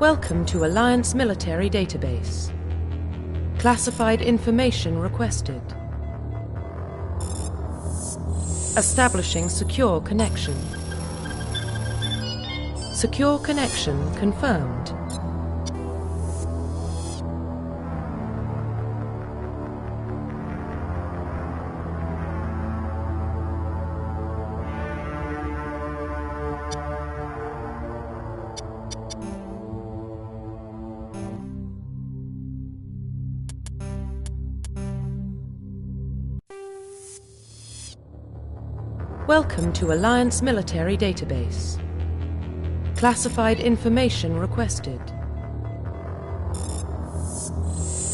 Welcome to Alliance Military Database. Classified information requested. Establishing secure connection. Secure connection confirmed. Welcome to Alliance Military Database. Classified information requested.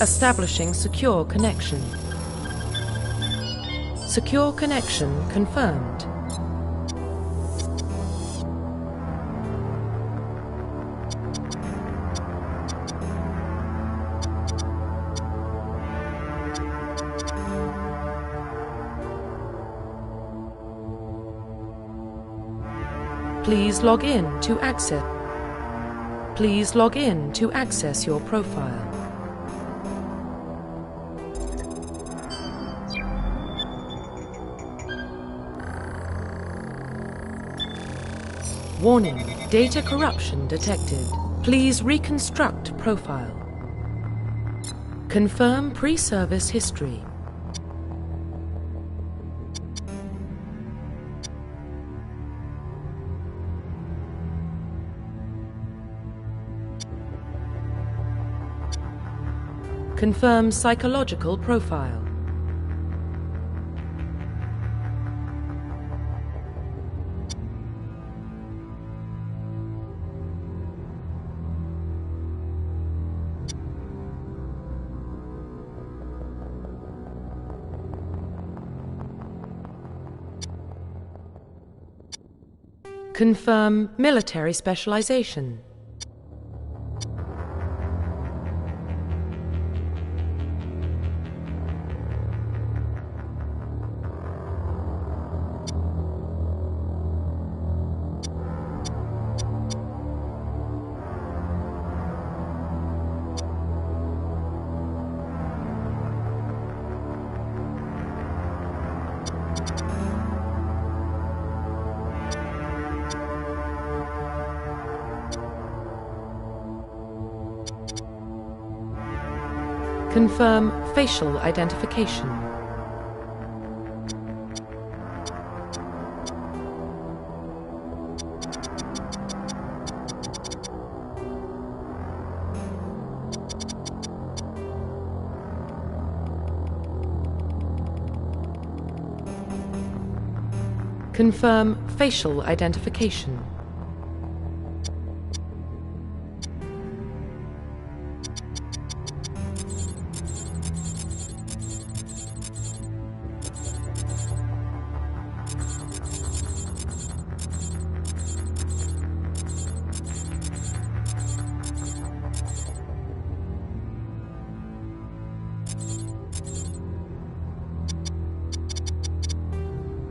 Establishing secure connection. Secure connection confirmed. Please log in to access. Please log in to access your profile. Warning, data corruption detected. Please reconstruct profile. Confirm pre-service history. Confirm psychological profile. Confirm military specialization. Confirm facial identification. Confirm facial identification.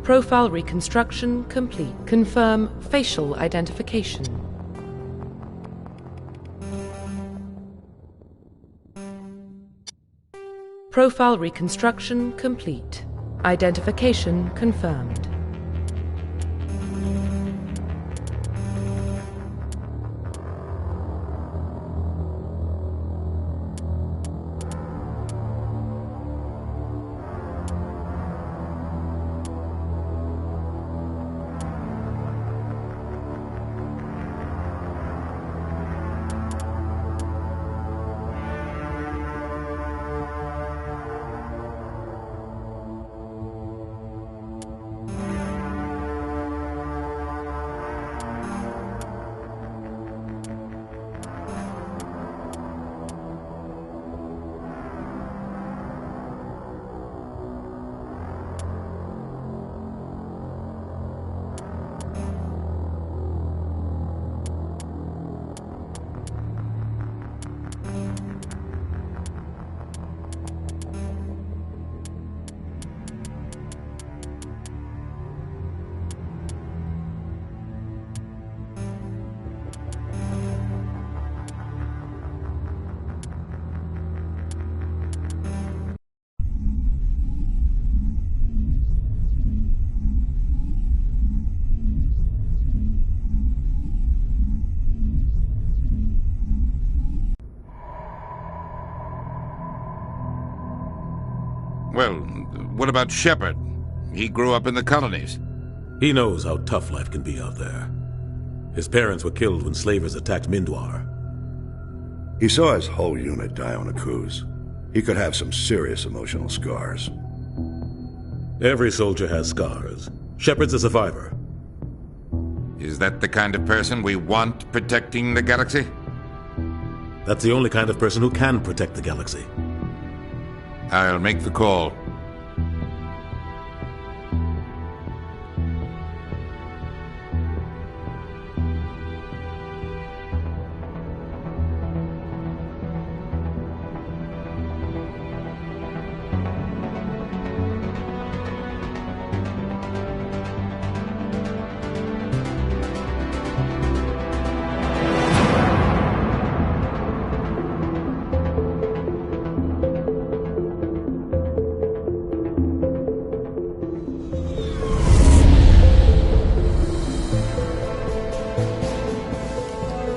Profile reconstruction complete. Confirm facial identification. Profile reconstruction complete. Identification confirmed. Well, what about Shepard? He grew up in the colonies. He knows how tough life can be out there. His parents were killed when slavers attacked Mindwar. He saw his whole unit die on a cruise. He could have some serious emotional scars. Every soldier has scars. Shepard's a survivor. Is that the kind of person we want protecting the galaxy? That's the only kind of person who can protect the galaxy. I'll make the call.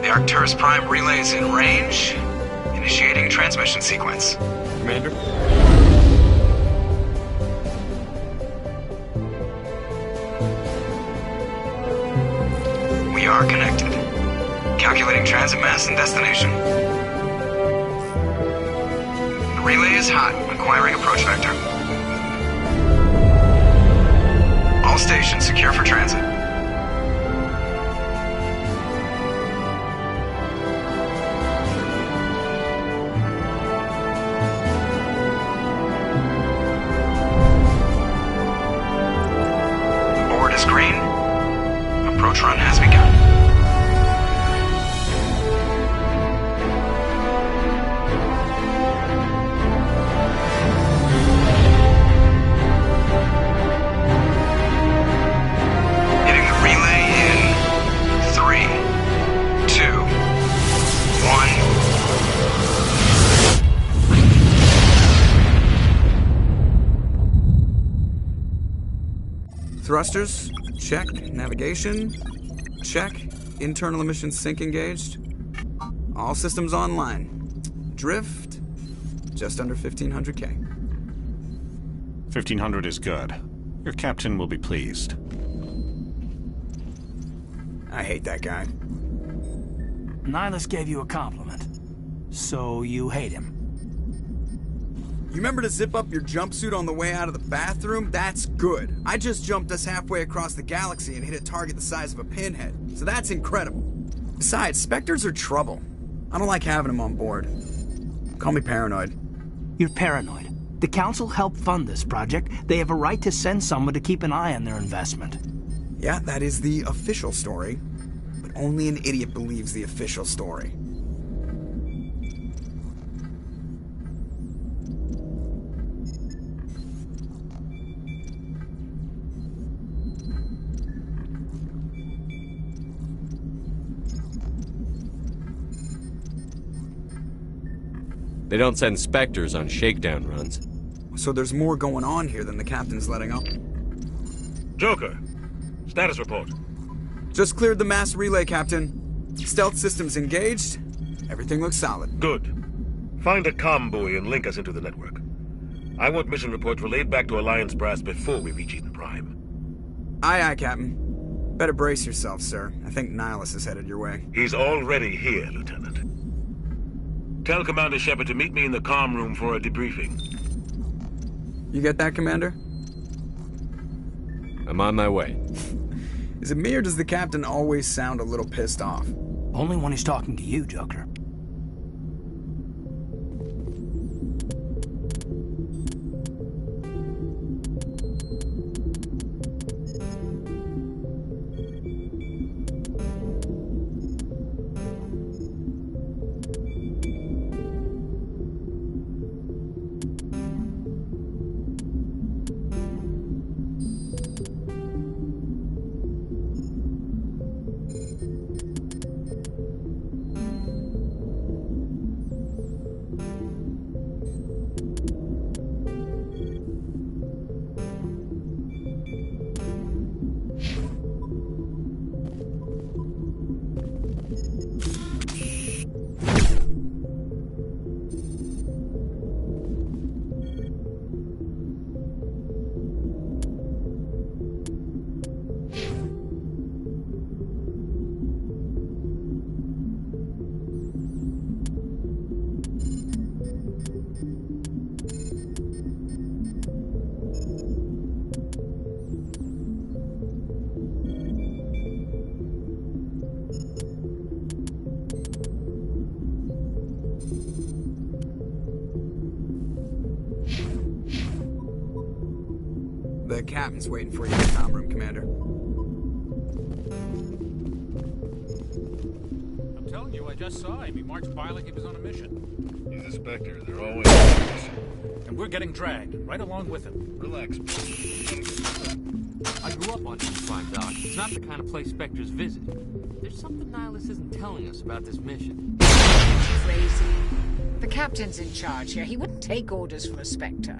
Arcturus Prime relay is in range. Initiating transmission sequence. Commander? We are connected. Calculating transit mass and destination. The relay is hot. Acquiring approach vector. All stations secure for transit. Approach run has begun. Hitting the relay in 3, 2, 1. Thrusters. Check. Navigation. Check. Internal emission sync engaged. All systems online. Drift. Just under 1500K. 1500 is good. Your captain will be pleased. I hate that guy. Nihilus gave you a compliment. So you hate him. You remember to zip up your jumpsuit on the way out of the bathroom? That's good. I just jumped us halfway across the galaxy and hit a target the size of a pinhead. So that's incredible. Besides, Spectres are trouble. I don't like having them on board. Call me paranoid. You're paranoid. The Council helped fund this project. They have a right to send someone to keep an eye on their investment. Yeah, that is the official story. But only an idiot believes the official story. They don't send Spectres on shakedown runs. So there's more going on here than the captain's letting up. Joker, status report. Just cleared the mass relay, Captain. Stealth systems engaged. Everything looks solid. Good. Find a comm buoy and link us into the network. I want mission reports relayed back to Alliance Brass before we reach Eden Prime. Aye, aye, Captain. Better brace yourself, sir. I think Nihilus is headed your way. He's already here, Lieutenant. Tell Commander Shepard to meet me in the comm room for a debriefing. You get that, Commander? I'm on my way. Is it me or does the captain always sound a little pissed off? Only when he's talking to you, Joker. captain's waiting for you in the comm room, Commander. I'm telling you, I just saw him. He marched by like he was on a mission. He's a Spectre. They're always on a mission. And we're getting dragged, right along with him. Relax. I grew up on East Prime, Doc. It's not the kind of place Spectres visit. There's something Nihilus isn't telling us about this mission. Crazy. The captain's in charge here. He wouldn't take orders from a Spectre.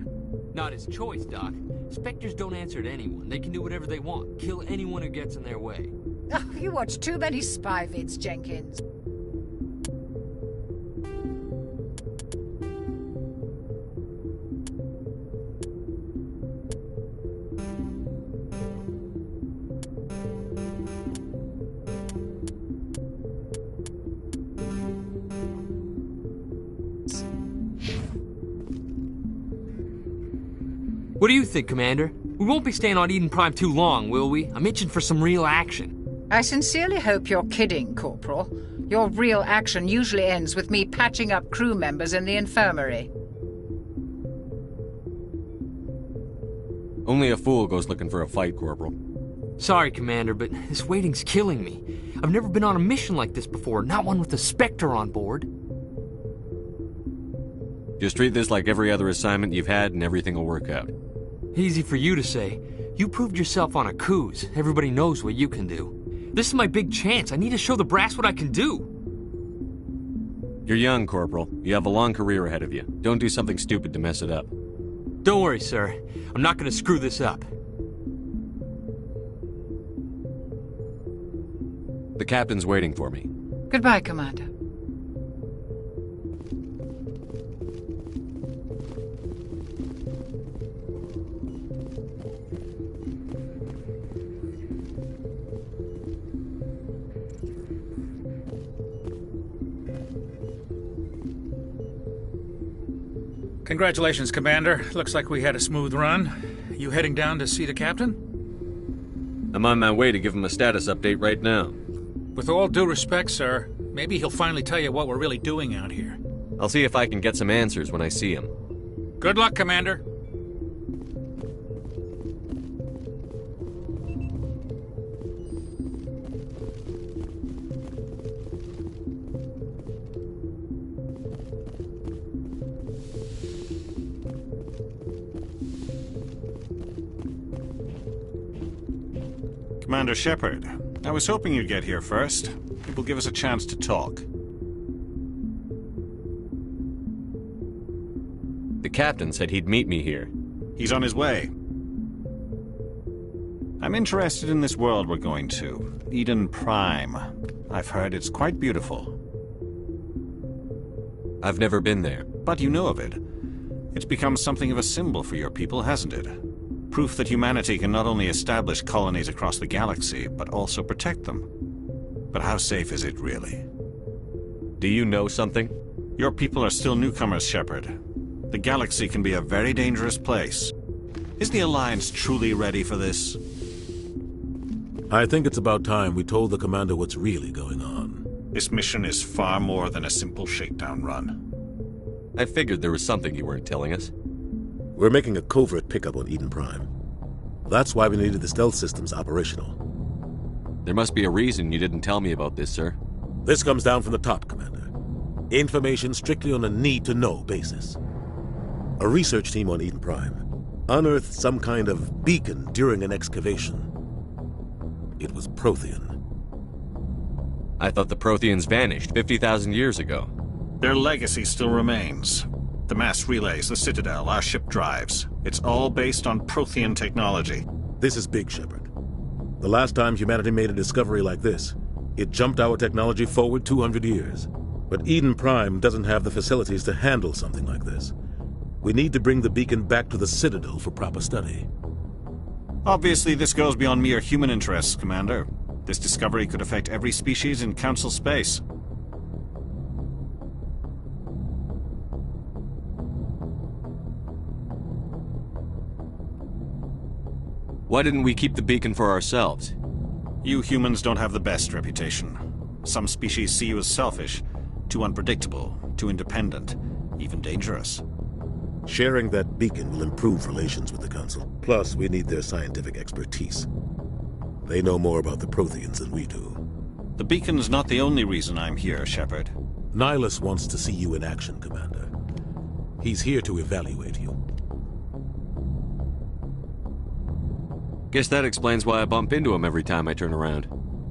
Not his choice, Doc. Spectres don't answer to anyone. They can do whatever they want. Kill anyone who gets in their way. Oh, you watch too many spy vids, Jenkins. What do you think, Commander? We won't be staying on Eden Prime too long, will we? I'm itching for some real action. I sincerely hope you're kidding, Corporal. Your real action usually ends with me patching up crew members in the infirmary. Only a fool goes looking for a fight, Corporal. Sorry, Commander, but this waiting's killing me. I've never been on a mission like this before, not one with a Spectre on board. Just treat this like every other assignment you've had and everything will work out. Easy for you to say. You proved yourself on a cruise. Everybody knows what you can do. This is my big chance. I need to show the brass what I can do. You're young, Corporal. You have a long career ahead of you. Don't do something stupid to mess it up. Don't worry, sir. I'm not going to screw this up. The captain's waiting for me. Goodbye, Commander. Congratulations, Commander. Looks like we had a smooth run. You heading down to see the captain? I'm on my way to give him a status update right now. With all due respect, sir, maybe he'll finally tell you what we're really doing out here. I'll see if I can get some answers when I see him. Good luck, Commander. Commander Shepard, I was hoping you'd get here first. It will give us a chance to talk. The captain said he'd meet me here. He's on his way. I'm interested in this world we're going to, Eden Prime. I've heard it's quite beautiful. I've never been there. But you know of it. It's become something of a symbol for your people, hasn't it? Proof that humanity can not only establish colonies across the galaxy, but also protect them. But how safe is it, really? Do you know something? Your people are still newcomers, Shepard. The galaxy can be a very dangerous place. Is the Alliance truly ready for this? I think it's about time we told the Commander what's really going on. This mission is far more than a simple shakedown run. I figured there was something you weren't telling us. We're making a covert pickup on Eden Prime. That's why we needed the stealth systems operational. There must be a reason you didn't tell me about this, sir. This comes down from the top, Commander. Information strictly on a need-to-know basis. A research team on Eden Prime unearthed some kind of beacon during an excavation. It was Prothean. I thought the Protheans vanished 50,000 years ago. Their legacy still remains. The mass relays, the Citadel, our ship drives. It's all based on Prothean technology. This is big, Shepard. The last time humanity made a discovery like this, it jumped our technology forward 200 years. But Eden Prime doesn't have the facilities to handle something like this. We need to bring the beacon back to the Citadel for proper study. Obviously, this goes beyond mere human interests, Commander. This discovery could affect every species in Council space. Why didn't we keep the beacon for ourselves? You humans don't have the best reputation. Some species see you as selfish, too unpredictable, too independent, even dangerous. Sharing that beacon will improve relations with the Council. Plus, we need their scientific expertise. They know more about the Protheans than we do. The beacon's not the only reason I'm here, Shepard. Nihilus wants to see you in action, Commander. He's here to evaluate you. Guess that explains why I bump into him every time I turn around.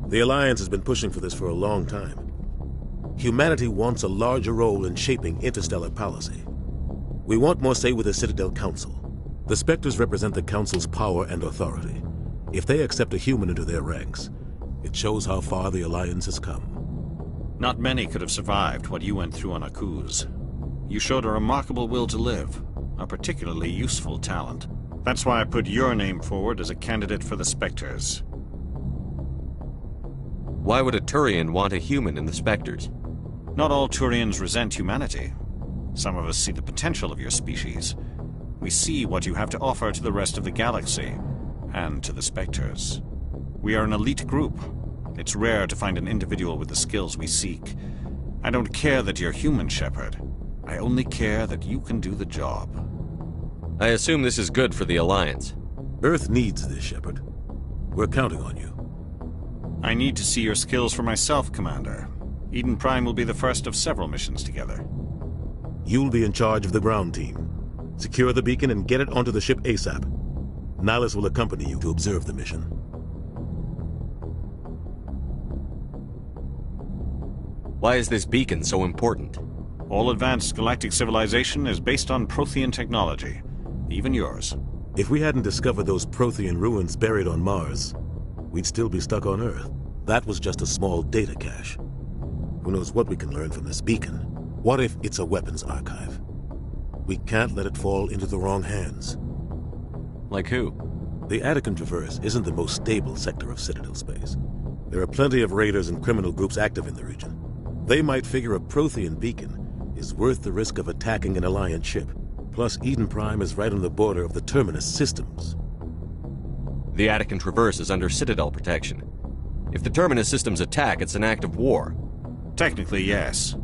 The Alliance has been pushing for this for a long time. Humanity wants a larger role in shaping interstellar policy. We want more say with the Citadel Council. The Spectres represent the Council's power and authority. If they accept a human into their ranks, it shows how far the Alliance has come. Not many could have survived what you went through on Akuz. You showed a remarkable will to live, a particularly useful talent. That's why I put your name forward as a candidate for the Spectres. Why would a Turian want a human in the Spectres? Not all Turians resent humanity. Some of us see the potential of your species. We see what you have to offer to the rest of the galaxy, and to the Spectres. We are an elite group. It's rare to find an individual with the skills we seek. I don't care that you're human, Shepard. I only care that you can do the job. I assume this is good for the Alliance. Earth needs this, Shepard. We're counting on you. I need to see your skills for myself, Commander. Eden Prime will be the first of several missions together. You'll be in charge of the ground team. Secure the beacon and get it onto the ship ASAP. Nihilus will accompany you to observe the mission. Why is this beacon so important? All advanced galactic civilization is based on Prothean technology. Even yours. If we hadn't discovered those Prothean ruins buried on Mars, we'd still be stuck on Earth. That was just a small data cache. Who knows what we can learn from this beacon? What if it's a weapons archive? We can't let it fall into the wrong hands. Like who? The Attican Traverse isn't the most stable sector of Citadel space. There are plenty of raiders and criminal groups active in the region. They might figure a Prothean beacon is worth the risk of attacking an Alliance ship. Plus, Eden Prime is right on the border of the Terminus systems. The Attican Traverse is under Citadel protection. If the Terminus systems attack, it's an act of war. Technically, yes.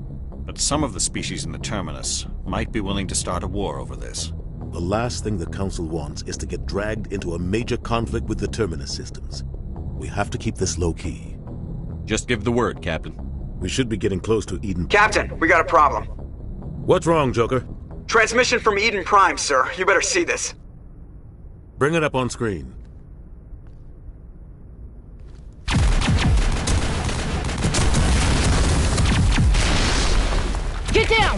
But some of the species in the Terminus might be willing to start a war over this. The last thing the Council wants is to get dragged into a major conflict with the Terminus systems. We have to keep this low-key. Just give the word, Captain. We should be getting close to Eden. Captain, we got a problem. What's wrong, Joker? Transmission from Eden Prime, sir. You better see this. Bring it up on screen. Get down!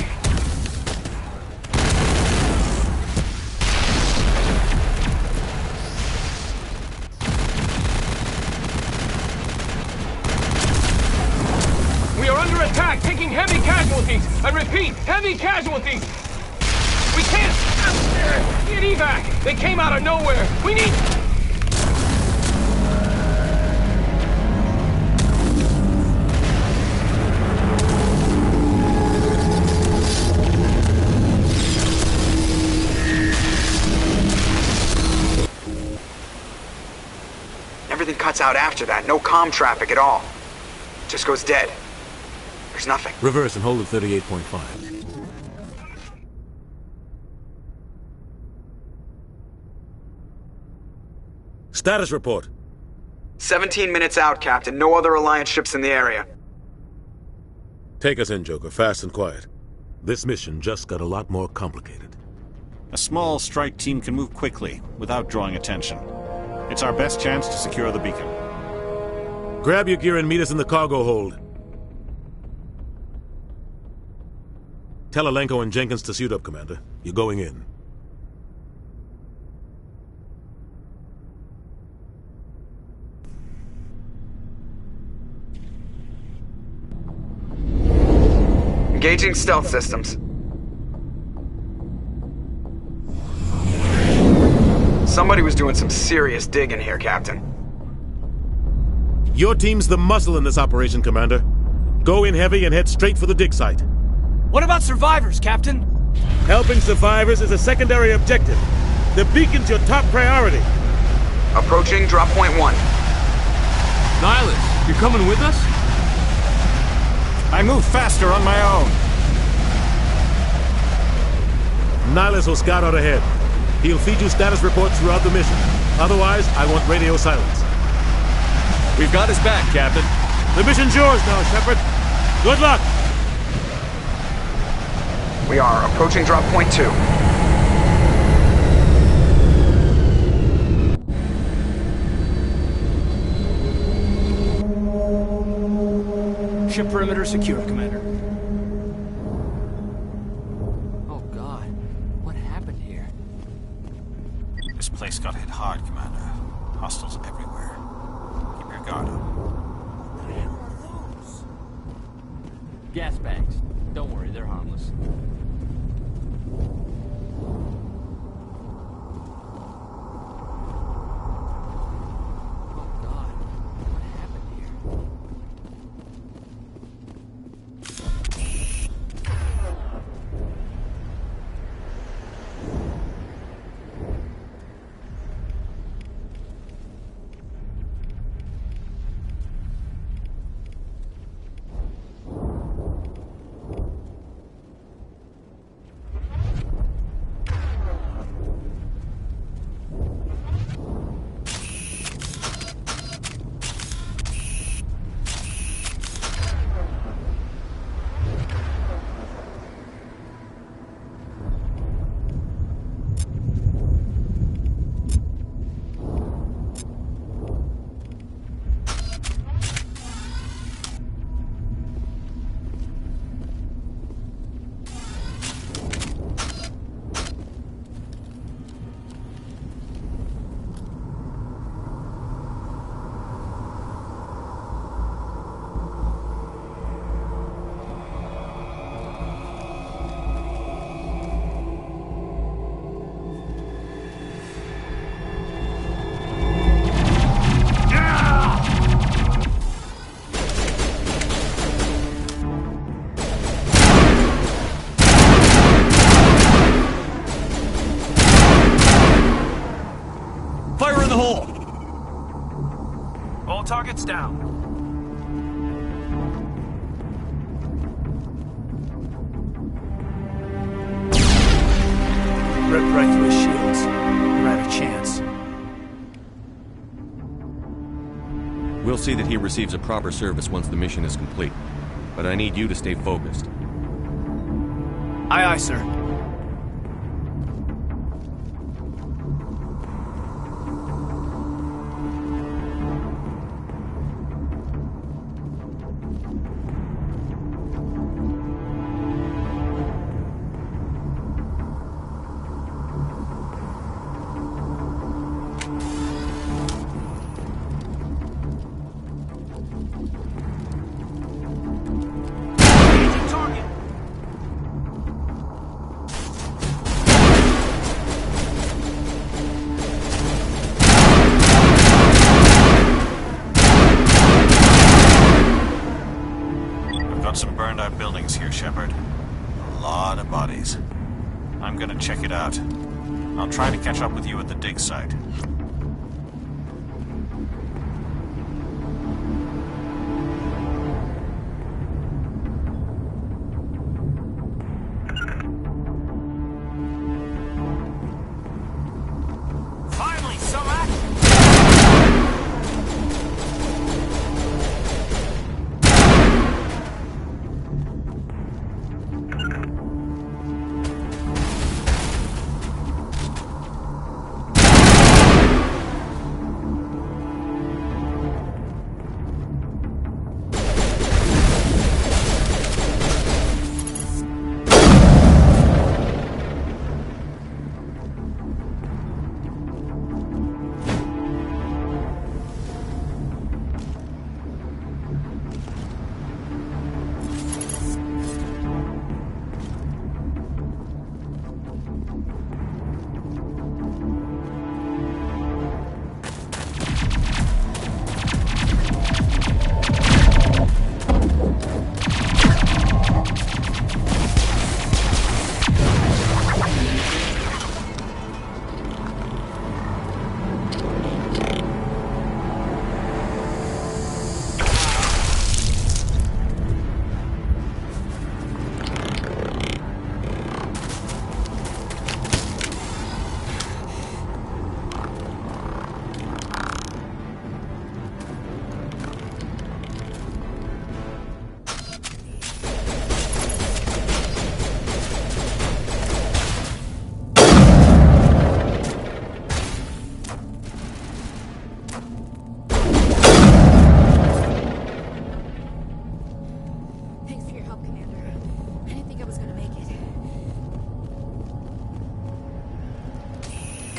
We are under attack, taking heavy casualties. I repeat, heavy casualties. We can't get evac. They came out of nowhere. We need... Everything cuts out after that. No comm traffic at all. Just goes dead. There's nothing. Reverse and hold at 38.5. Status report. 17 minutes out, Captain. No other Alliance ships in the area. Take us in, Joker, fast and quiet. This mission just got a lot more complicated. A small strike team can move quickly, without drawing attention. It's our best chance to secure the beacon. Grab your gear and meet us in the cargo hold. Tell Alenko and Jenkins to suit up, Commander. You're going in. Engaging stealth systems. Somebody was doing some serious digging here, Captain. Your team's the muscle in this operation, Commander. Go in heavy and head straight for the dig site. What about survivors, Captain? Helping survivors is a secondary objective. The beacon's your top priority. Approaching drop point 1. Nihilus, you're coming with us? I move faster on my own. Nihilus will scout out ahead. He'll feed you status reports throughout the mission. Otherwise, I want radio silence. We've got his back, Captain. The mission's yours now, Shepard. Good luck! We are approaching drop point 2. Ship perimeter secure, Commander. Oh God, what happened here? This place got hit hard, Commander. Hostiles everywhere. Keep your guard up. What the hell are those? Gas bags. Don't worry, they're harmless. Oh God, what happened here? All targets down. Ripped right through his shields. You're out of chance. We'll see that he receives a proper service once the mission is complete. But I need you to stay focused. Aye, aye, sir. Some burned out buildings here, Shepard. A lot of bodies. I'm gonna check it out. I'll try to catch up with you at the dig site. Finally, some action!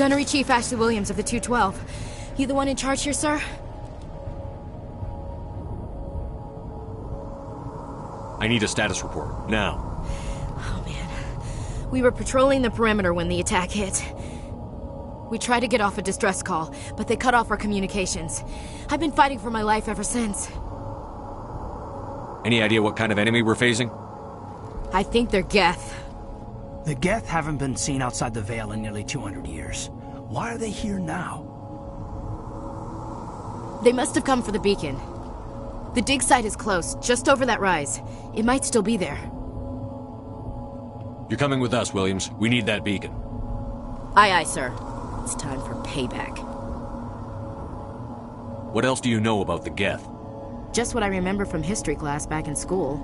Gunnery Chief Ashley Williams of the 212. You the one in charge here, sir? I need a status report, now. We were patrolling the perimeter when the attack hit. We tried to get off a distress call, but they cut off our communications. I've been fighting for my life ever since. Any idea what kind of enemy we're facing? I think they're Geth. The Geth haven't been seen outside the Veil in nearly 200 years. Why are they here now? They must have come for the beacon. The dig site is close, just over that rise. It might still be there. You're coming with us, Williams. We need that beacon. Aye, aye, sir. It's time for payback. What else do you know about the Geth? Just what I remember from history class back in school.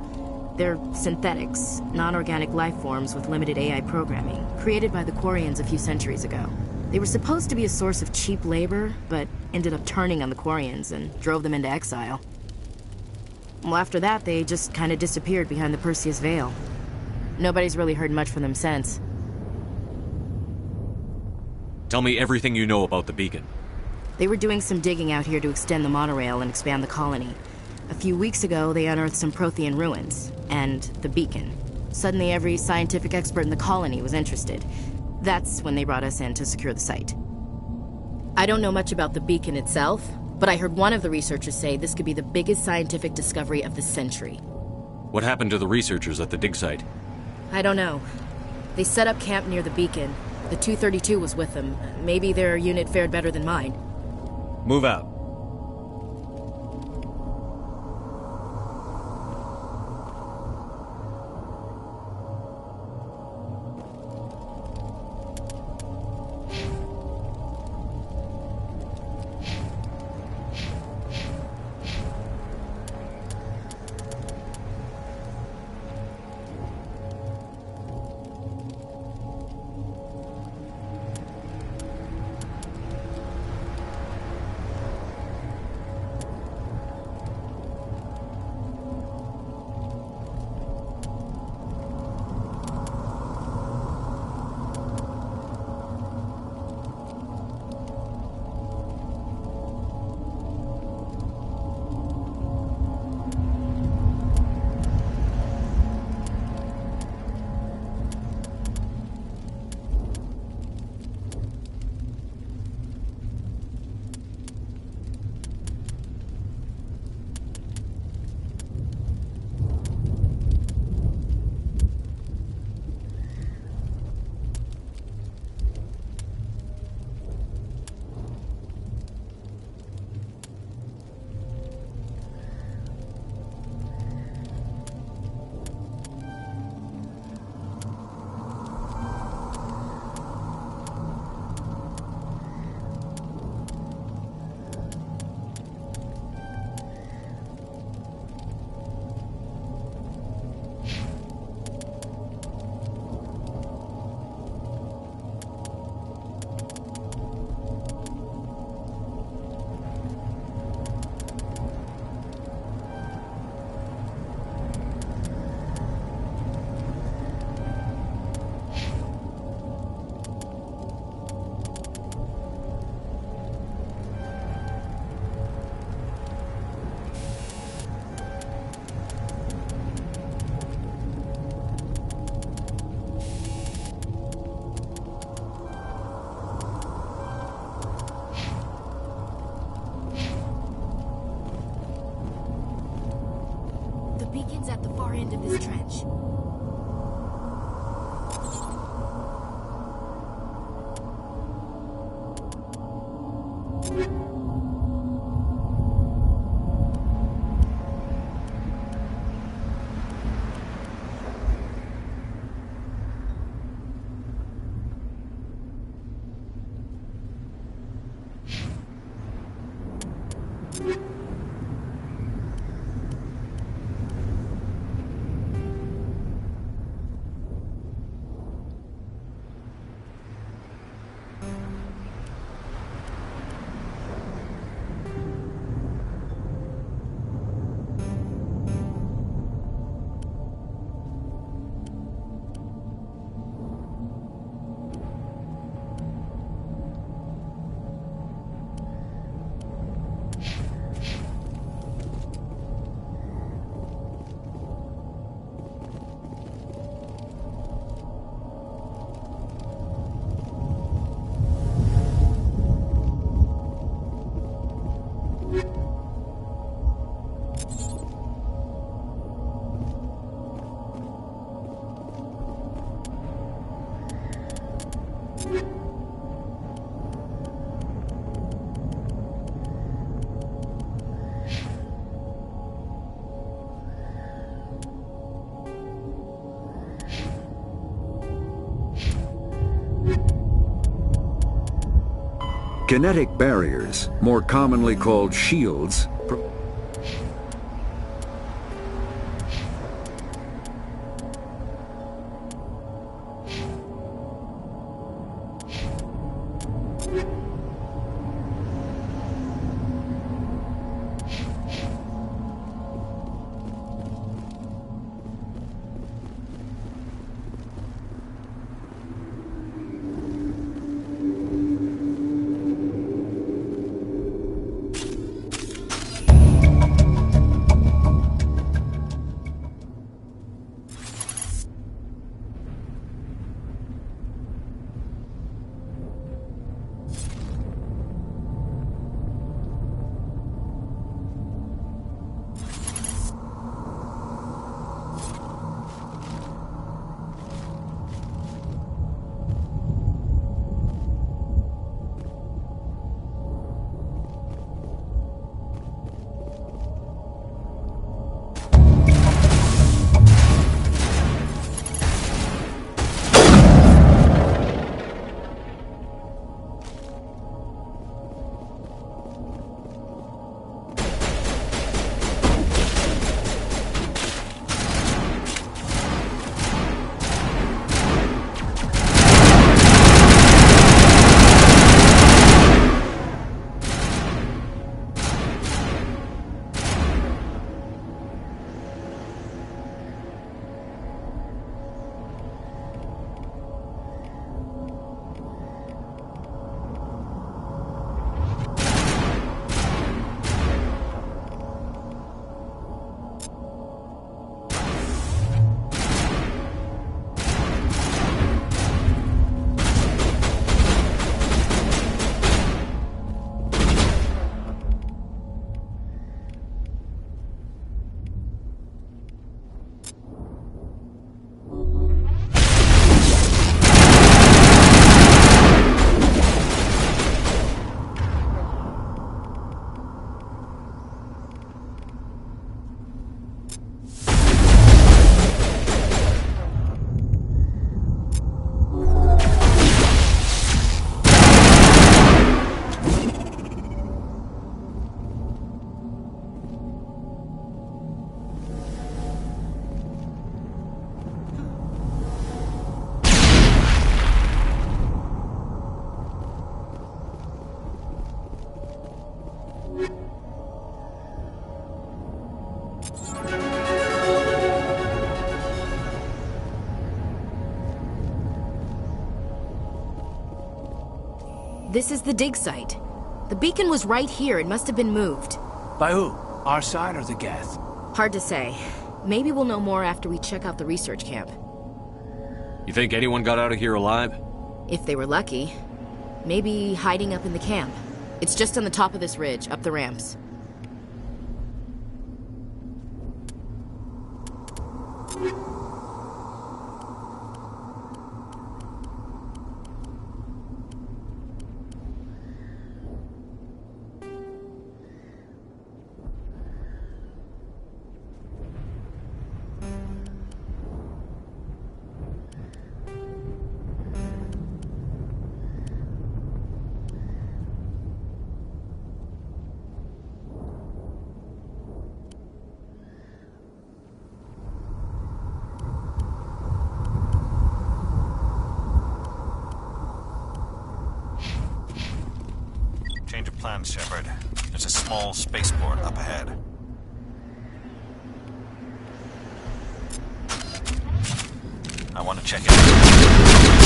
They're synthetics, non-organic life forms with limited AI programming, created by the Quarians a few centuries ago. They were supposed to be a source of cheap labor, but ended up turning on the Quarians and drove them into exile. Well, after that, they just kind of disappeared behind the Perseus Veil. Nobody's really heard much from them since. Tell me everything you know about the beacon. They were doing some digging out here to extend the monorail and expand the colony. A few weeks ago, they unearthed some Prothean ruins, and the beacon. Suddenly, every scientific expert in the colony was interested. That's when they brought us in to secure the site. I don't know much about the beacon itself, but I heard one of the researchers say this could be the biggest scientific discovery of the century. What happened to the researchers at the dig site? I don't know. They set up camp near the beacon. The 232 was with them. Maybe their unit fared better than mine. Move out. At the far end of this trench. Kinetic barriers, more commonly called shields, This is the dig site. The beacon was right here. It must have been moved. By who? Our side or the Geth? Hard to say. Maybe we'll know more after we check out the research camp. You think anyone got out of here alive? If they were lucky. Maybe hiding up in the camp. It's just on the top of this ridge, up the ramps. Change of plans, Shepard. There's a small spaceport up ahead. I want to check it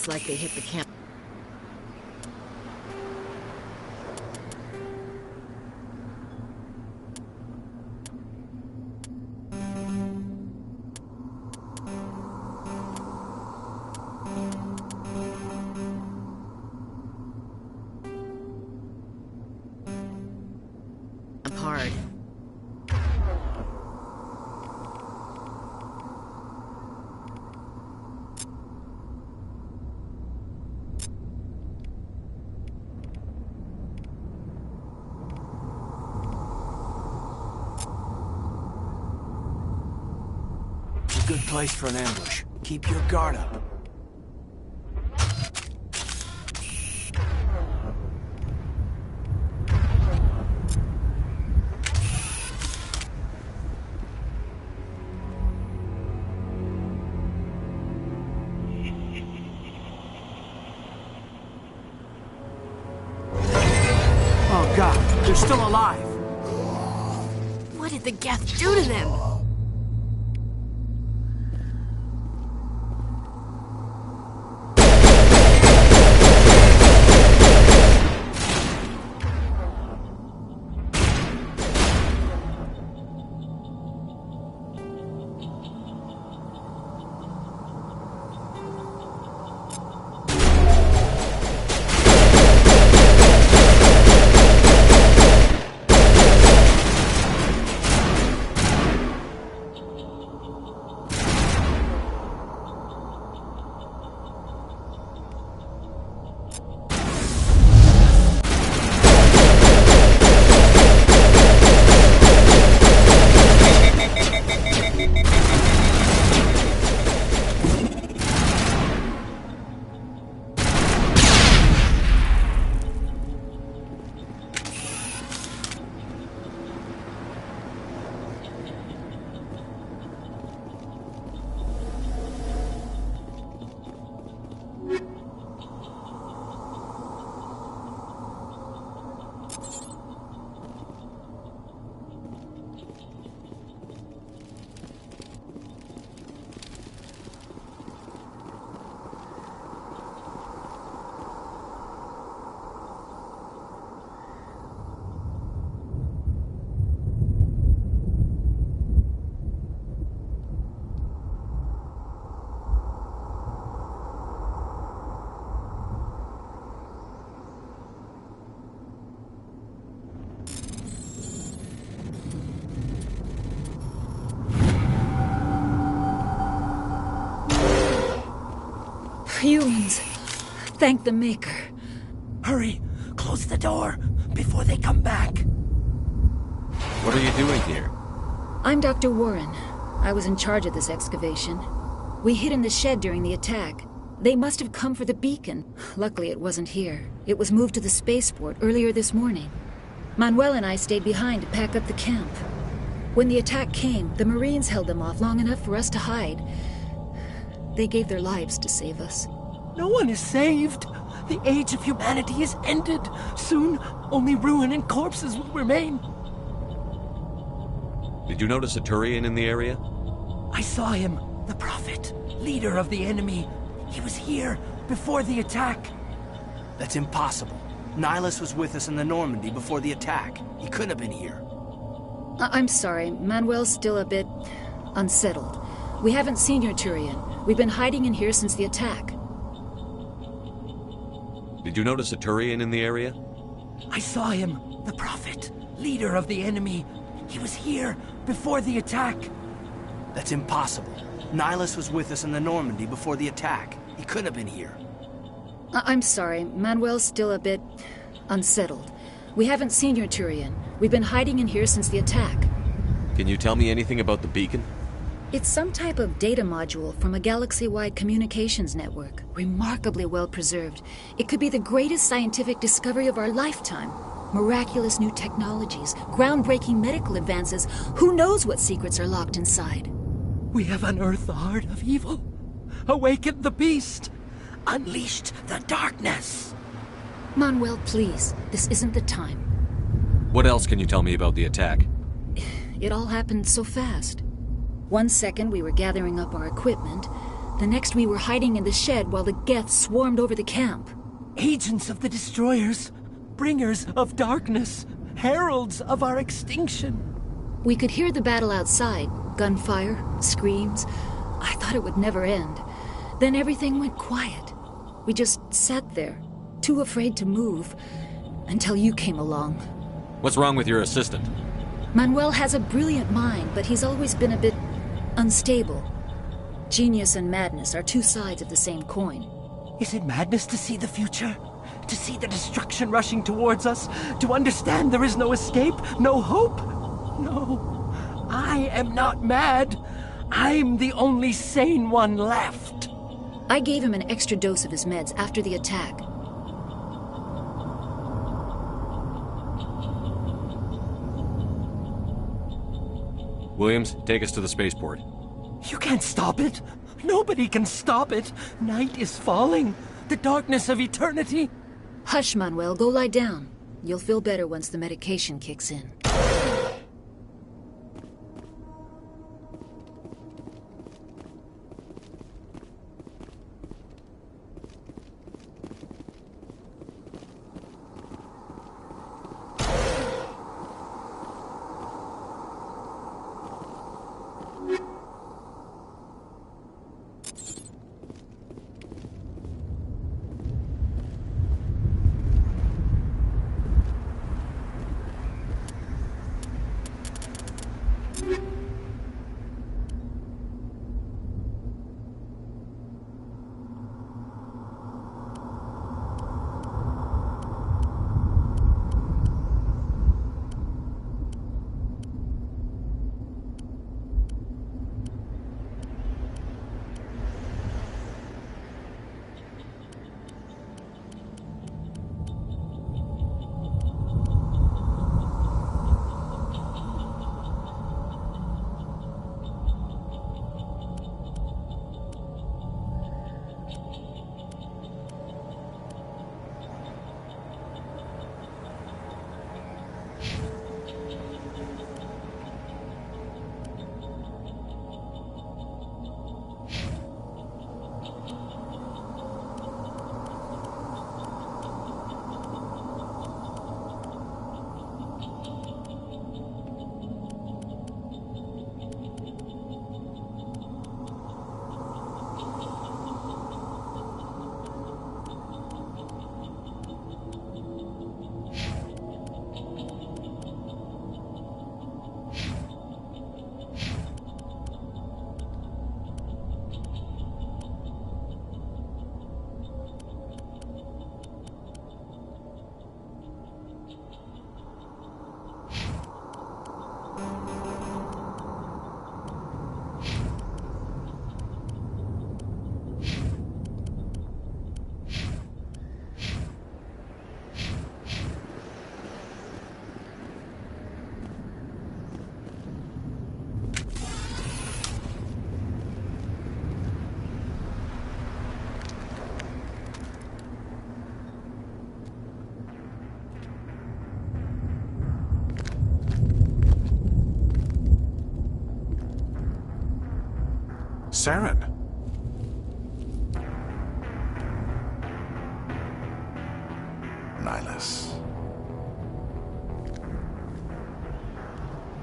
Looks like they hit the camp. Hard. It's a good place for an ambush. Keep your guard up. Oh God, they're still alive. What did the Geth do to them? Humans. Thank the Maker. Hurry! Close the door before they come back. What are you doing here? I'm Dr. Warren. I was in charge of this excavation. We hid in the shed during the attack. They must have come for the beacon. Luckily, it wasn't here. It was moved to the spaceport earlier this morning. Manuel and I stayed behind to pack up the camp. When the attack came, the Marines held them off long enough for us to hide. They gave their lives to save us. No one is saved. The age of humanity is ended. Soon, only ruin and corpses will remain. Did you notice a Turian in the area? I saw him, the Prophet, leader of the enemy. He was here before the attack. That's impossible. Nihilus was with us in the Normandy before the attack. He couldn't have been here. I'm sorry. Manuel's still a bit unsettled. We haven't seen your Turian. We've been hiding in here since the attack. Did you notice a Turian in the area? I saw him, the Prophet, leader of the enemy. He was here before the attack. That's impossible. Nihilus was with us in the Normandy before the attack. He couldn't have been here. I'm sorry. Manuel's still a bit unsettled. We haven't seen your Turian. We've been hiding in here since the attack. Can you tell me anything about the beacon? It's some type of data module from a galaxy-wide communications network. Remarkably well preserved. It could be the greatest scientific discovery of our lifetime. Miraculous new technologies, groundbreaking medical advances. Who knows what secrets are locked inside? We have unearthed the heart of evil, awakened the beast, unleashed the darkness. Manuel, please. This isn't the time. What else can you tell me about the attack? It all happened so fast. 1 second we were gathering up our equipment. The next we were hiding in the shed while the Geth swarmed over the camp. Agents of the destroyers, bringers of darkness, heralds of our extinction. We could hear the battle outside. Gunfire, screams. I thought it would never end. Then everything went quiet. We just sat there, too afraid to move, until you came along. What's wrong with your assistant? Manuel has a brilliant mind, but he's always been a bit unstable. Genius and madness are two sides of the same coin. Is it madness to see the future? To see the destruction rushing towards us? To understand there is no escape? No hope? No. I am not mad. I'm the only sane one left. I gave him an extra dose of his meds after the attack. Williams, take us to the spaceport. You can't stop it. Nobody can stop it. Night is falling. The darkness of eternity. Hush, Manuel. Go lie down. You'll feel better once the medication kicks in. Saren. Nihilus.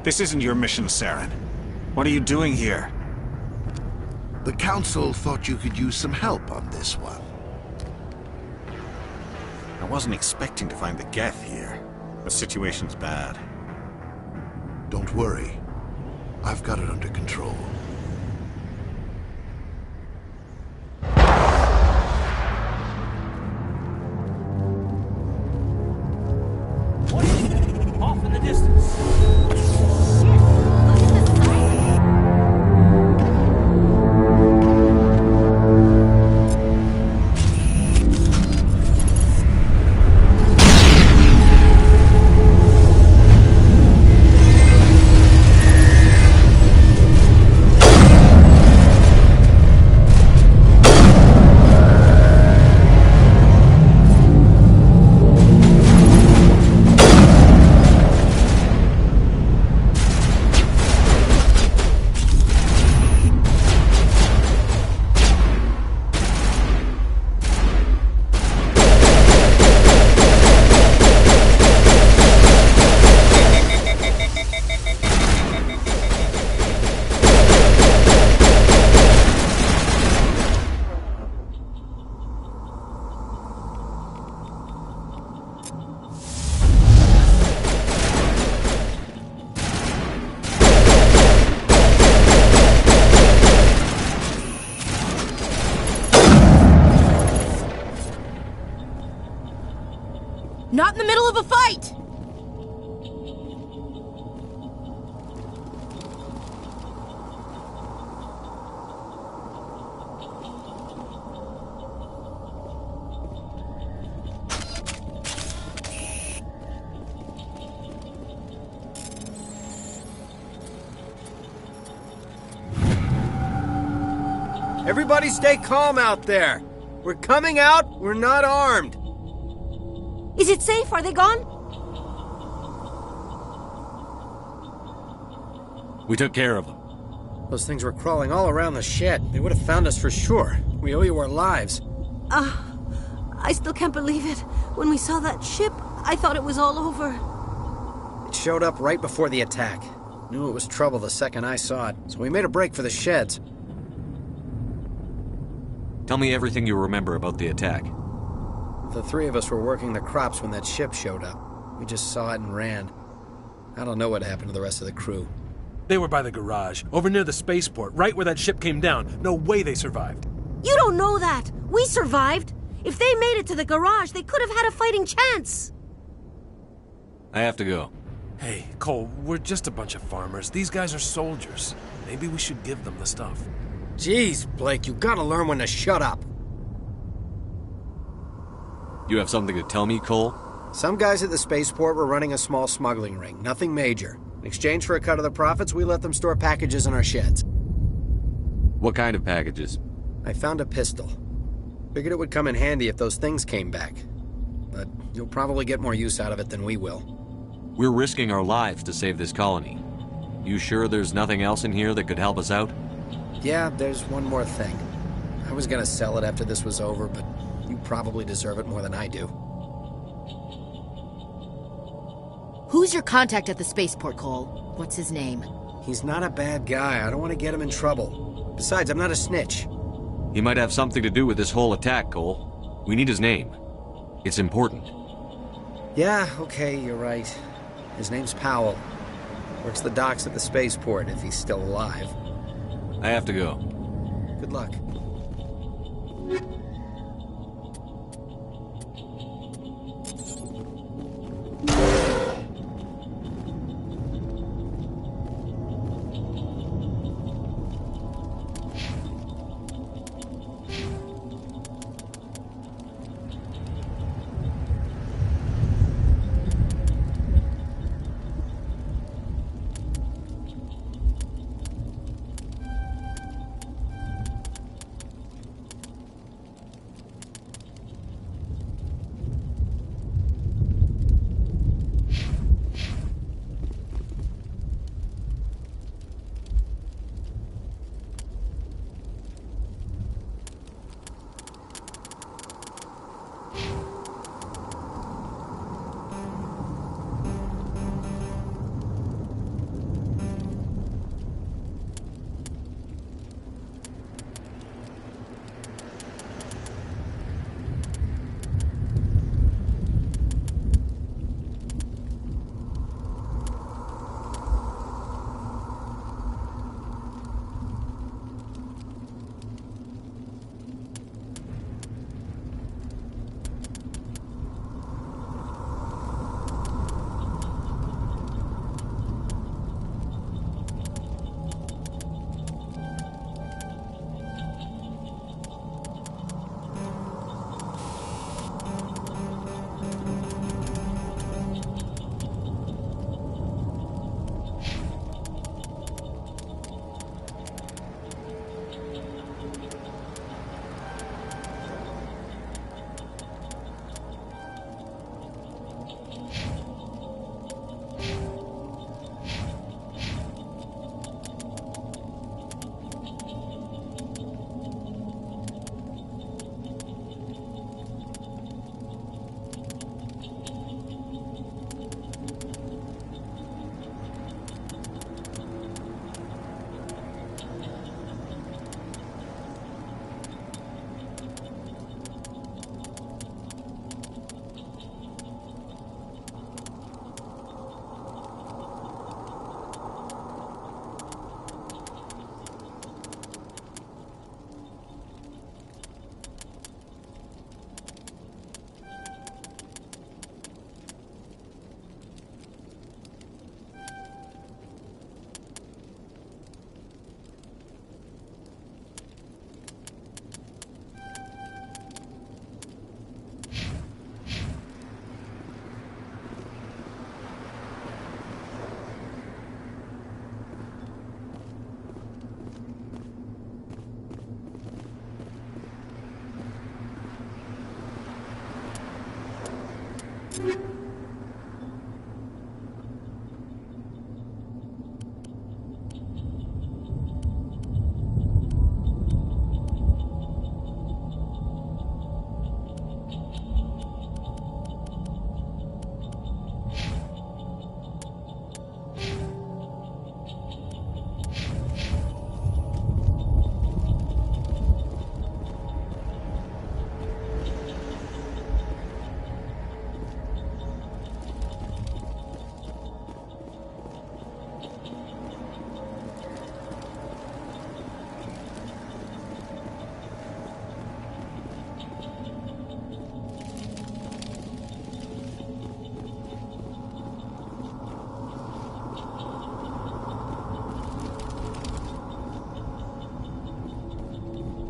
This isn't your mission, Saren. What are you doing here? The Council thought you could use some help on this one. I wasn't expecting to find the Geth here. The situation's bad. Don't worry. I've got it under control. Off in the distance. Not in the middle of a fight! Everybody stay calm out there. We're coming out, we're not armed. Is it safe? Are they gone? We took care of them. Those things were crawling all around the shed. They would have found us for sure. We owe you our lives. I still can't believe it. When we saw that ship, I thought it was all over. It showed up right before the attack. Knew it was trouble the second I saw it, so we made a break for the sheds. Tell me everything you remember about the attack. The three of us were working the crops when that ship showed up. We just saw it and ran. I don't know what happened to the rest of the crew. They were by the garage, over near the spaceport, right where that ship came down. No way they survived. You don't know that. We survived. If they made it to the garage, they could have had a fighting chance. I have to go. Hey, Cole, we're just a bunch of farmers. These guys are soldiers. Maybe we should give them the stuff. Jeez, Blake, you gotta learn when to shut up. You have something to tell me, Cole? Some guys at the spaceport were running a small smuggling ring, nothing major. In exchange for a cut of the profits, we let them store packages in our sheds. What kind of packages? I found a pistol. Figured it would come in handy if those things came back. But you'll probably get more use out of it than we will. We're risking our lives to save this colony. You sure there's nothing else in here that could help us out? Yeah, there's one more thing. I was gonna sell it after this was over, but you probably deserve it more than I do. Who's your contact at the spaceport, Cole? What's his name? He's not a bad guy. I don't want to get him in trouble. Besides, I'm not a snitch. He might have something to do with this whole attack, Cole. We need his name. It's important. Yeah, okay, you're right. His name's Powell. Works the docks at the spaceport, if he's still alive. I have to go. Good luck.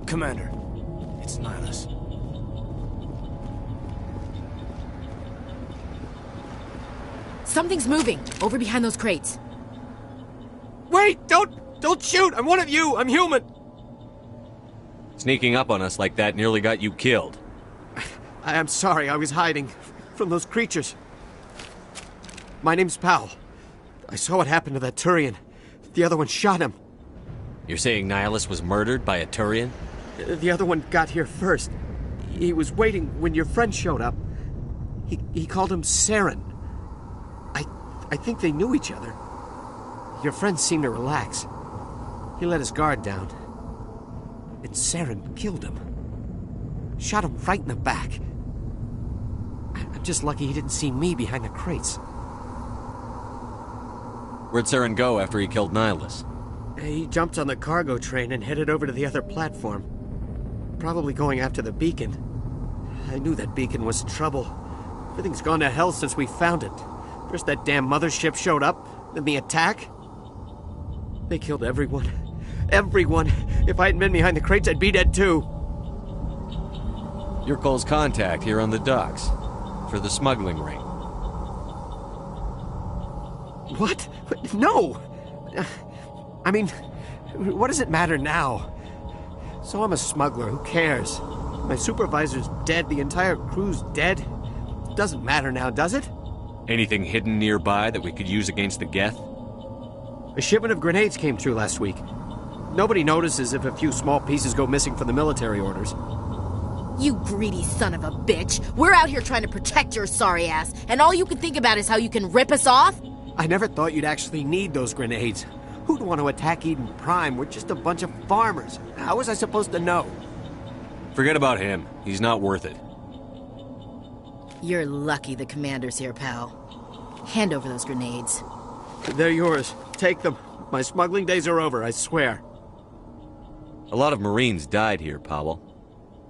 Commander, it's Nihilus. Something's moving, over behind those crates. Wait! Don't shoot! I'm one of you! I'm human! Sneaking up on us like that nearly got you killed. I'm sorry, I was hiding from those creatures. My name's Powell. I saw what happened to that Turian. The other one shot him. You're saying Nihilus was murdered by a Turian? The other one got here first. He was waiting when your friend showed up. He called him Saren. I think they knew each other. Your friend seemed to relax. He let his guard down. And Saren killed him. Shot him right in the back. I'm just lucky he didn't see me behind the crates. Where'd Saren go after he killed Nihilus? He jumped on the cargo train and headed over to the other platform. Probably going after the beacon. I knew that beacon was trouble. Everything's gone to hell since we found it. First that damn mothership showed up, then the attack. They killed everyone. Everyone! If I hadn't been behind the crates, I'd be dead too. You're Cole's contact here on the docks. For the smuggling ring. What? No! I mean, what does it matter now? So I'm a smuggler, who cares? My supervisor's dead, the entire crew's dead. Doesn't matter now, does it? Anything hidden nearby that we could use against the Geth? A shipment of grenades came through last week. Nobody notices if a few small pieces go missing from the military orders. You greedy son of a bitch! We're out here trying to protect your sorry ass, and all you can think about is how you can rip us off? I never thought you'd actually need those grenades. Who'd want to attack Eden Prime? We're just a bunch of farmers. How was I supposed to know? Forget about him. He's not worth it. You're lucky the commander's here, pal. Hand over those grenades. They're yours. Take them. My smuggling days are over, I swear. A lot of Marines died here, Powell.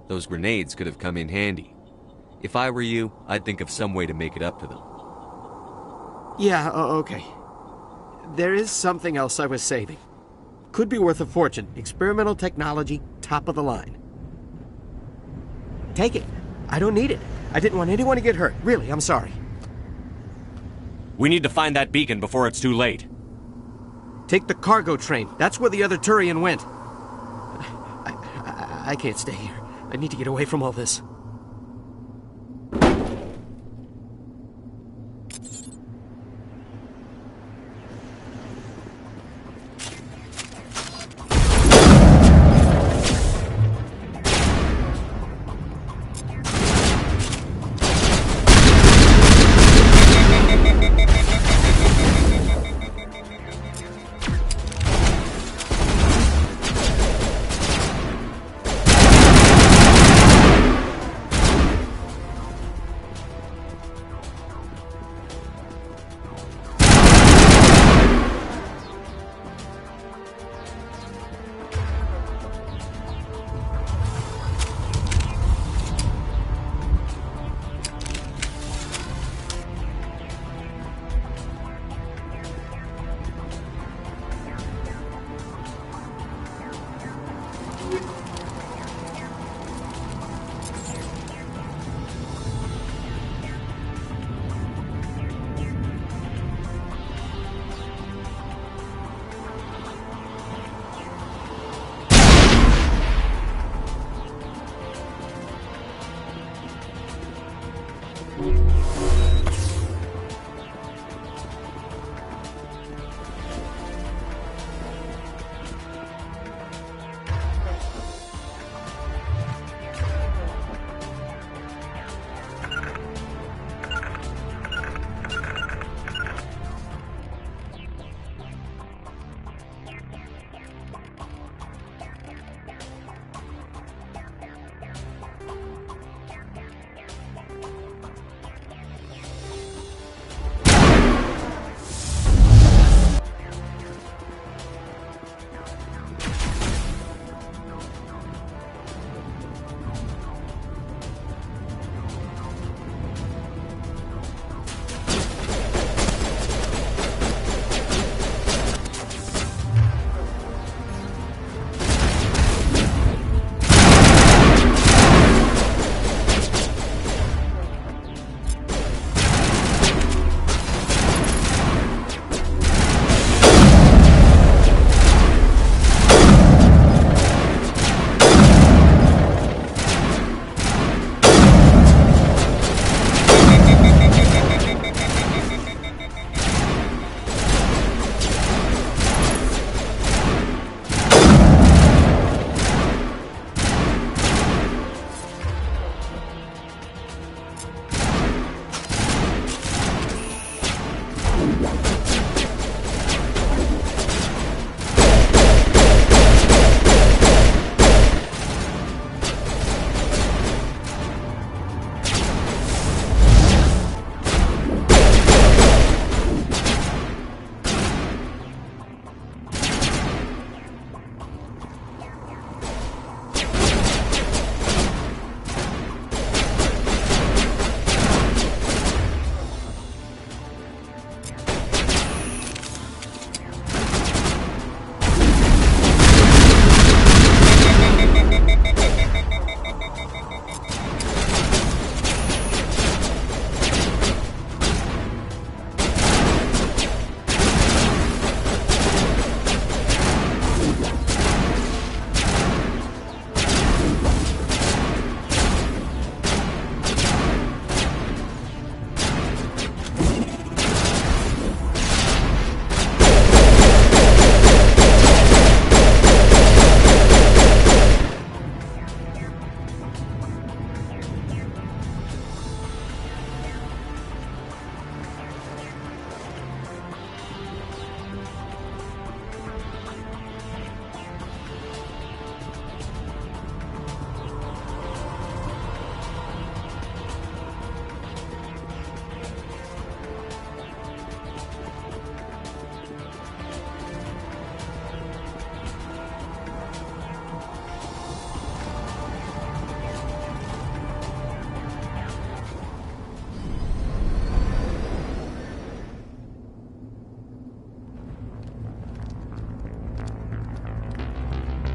Those grenades could have come in handy. If I were you, I'd think of some way to make it up to them. Yeah, okay. There is something else I was saving. Could be worth a fortune. Experimental technology, top of the line. Take it. I don't need it. I didn't want anyone to get hurt. Really, I'm sorry. We need to find that beacon before it's too late. Take the cargo train. That's where the other Turian went. I can't stay here. I need to get away from all this.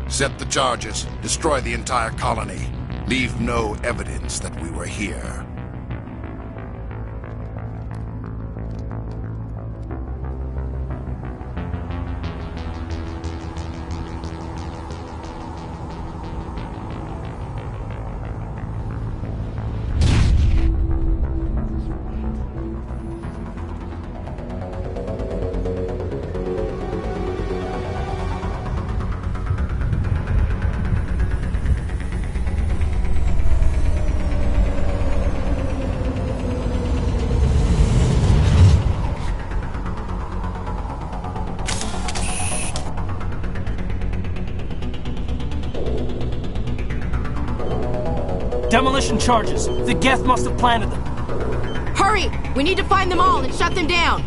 Set the charges. Destroy the entire colony. Leave no evidence that we were here. Demolition charges. The Geth must have planted them. Hurry! We need to find them all and shut them down!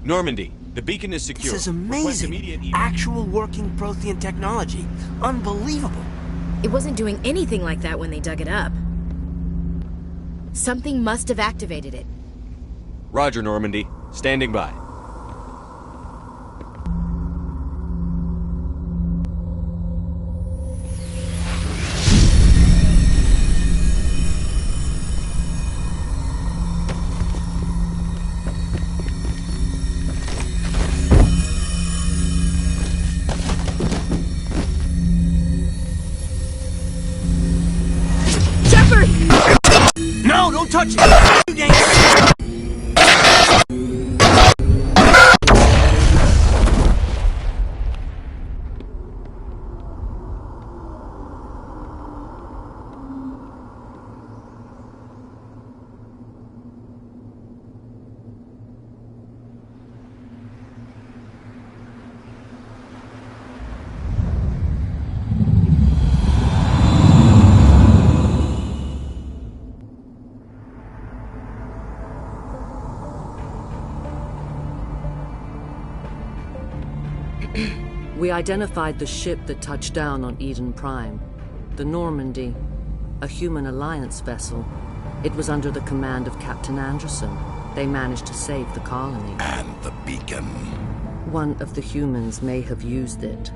Normandy, the beacon is secure. This is amazing. Actual working Prothean technology. Unbelievable. It wasn't doing anything like that when they dug it up. Something must have activated it. Roger, Normandy. Standing by. No, don't touch it! Too dangerous! We identified the ship that touched down on Eden Prime. The Normandy, a human alliance vessel. It was under the command of Captain Anderson. They managed to save the colony. And the beacon. One of the humans may have used it.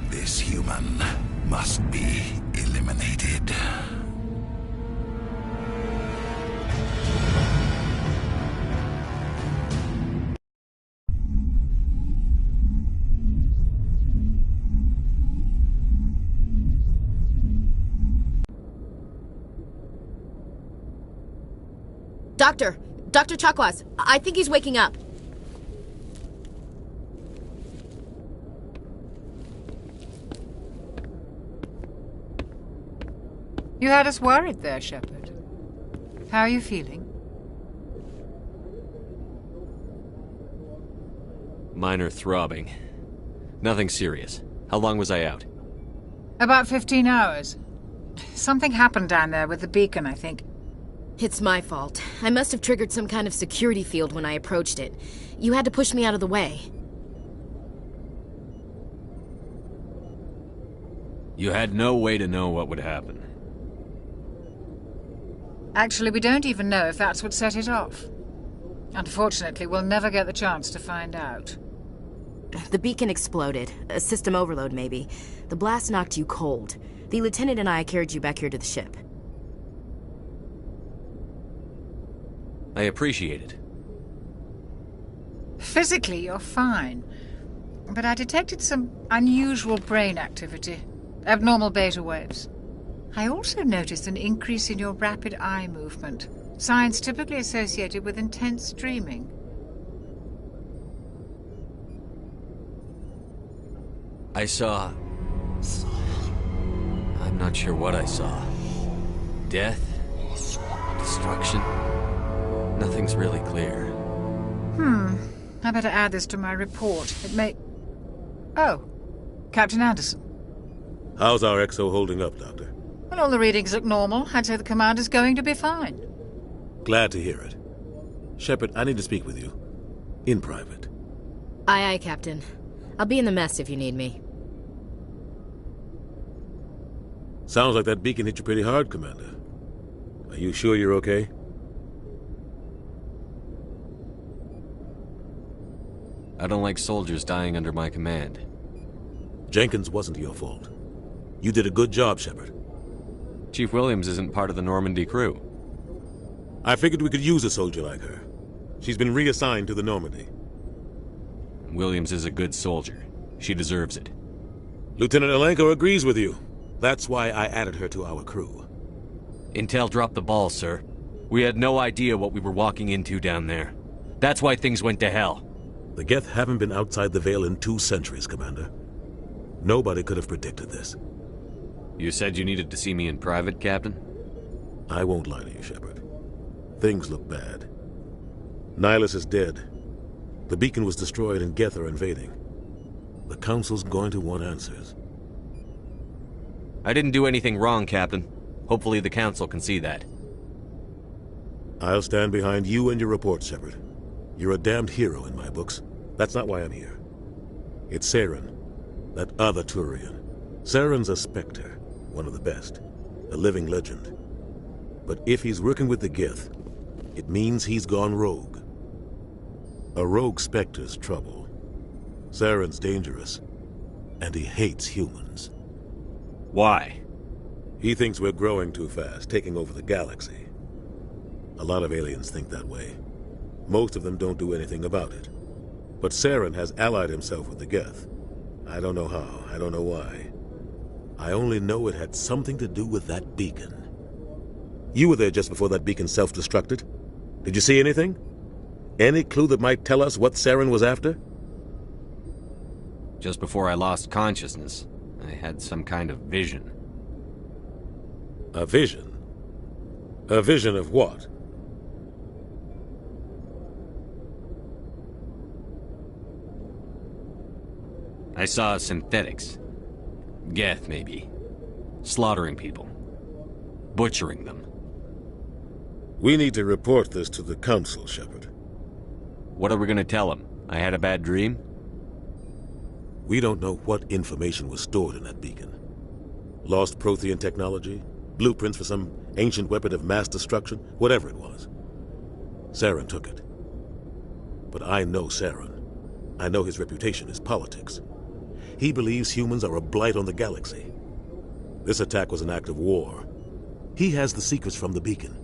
This human must be eliminated. Dr. Chakwas, I think he's waking up. You had us worried there, Shepard. How are you feeling? Minor throbbing. Nothing serious. How long was I out? About 15 hours. Something happened down there with the beacon, I think. It's my fault. I must have triggered some kind of security field when I approached it. You had to push me out of the way. You had no way to know what would happen. Actually, we don't even know if that's what set it off. Unfortunately, we'll never get the chance to find out. The beacon exploded. A system overload, maybe. The blast knocked you cold. The lieutenant and I carried you back here to the ship. I appreciate it. Physically, you're fine. But I detected some unusual brain activity. Abnormal beta waves. I also noticed an increase in your rapid eye movement. Signs typically associated with intense dreaming. I saw... I'm not sure what I saw. Death? Destruction? Nothing's really clear. I better add this to my report. It may... Oh, Captain Anderson. How's our XO holding up, Doctor? Well, all the readings look normal. I'd say the commander's going to be fine. Glad to hear it. Shepard, I need to speak with you. In private. Aye, aye, Captain. I'll be in the mess if you need me. Sounds like that beacon hit you pretty hard, Commander. Are you sure you're okay? I don't like soldiers dying under my command. Jenkins wasn't your fault. You did a good job, Shepard. Chief Williams isn't part of the Normandy crew. I figured we could use a soldier like her. She's been reassigned to the Normandy. Williams is a good soldier. She deserves it. Lieutenant Alenko agrees with you. That's why I added her to our crew. Intel dropped the ball, sir. We had no idea what we were walking into down there. That's why things went to hell. The Geth haven't been outside the Veil in 2 centuries, Commander. Nobody could have predicted this. You said you needed to see me in private, Captain? I won't lie to you, Shepard. Things look bad. Nihilus is dead. The beacon was destroyed and Geth are invading. The Council's going to want answers. I didn't do anything wrong, Captain. Hopefully the Council can see that. I'll stand behind you and your report, Shepard. You're a damned hero in my books. That's not why I'm here. It's Saren, that other Turian. Saren's a Spectre, one of the best, a living legend. But if he's working with the Geth, it means he's gone rogue. A rogue Spectre's trouble. Saren's dangerous, and he hates humans. Why? He thinks we're growing too fast, taking over the galaxy. A lot of aliens think that way. Most of them don't do anything about it. But Saren has allied himself with the Geth. I don't know how, I don't know why. I only know it had something to do with that beacon. You were there just before that beacon self-destructed. Did you see anything? Any clue that might tell us what Saren was after? Just before I lost consciousness, I had some kind of vision. A vision? A vision of what? I saw synthetics. Geth, maybe. Slaughtering people. Butchering them. We need to report this to the Council, Shepard. What are we gonna tell them? I had a bad dream? We don't know what information was stored in that beacon. Lost Prothean technology? Blueprints for some ancient weapon of mass destruction? Whatever it was. Saren took it. But I know Saren. I know his reputation is politics. He believes humans are a blight on the galaxy. This attack was an act of war. He has the secrets from the beacon.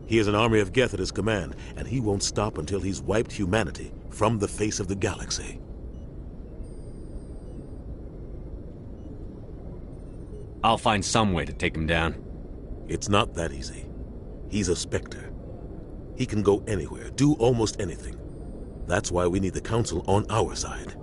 He has an army of Geth at his command, and he won't stop until he's wiped humanity from the face of the galaxy. I'll find some way to take him down. It's not that easy. He's a Spectre. He can go anywhere, do almost anything. That's why we need the Council on our side.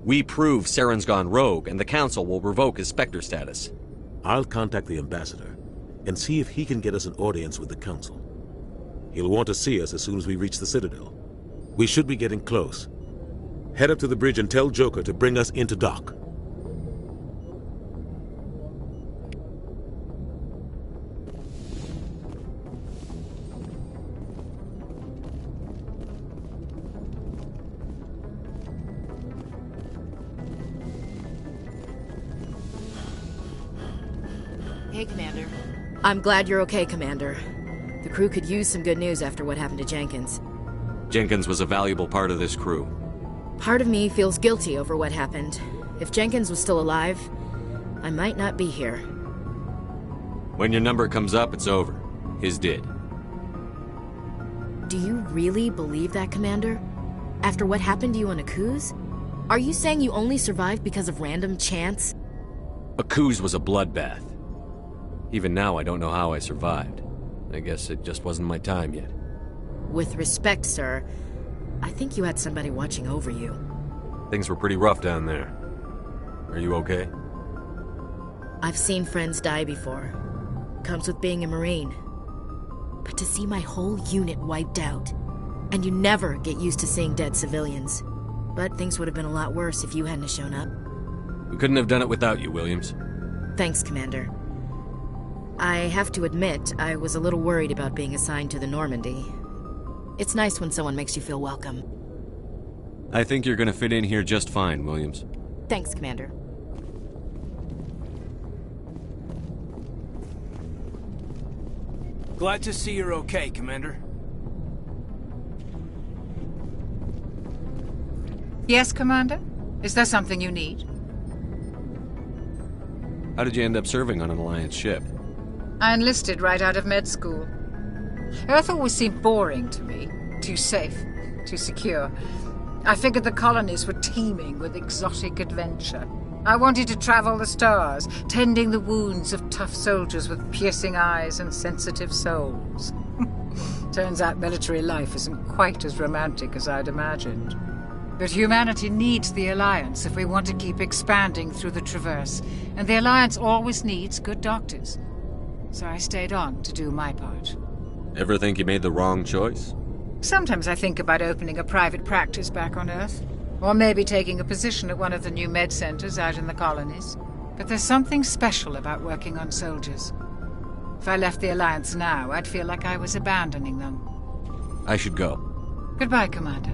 We prove Saren's gone rogue, and the Council will revoke his Spectre status. I'll contact the Ambassador and see if he can get us an audience with the Council. He'll want to see us as soon as we reach the Citadel. We should be getting close. Head up to the bridge and tell Joker to bring us into dock. Hey, Commander. I'm glad you're okay, Commander. The crew could use some good news after what happened to Jenkins. Jenkins was a valuable part of this crew. Part of me feels guilty over what happened. If Jenkins was still alive, I might not be here. When your number comes up, it's over. His did. Do you really believe that, Commander? After what happened to you on Akuz? Are you saying you only survived because of random chance? Akuz was a bloodbath. Even now, I don't know how I survived. I guess it just wasn't my time yet. With respect, sir, I think you had somebody watching over you. Things were pretty rough down there. Are you okay? I've seen friends die before. Comes with being a Marine. But to see my whole unit wiped out, and you never get used to seeing dead civilians. But things would have been a lot worse if you hadn't shown up. We couldn't have done it without you, Williams. Thanks, Commander. I have to admit, I was a little worried about being assigned to the Normandy. It's nice when someone makes you feel welcome. I think you're gonna fit in here just fine, Williams. Thanks, Commander. Glad to see you're okay, Commander. Yes, Commander? Is there something you need? How did you end up serving on an Alliance ship? I enlisted right out of med school. Earth always seemed boring to me. Too safe, too secure. I figured the colonies were teeming with exotic adventure. I wanted to travel the stars, tending the wounds of tough soldiers with piercing eyes and sensitive souls. Turns out military life isn't quite as romantic as I'd imagined. But humanity needs the Alliance if we want to keep expanding through the Traverse, and the Alliance always needs good doctors. So I stayed on to do my part. Ever think you made the wrong choice? Sometimes I think about opening a private practice back on Earth, or maybe taking a position at one of the new med centers out in the colonies. But there's something special about working on soldiers. If I left the Alliance now, I'd feel like I was abandoning them. I should go. Goodbye, Commander.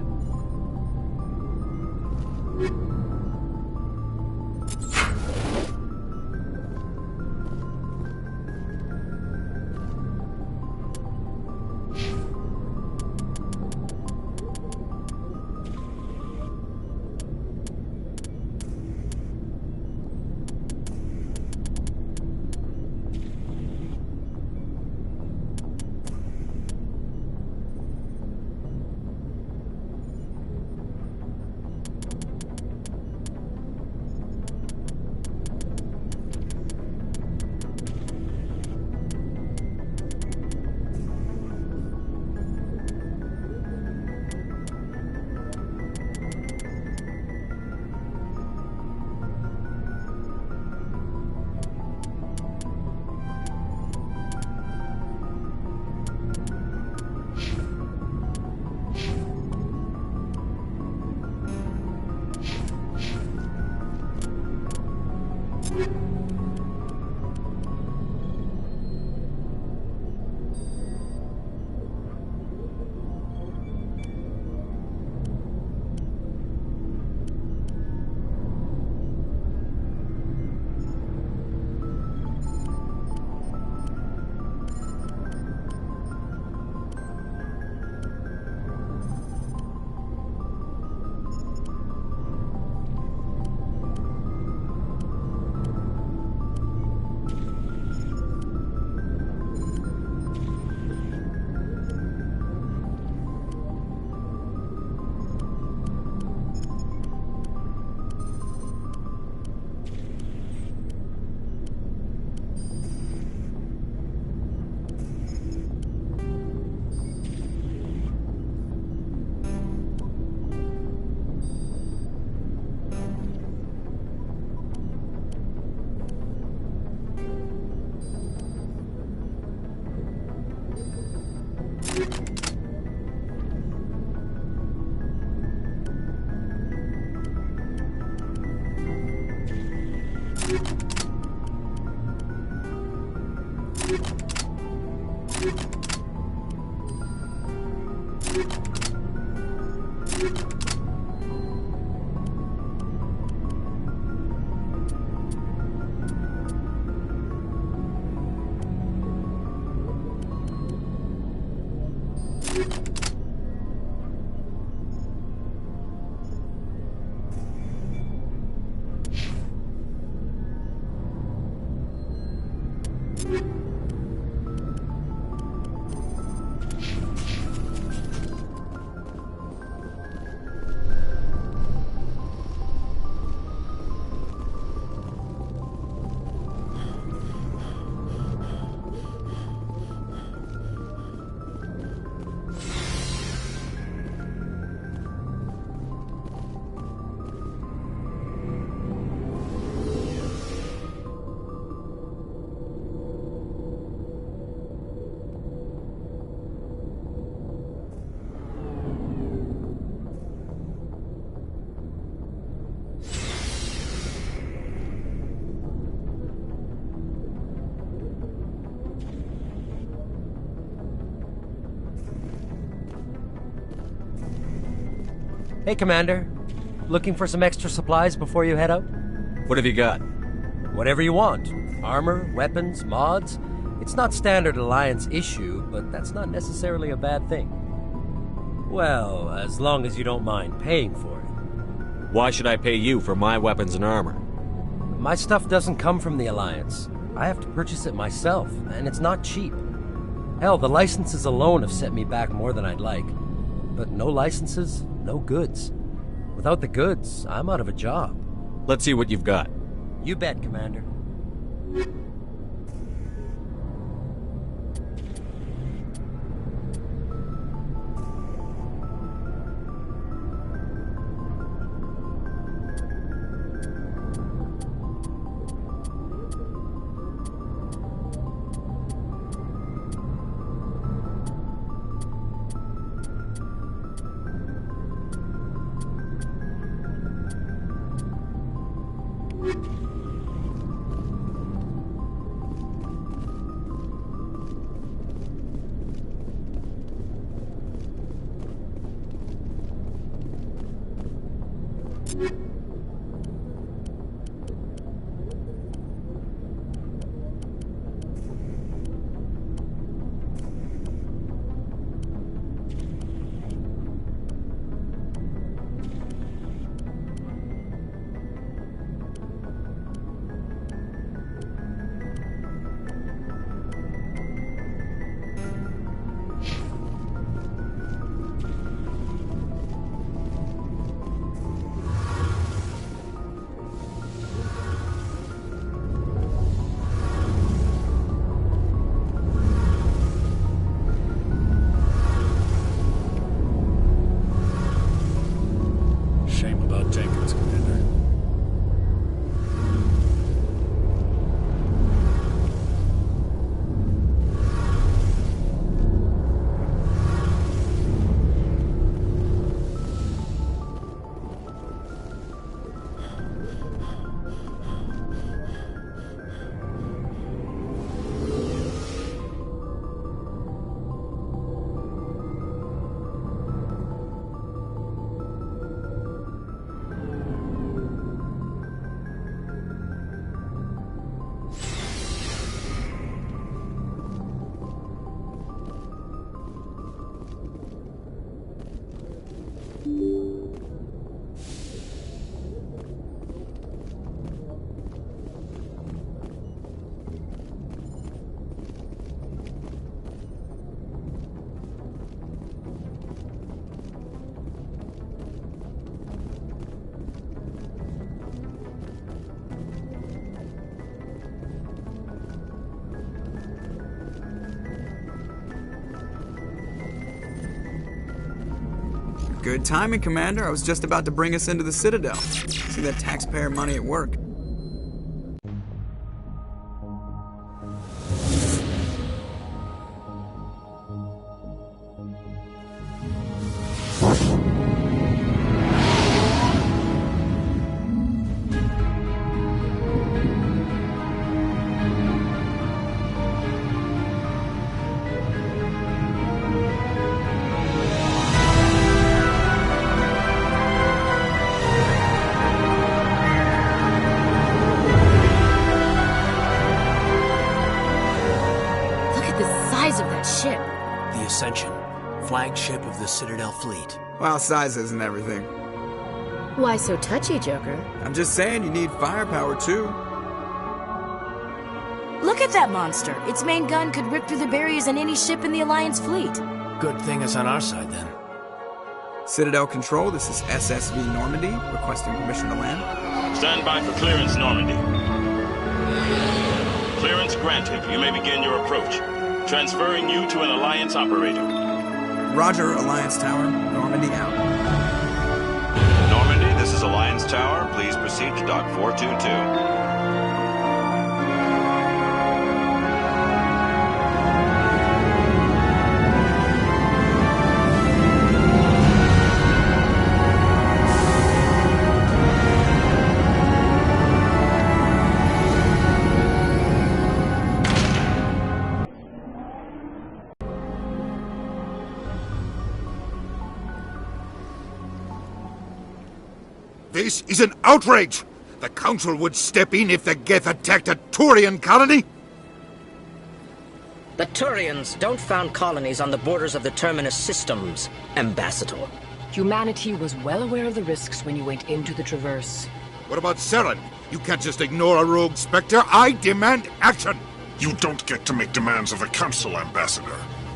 Hey, Commander. Looking for some extra supplies before you head out? What have you got? Whatever you want. Armor, weapons, mods. It's not standard Alliance issue, but that's not necessarily a bad thing. Well, as long as you don't mind paying for it. Why should I pay you for my weapons and armor? My stuff doesn't come from the Alliance. I have to purchase it myself, and it's not cheap. Hell, the licenses alone have set me back more than I'd like. But no licenses, no goods. Without the goods, I'm out of a job. Let's see what you've got. You bet, Commander. Good timing, Commander. I was just about to bring us into the Citadel. See that taxpayer money at work. Flagship of the Citadel fleet. Well, size isn't everything. Why so touchy, Joker? I'm just saying you need firepower, too. Look at that monster. Its main gun could rip through the barriers in any ship in the Alliance fleet. Good thing it's on our side, then. Citadel Control, this is SSV Normandy, requesting permission to land. Stand by for clearance, Normandy. Clearance granted. You may begin your approach. Transferring you to an Alliance operator. Roger, Alliance Tower. Normandy out. Normandy, this is Alliance Tower. Please proceed to Dock 422. This is an outrage! The Council would step in if the Geth attacked a Turian colony? The Turians don't found colonies on the borders of the Terminus systems, Ambassador. Humanity was well aware of the risks when you went into the Traverse. What about Saren? You can't just ignore a rogue Spectre. I demand action! You don't get to make demands of the Council, Ambassador.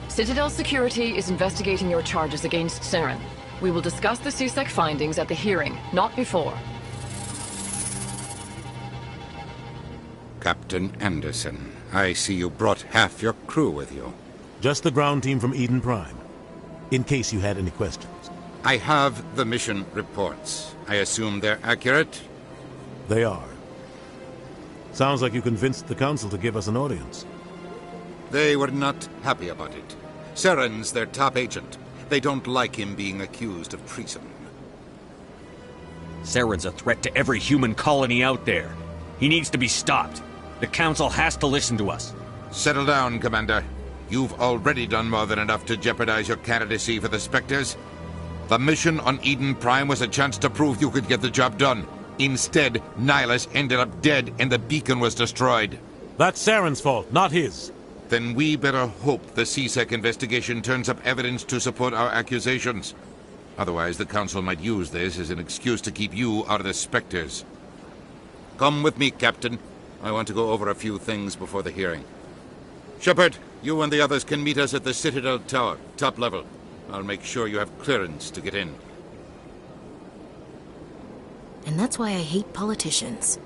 Citadel Security is investigating your charges against Saren. We will discuss the CSEC findings at the hearing, not before. Captain Anderson, I see you brought half your crew with you. Just the ground team from Eden Prime, in case you had any questions. I have the mission reports. I assume they're accurate? They are. Sounds like you convinced the Council to give us an audience. They were not happy about it. Saren's their top agent. They don't like him being accused of treason. Saren's a threat to every human colony out there. He needs to be stopped. The Council has to listen to us. Settle down, Commander. You've already done more than enough to jeopardize your candidacy for the Spectres. The mission on Eden Prime was a chance to prove you could get the job done. Instead, Nihilus ended up dead and the beacon was destroyed. That's Saren's fault, not his. Then we better hope the CSEC investigation turns up evidence to support our accusations. Otherwise, the Council might use this as an excuse to keep you out of the Spectres. Come with me, Captain. I want to go over a few things before the hearing. Shepard, you and the others can meet us at the Citadel Tower, top level. I'll make sure you have clearance to get in. And that's why I hate politicians.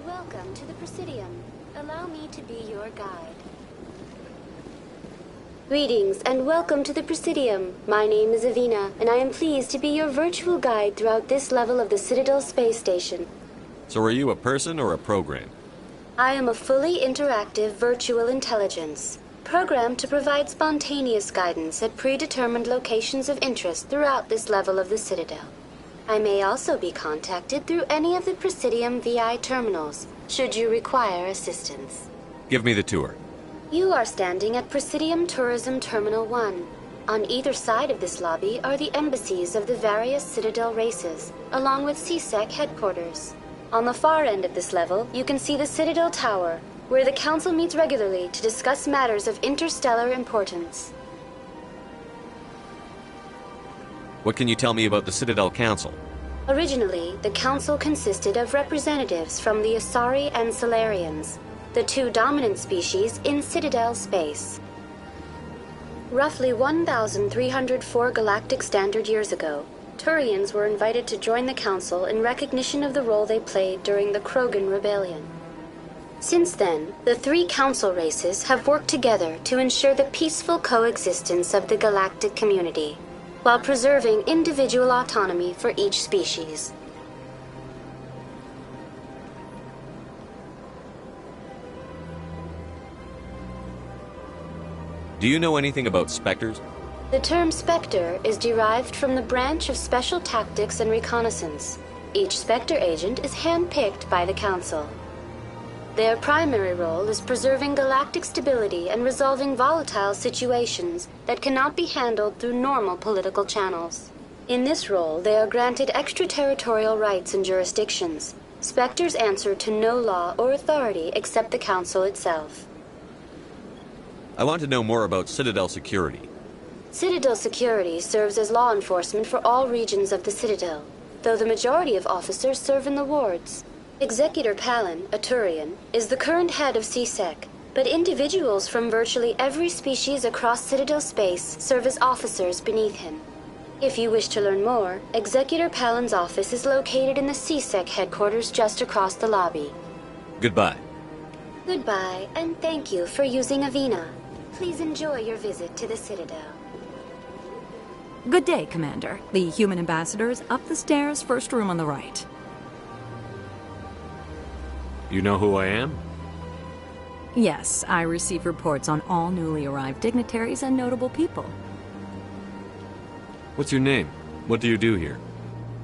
Welcome to the Presidium. Allow me to be your guide. Greetings and welcome to the Presidium. My name is Avina, and I am pleased to be your virtual guide throughout this level of the Citadel space station. So are you a person or a program? I am a fully interactive virtual intelligence, programmed to provide spontaneous guidance at predetermined locations of interest throughout this level of the Citadel. I may also be contacted through any of the Presidium VI terminals, should you require assistance. Give me the tour. You are standing at Presidium Tourism Terminal 1. On either side of this lobby are the embassies of the various Citadel races, along with CSEC headquarters. On the far end of this level, you can see the Citadel Tower, where the Council meets regularly to discuss matters of interstellar importance. What can you tell me about the Citadel Council? Originally, the Council consisted of representatives from the Asari and Solarians, the two dominant species in Citadel space. Roughly 1,304 galactic standard years ago, Turians were invited to join the Council in recognition of the role they played during the Krogan Rebellion. Since then, the three Council races have worked together to ensure the peaceful coexistence of the galactic community, while preserving individual autonomy for each species. Do you know anything about Spectres? The term Spectre is derived from the branch of Special Tactics and Reconnaissance. Each Spectre agent is handpicked by the Council. Their primary role is preserving galactic stability and resolving volatile situations that cannot be handled through normal political channels. In this role, they are granted extraterritorial rights and jurisdictions. Spectres answer to no law or authority except the Council itself. I want to know more about Citadel security. Citadel security serves as law enforcement for all regions of the Citadel, though the majority of officers serve in the wards. Executor Palin, a Turian, is the current head of CSEC, but individuals from virtually every species across Citadel space serve as officers beneath him. If you wish to learn more, Executor Palin's office is located in the CSEC headquarters just across the lobby. Goodbye. Goodbye, and thank you for using Avina. Please enjoy your visit to the Citadel. Good day, Commander. The human ambassador is up the stairs, first room on the right. You know who I am? Yes, I receive reports on all newly arrived dignitaries and notable people. What's your name? What do you do here?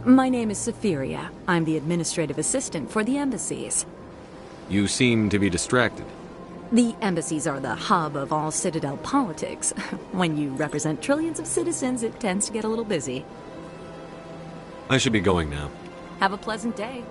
My name is Safiria. I'm the administrative assistant for the embassies. You seem to be distracted. The embassies are the hub of all Citadel politics. When you represent trillions of citizens, it tends to get a little busy. I should be going now. Have a pleasant day.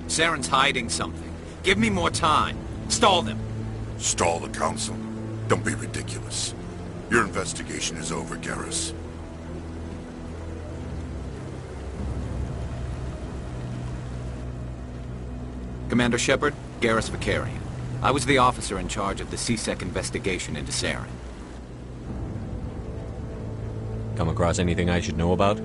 Saren's hiding something. Give me more time. Stall them. Stall the Council? Don't be ridiculous. Your investigation is over, Garrus. Commander Shepard, Garrus Vicarian. I was the officer in charge of the CSEC investigation into Saren. Come across anything I should know about?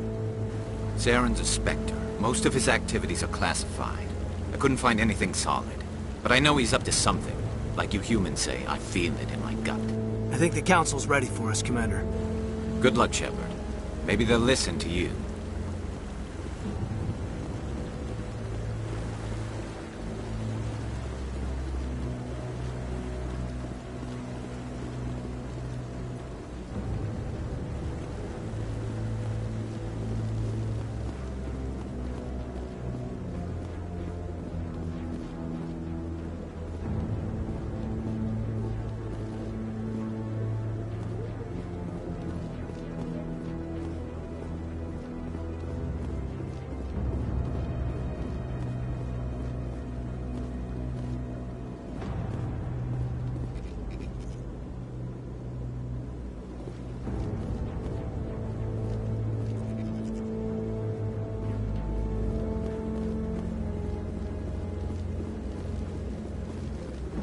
Saren's a Spectre. Most of his activities are classified. I couldn't find anything solid. But I know he's up to something. Like you humans say, I feel it in my gut. I think the Council's ready for us, Commander. Good luck, Shepard. Maybe they'll listen to you.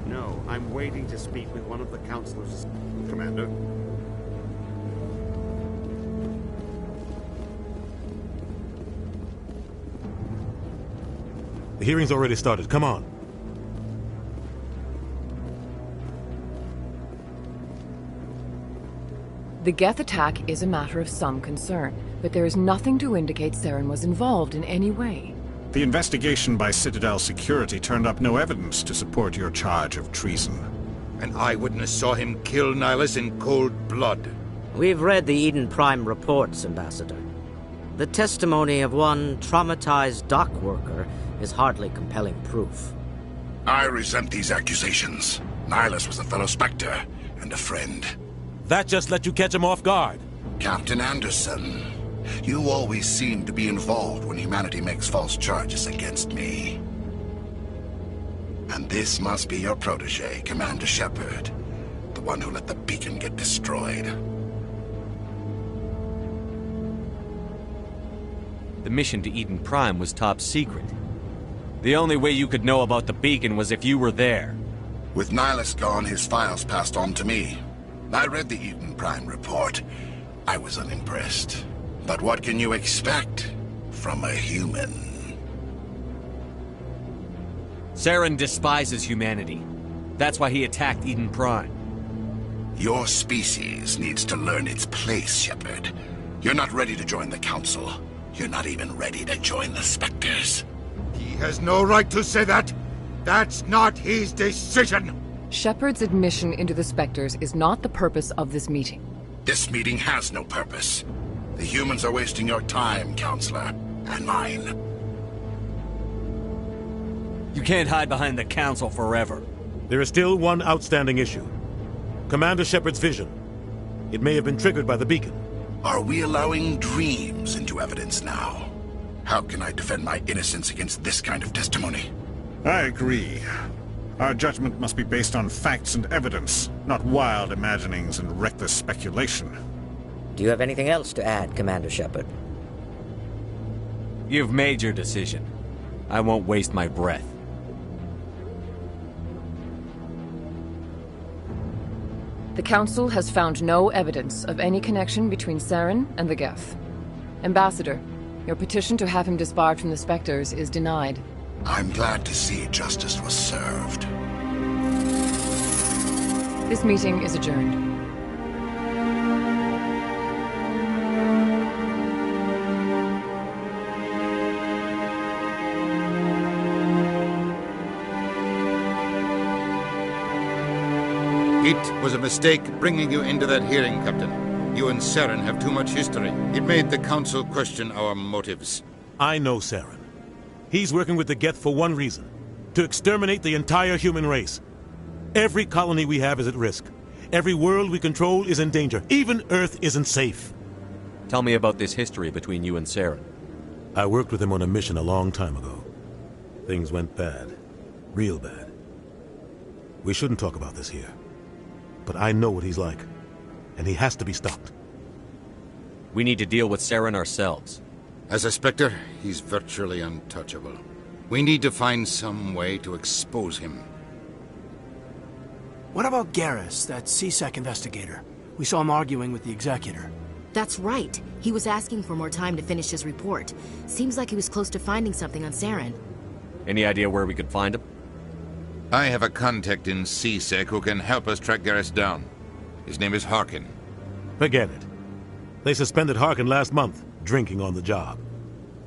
No, I'm waiting to speak with one of the counselors. Commander? The hearing's already started. Come on. The Geth attack is a matter of some concern, but there is nothing to indicate Saren was involved in any way. The investigation by Citadel Security turned up no evidence to support your charge of treason. An eyewitness saw him kill Nihilus in cold blood. We've read the Eden Prime reports, Ambassador. The testimony of one traumatized dock worker is hardly compelling proof. I resent these accusations. Nihilus was a fellow Spectre and a friend. That just let you catch him off guard. Captain Anderson, you always seem to be involved when humanity makes false charges against me. And this must be your protege, Commander Shepard, the one who let the beacon get destroyed. The mission to Eden Prime was top secret. The only way you could know about the beacon was if you were there. With Nihilus gone, his files passed on to me. I read the Eden Prime report. I was unimpressed. But what can you expect from a human? Saren despises humanity. That's why he attacked Eden Prime. Your species needs to learn its place, Shepard. You're not ready to join the Council. You're not even ready to join the Spectres. He has no right to say that. That's not his decision. Shepard's admission into the Spectres is not the purpose of this meeting. This meeting has no purpose. The humans are wasting your time, Counselor, and mine. You can't hide behind the Council forever. There is still one outstanding issue. Commander Shepard's vision. It may have been triggered by the beacon. Are we allowing dreams into evidence now? How can I defend my innocence against this kind of testimony? I agree. Our judgment must be based on facts and evidence, not wild imaginings and reckless speculation. Do you have anything else to add, Commander Shepard? You've made your decision. I won't waste my breath. The Council has found no evidence of any connection between Saren and the Geth. Ambassador, your petition to have him disbarred from the Spectres is denied. I'm glad to see justice was served. This meeting is adjourned. It was a mistake bringing you into that hearing, Captain. You and Saren have too much history. It made the Council question our motives. I know Saren. He's working with the Geth for one reason. To exterminate the entire human race. Every colony we have is at risk. Every world we control is in danger. Even Earth isn't safe. Tell me about this history between you and Saren. I worked with him on a mission a long time ago. Things went bad. Real bad. We shouldn't talk about this here. But I know what he's like. And he has to be stopped. We need to deal with Saren ourselves. As a Spectre, he's virtually untouchable. We need to find some way to expose him. What about Garrus, that CSEC investigator? We saw him arguing with the Executor. That's right. He was asking for more time to finish his report. Seems like he was close to finding something on Saren. Any idea where we could find him? I have a contact in CSEC who can help us track Garrus down. His name is Harkin. Forget it. They suspended Harkin last month, drinking on the job.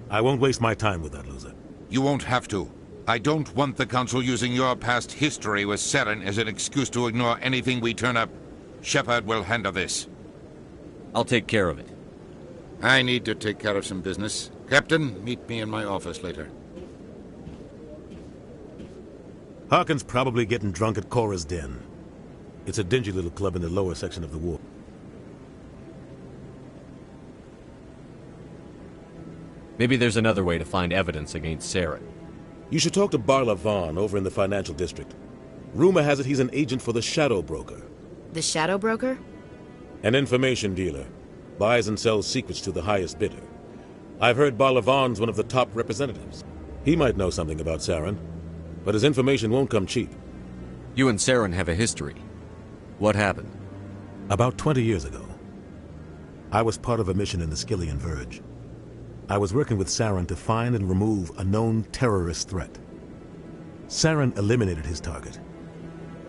I won't waste my time with that loser. You won't have to. I don't want the Council using your past history with Saren as an excuse to ignore anything we turn up. Shepard will handle this. I'll take care of it. I need to take care of some business. Captain, meet me in my office later. Harkin's probably getting drunk at Cora's Den. It's a dingy little club in the lower section of the wharf. Maybe there's another way to find evidence against Saren. You should talk to Barla Vaughn over in the financial district. Rumor has it he's an agent for the Shadow Broker. The Shadow Broker? An information dealer. Buys and sells secrets to the highest bidder. I've heard Barla Vaughn's one of the top representatives. He might know something about Saren, but his information won't come cheap. You and Saren have a history. What happened? About 20 years ago, I was part of a mission in the Skillian Verge. I was working with Saren to find and remove a known terrorist threat. Saren eliminated his target,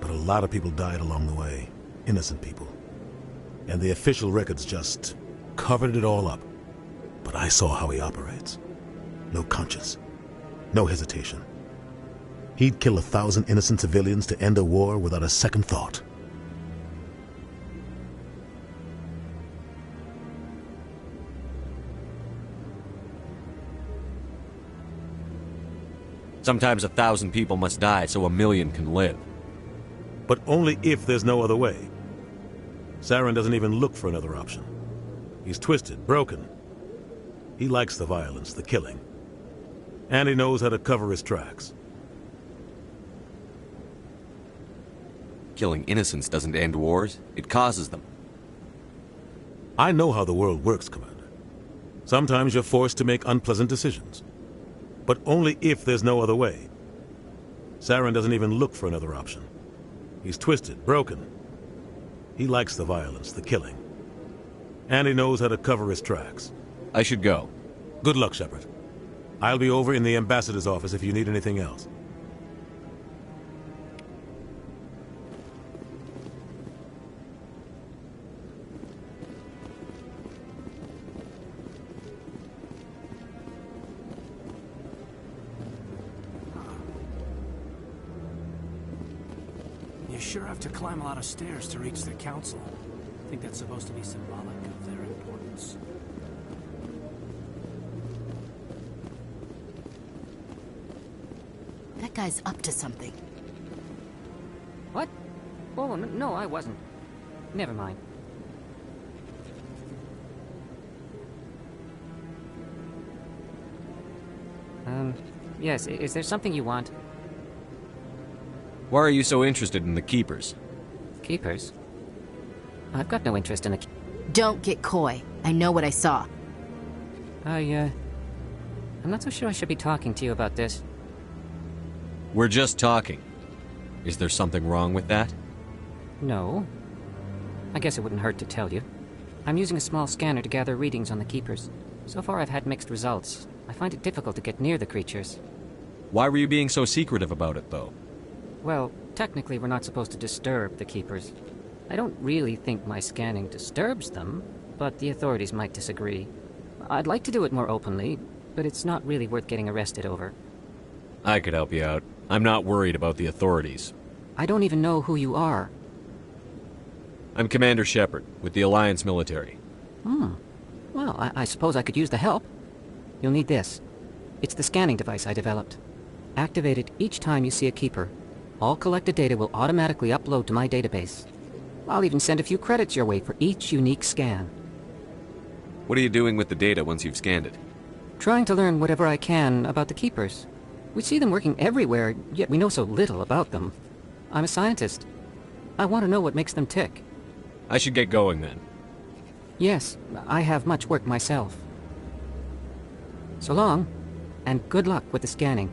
but a lot of people died along the way, innocent people. And the official records just covered it all up. But I saw how he operates. No conscience, no hesitation. He'd kill 1,000 innocent civilians to end a war without a second thought. Sometimes 1,000 people must die so 1,000,000 can live. But only if there's no other way. Saren doesn't even look for another option. He's twisted, broken. He likes the violence, the killing. And he knows how to cover his tracks. Killing innocents doesn't end wars, it causes them. I know how the world works, Commander. Sometimes you're forced to make unpleasant decisions. But only if there's no other way. Saren doesn't even look for another option. He's twisted, broken. He likes the violence, the killing. And he knows how to cover his tracks. I should go. Good luck, Shepard. I'll be over in the ambassador's office if you need anything else. You sure have to climb a lot of stairs to reach the council. I think that's supposed to be symbolic of their importance. That guy's up to something. What? Oh, no, I wasn't. Never mind. Yes, is there something you want? Why are you so interested in the Keepers? Keepers? I've got no interest in the... Don't get coy. I know what I saw. I'm not so sure I should be talking to you about this. We're just talking. Is there something wrong with that? No. I guess it wouldn't hurt to tell you. I'm using a small scanner to gather readings on the Keepers. So far I've had mixed results. I find it difficult to get near the creatures. Why were you being so secretive about it, though? Well, technically we're not supposed to disturb the Keepers. I don't really think my scanning disturbs them, but the authorities might disagree. I'd like to do it more openly, but it's not really worth getting arrested over. I could help you out. I'm not worried about the authorities. I don't even know who you are. I'm Commander Shepard, with the Alliance military. Well, I suppose I could use the help. You'll need this. It's the scanning device I developed. Activate it each time you see a Keeper. All collected data will automatically upload to my database. I'll even send a few credits your way for each unique scan. What are you doing with the data once you've scanned it? Trying to learn whatever I can about the Keepers. We see them working everywhere, yet we know so little about them. I'm a scientist. I want to know what makes them tick. I should get going then. Yes, I have much work myself. So long, and good luck with the scanning.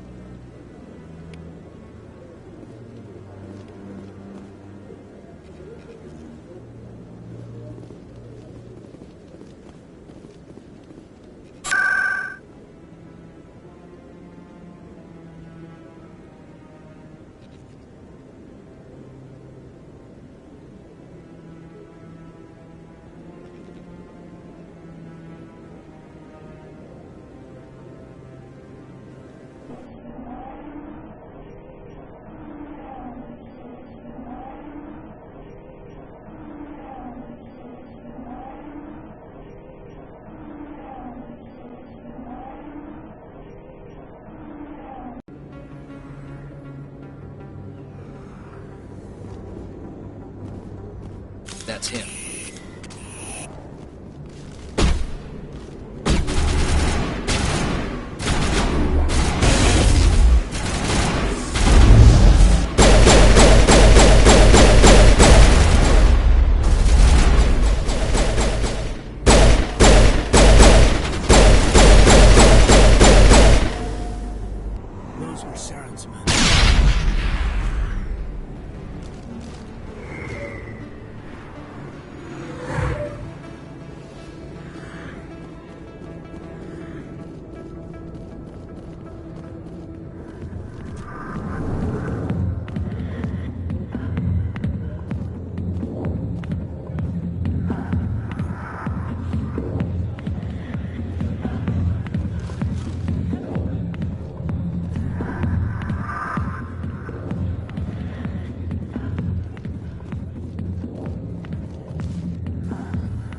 That's him. Those were Saren's men.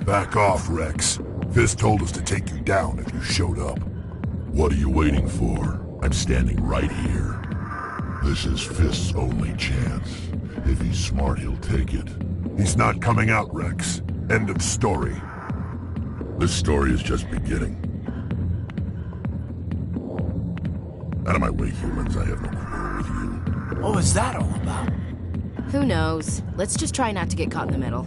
Back off, Rex. Fist told us to take you down if you showed up. What are you waiting for? I'm standing right here. This is Fist's only chance. If he's smart, he'll take it. He's not coming out, Rex. End of story. This story is just beginning. Out of my way, humans. I have no quarrel with you. What was that all about? Who knows? Let's just try not to get caught in the middle.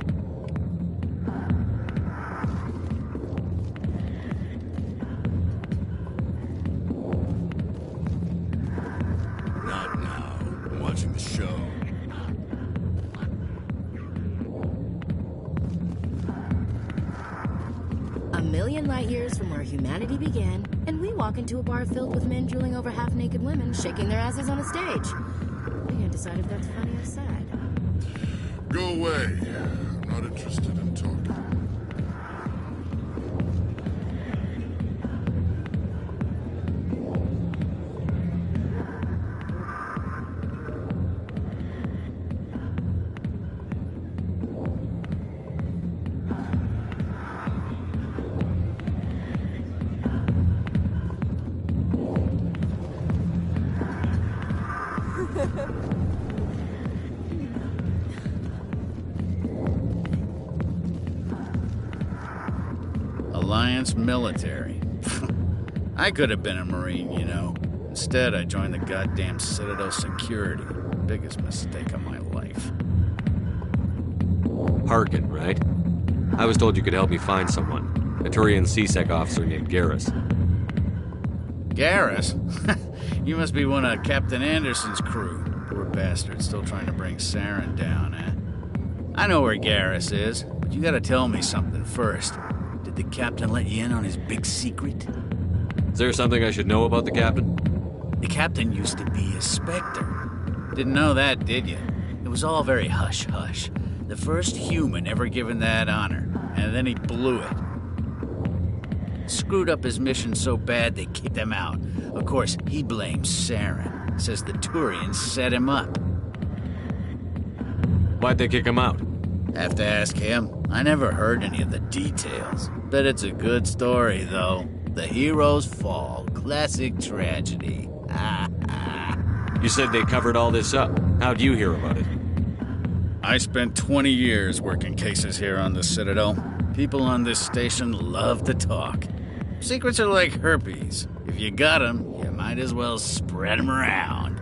light years from where humanity began, and we walk into a bar filled with men drooling over half-naked women shaking their asses on a stage. We can't decide if that's funny or sad. Go away. I'm not interested in talking. Alliance military. I could have been a Marine, you know. Instead, I joined the goddamn Citadel security. Biggest mistake of my life. Harkin, right? I was told you could help me find someone. A Turian CSEC officer named Garrus. Garrus? You must be one of Captain Anderson's crew. Poor bastard, still trying to bring Saren down, eh? I know where Garrus is, but you gotta tell me something first. Did the captain let you in on his big secret? Is there something I should know about the captain? The captain used to be a Spectre. Didn't know that, did you? It was all very hush-hush. The first human ever given that honor, and then he blew it. Screwed up his mission so bad they kicked him out. Of course, he blames Saren. Says the Turians set him up. Why'd they kick him out? Have to ask him. I never heard any of the details. Bet it's a good story, though. The heroes fall. Classic tragedy. You said they covered all this up. How'd you hear about it? I spent 20 years working cases here on the Citadel. People on this station love to talk. Secrets are like herpes. If you got them, you might as well spread them around.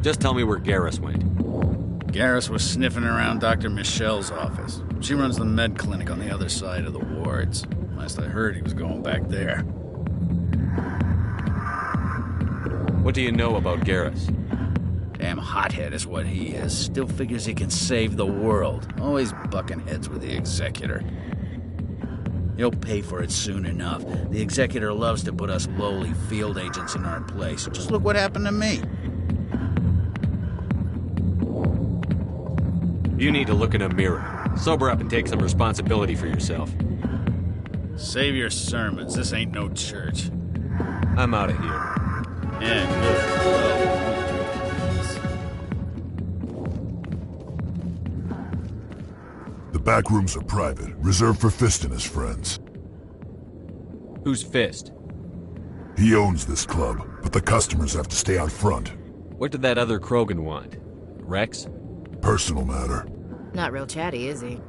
Just tell me where Garrus went. Garrus was sniffing around Dr. Michelle's office. She runs the med clinic on the other side of the wards. Last I heard, he was going back there. What do you know about Garrus? Damn hothead is what he is. Still figures he can save the world. Always bucking heads with the Executor. He'll pay for it soon enough. The Executor loves to put us lowly field agents in our place. Just look what happened to me. You need to look in a mirror. Sober up and take some responsibility for yourself. Save your sermons. This ain't no church. I'm out of here. Yeah, good. The back rooms are private, reserved for Fist and his friends. Who's Fist? He owns this club, but the customers have to stay out front. What did that other Krogan want? Rex? Personal matter. Not real chatty, is he?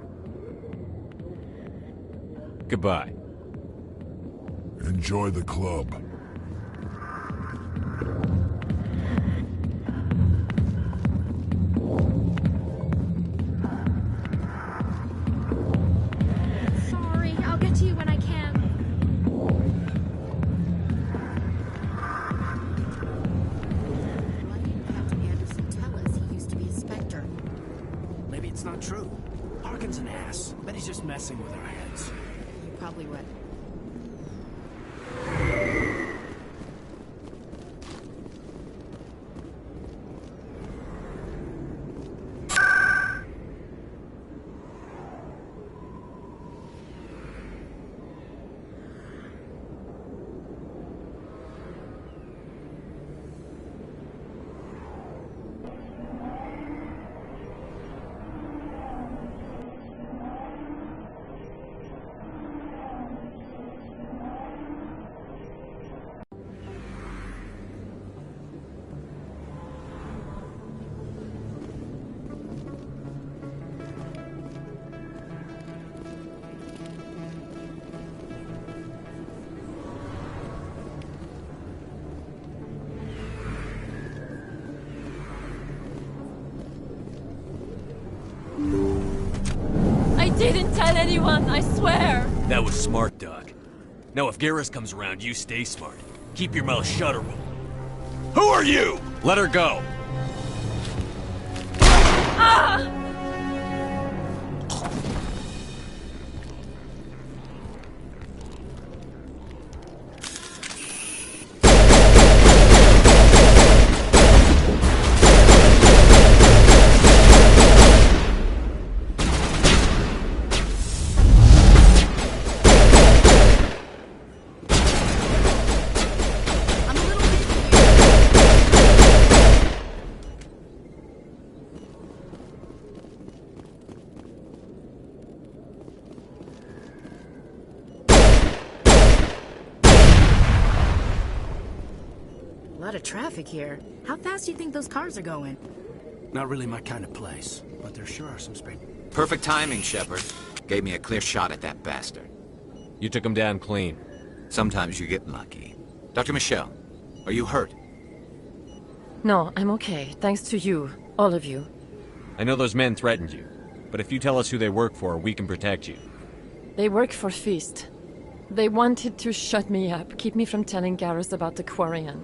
Goodbye. Enjoy the club. Sorry, I'll get to you when I can. Why didn't Captain Anderson tell us he used to be a Spectre? Maybe it's not true. Harkin's an ass. Bet he's just messing with our heads. You're probably right. I didn't tell anyone, I swear! That was smart, Doc. Now if Garrus comes around, you stay smart. Keep your mouth shut or we'll... Who are you? Let her go. Ah! A lot of traffic here. How fast do you think those cars are going? Not really my kind of place, but there sure are some space. Perfect timing, Shepard. Gave me a clear shot at that bastard. You took him down clean. Sometimes you get lucky. Dr. Michelle, are you hurt? No, I'm okay, thanks to you, all of you. I know those men threatened you, but if you tell us who they work for, we can protect you. They work for Feast. They wanted to shut me up, keep me from telling Garrus about the Quarian.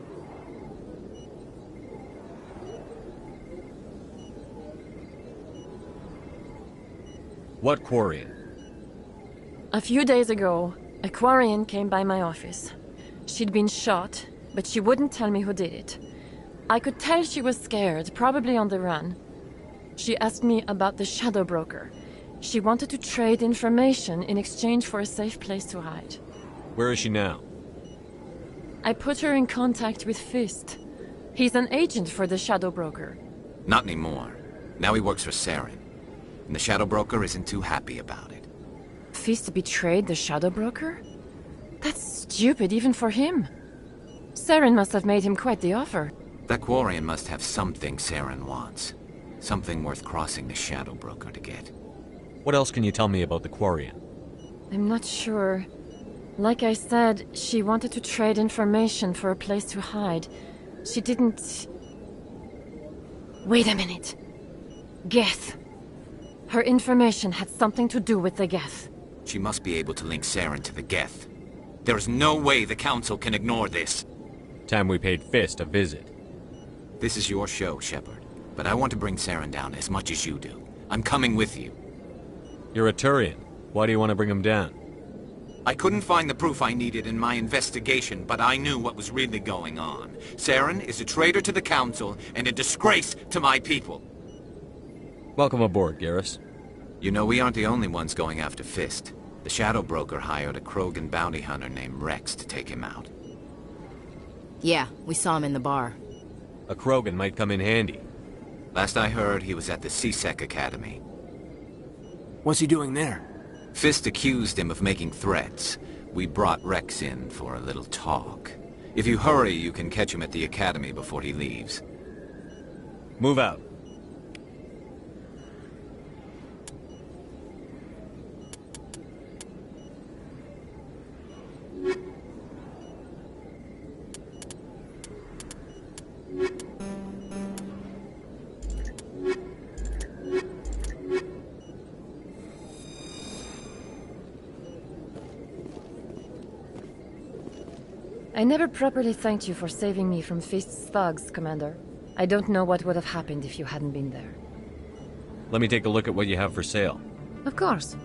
What Quarian? A few days ago, a Quarian came by my office. She'd been shot, but she wouldn't tell me who did it. I could tell she was scared, probably on the run. She asked me about the Shadow Broker. She wanted to trade information in exchange for a safe place to hide. Where is she now? I put her in contact with Fist. He's an agent for the Shadow Broker. Not anymore. Now he works for Saren. And the Shadow Broker isn't too happy about it. Fist betrayed the Shadow Broker? That's stupid even for him. Saren must have made him quite the offer. That Quarian must have something Saren wants. Something worth crossing the Shadow Broker to get. What else can you tell me about the Quarian? I'm not sure. Like I said, she wanted to trade information for a place to hide. She didn't... Wait a minute. Geth. Her information had something to do with the Geth. She must be able to link Saren to the Geth. There is no way the Council can ignore this. Time we paid Fist a visit. This is your show, Shepard. But I want to bring Saren down as much as you do. I'm coming with you. You're a Turian. Why do you want to bring him down? I couldn't find the proof I needed in my investigation, but I knew what was really going on. Saren is a traitor to the Council and a disgrace to my people. Welcome aboard, Garrus. You know, we aren't the only ones going after Fist. The Shadow Broker hired a Krogan bounty hunter named Rex to take him out. Yeah, we saw him in the bar. A Krogan might come in handy. Last I heard, he was at the C-Sec Academy. What's he doing there? Fist accused him of making threats. We brought Rex in for a little talk. If you hurry, you can catch him at the Academy before he leaves. Move out. I never properly thanked you for saving me from Fist's thugs, Commander. I don't know what would have happened if you hadn't been there. Let me take a look at what you have for sale. Of course.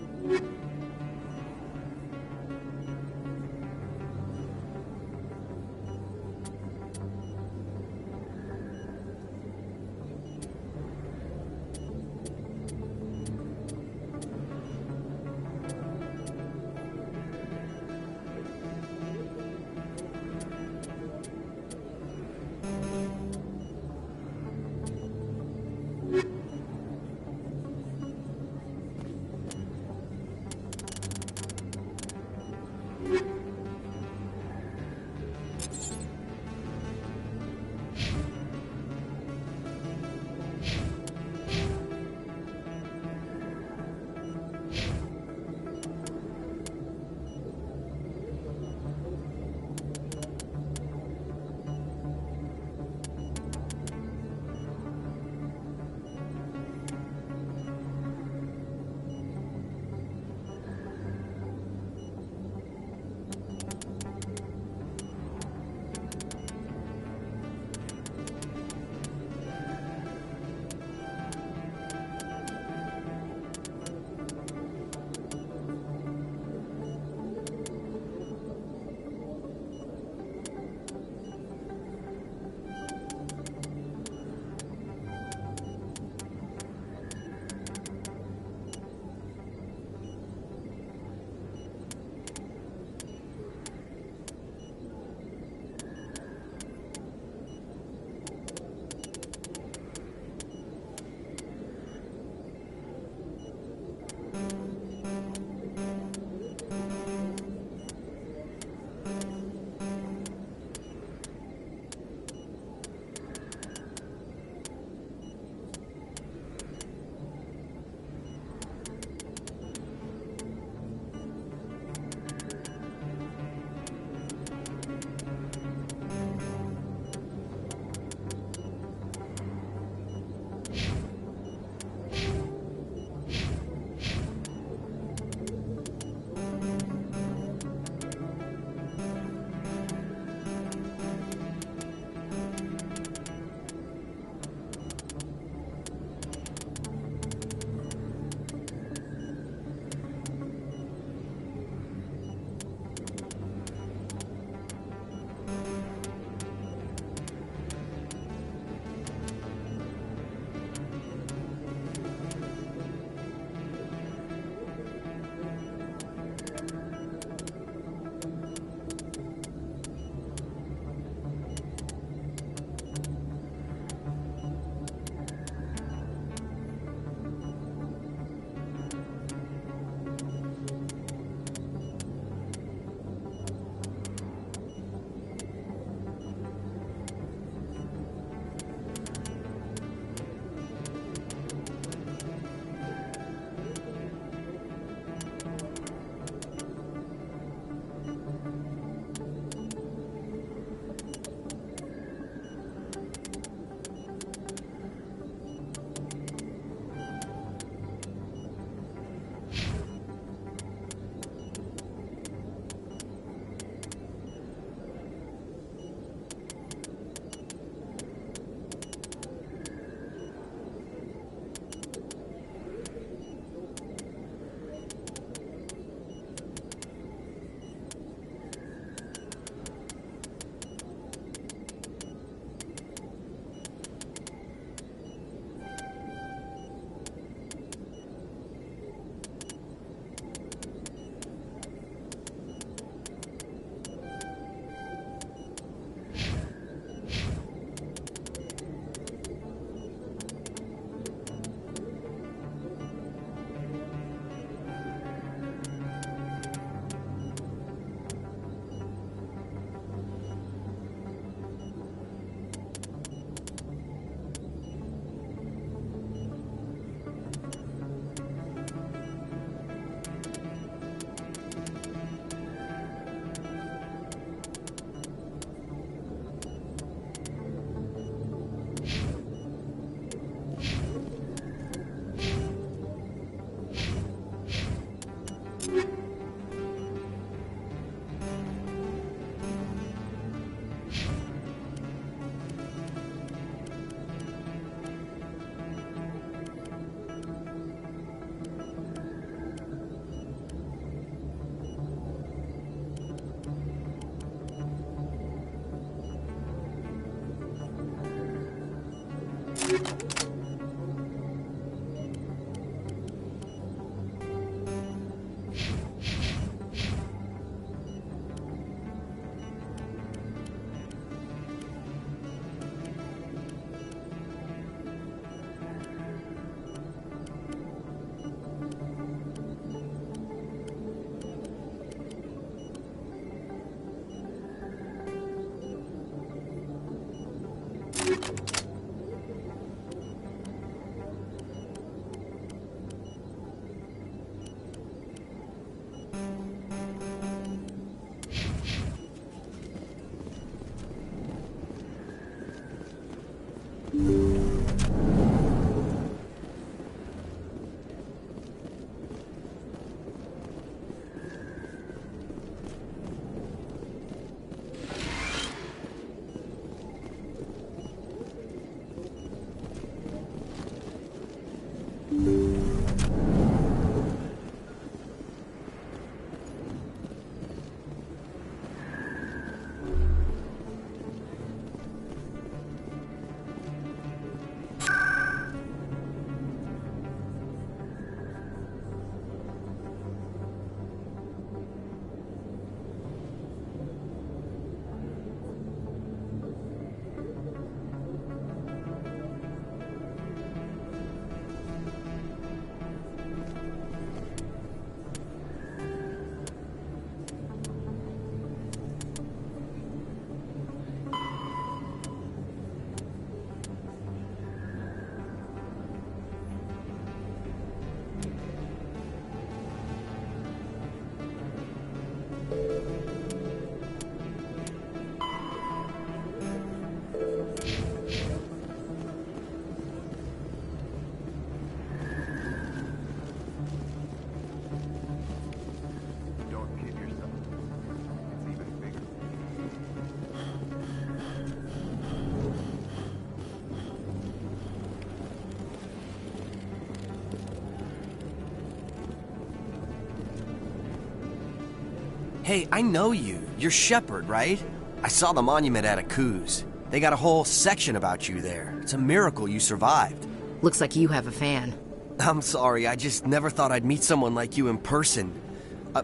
Hey, I know you. You're Shepard, right? I saw the monument at Aku's. They got a whole section about you there. It's a miracle you survived. Looks like you have a fan. I'm sorry, I just never thought I'd meet someone like you in person.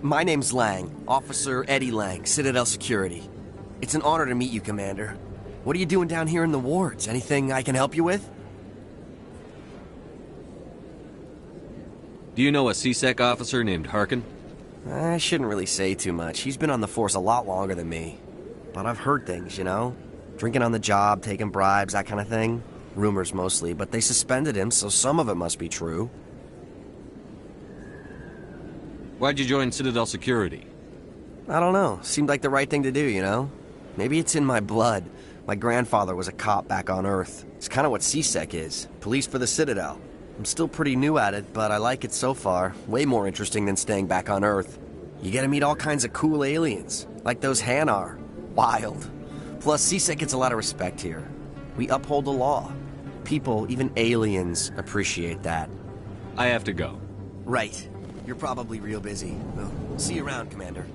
My name's Lang, Officer Eddie Lang, Citadel Security. It's an honor to meet you, Commander. What are you doing down here in the wards? Anything I can help you with? Do you know a C-Sec officer named Harkin? I shouldn't really say too much. He's been on the force a lot longer than me. But I've heard things, you know? Drinking on the job, taking bribes, that kind of thing. Rumors mostly, but they suspended him, so some of it must be true. Why'd you join Citadel Security? I don't know. Seemed like the right thing to do, you know? Maybe it's in my blood. My grandfather was a cop back on Earth. It's kind of what C-Sec is. Police for the Citadel. I'm still pretty new at it, but I like it so far. Way more interesting than staying back on Earth. You get to meet all kinds of cool aliens, like those Hanar. Wild. Plus, C-Sec gets a lot of respect here. We uphold the law. People, even aliens, appreciate that. I have to go. Right. You're probably real busy. Well, see you around, Commander.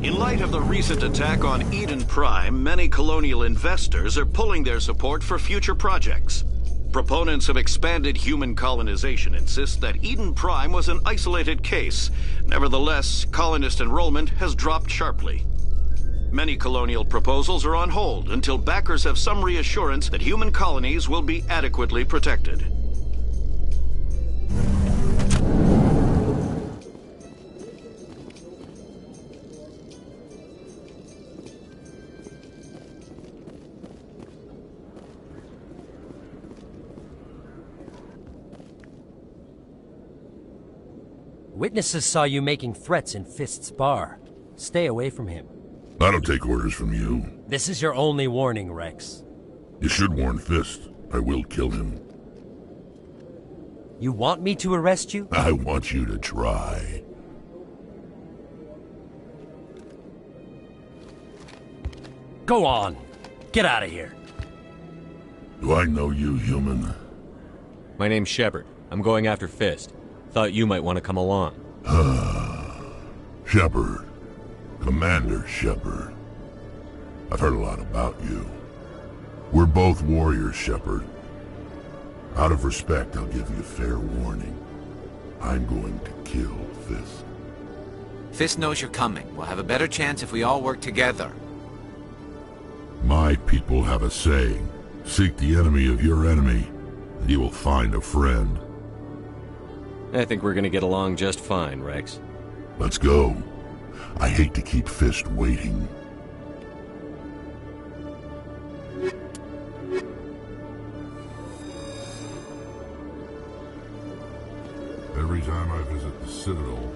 In light of the recent attack on Eden Prime, many colonial investors are pulling their support for future projects. Proponents of expanded human colonization insist that Eden Prime was an isolated case. Nevertheless, colonist enrollment has dropped sharply. Many colonial proposals are on hold until backers have some reassurance that human colonies will be adequately protected. Witnesses saw you making threats in Fist's bar. Stay away from him. I don't take orders from you. This is your only warning, Rex. You should warn Fist. I will kill him. You want me to arrest you? I want you to try. Go on. Get out of here. Do I know you, human? My name's Shepard. I'm going after Fist. Thought you might want to come along. Shepard. Commander Shepard. I've heard a lot about you. We're both warriors, Shepard. Out of respect, I'll give you fair warning. I'm going to kill Fist. Fist knows you're coming. We'll have a better chance if we all work together. My people have a saying. Seek the enemy of your enemy, and you will find a friend. I think we're gonna get along just fine, Rex. Let's go. I hate to keep Fist waiting. Every time I visit the Citadel,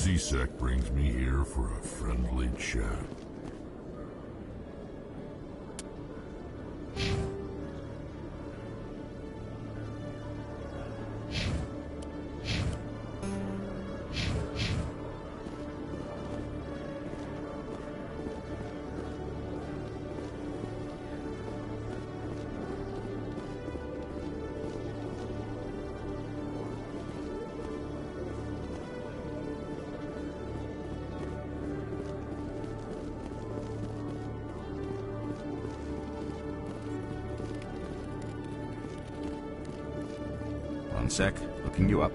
C-Sec brings me here for a friendly chat. sec. Looking you up.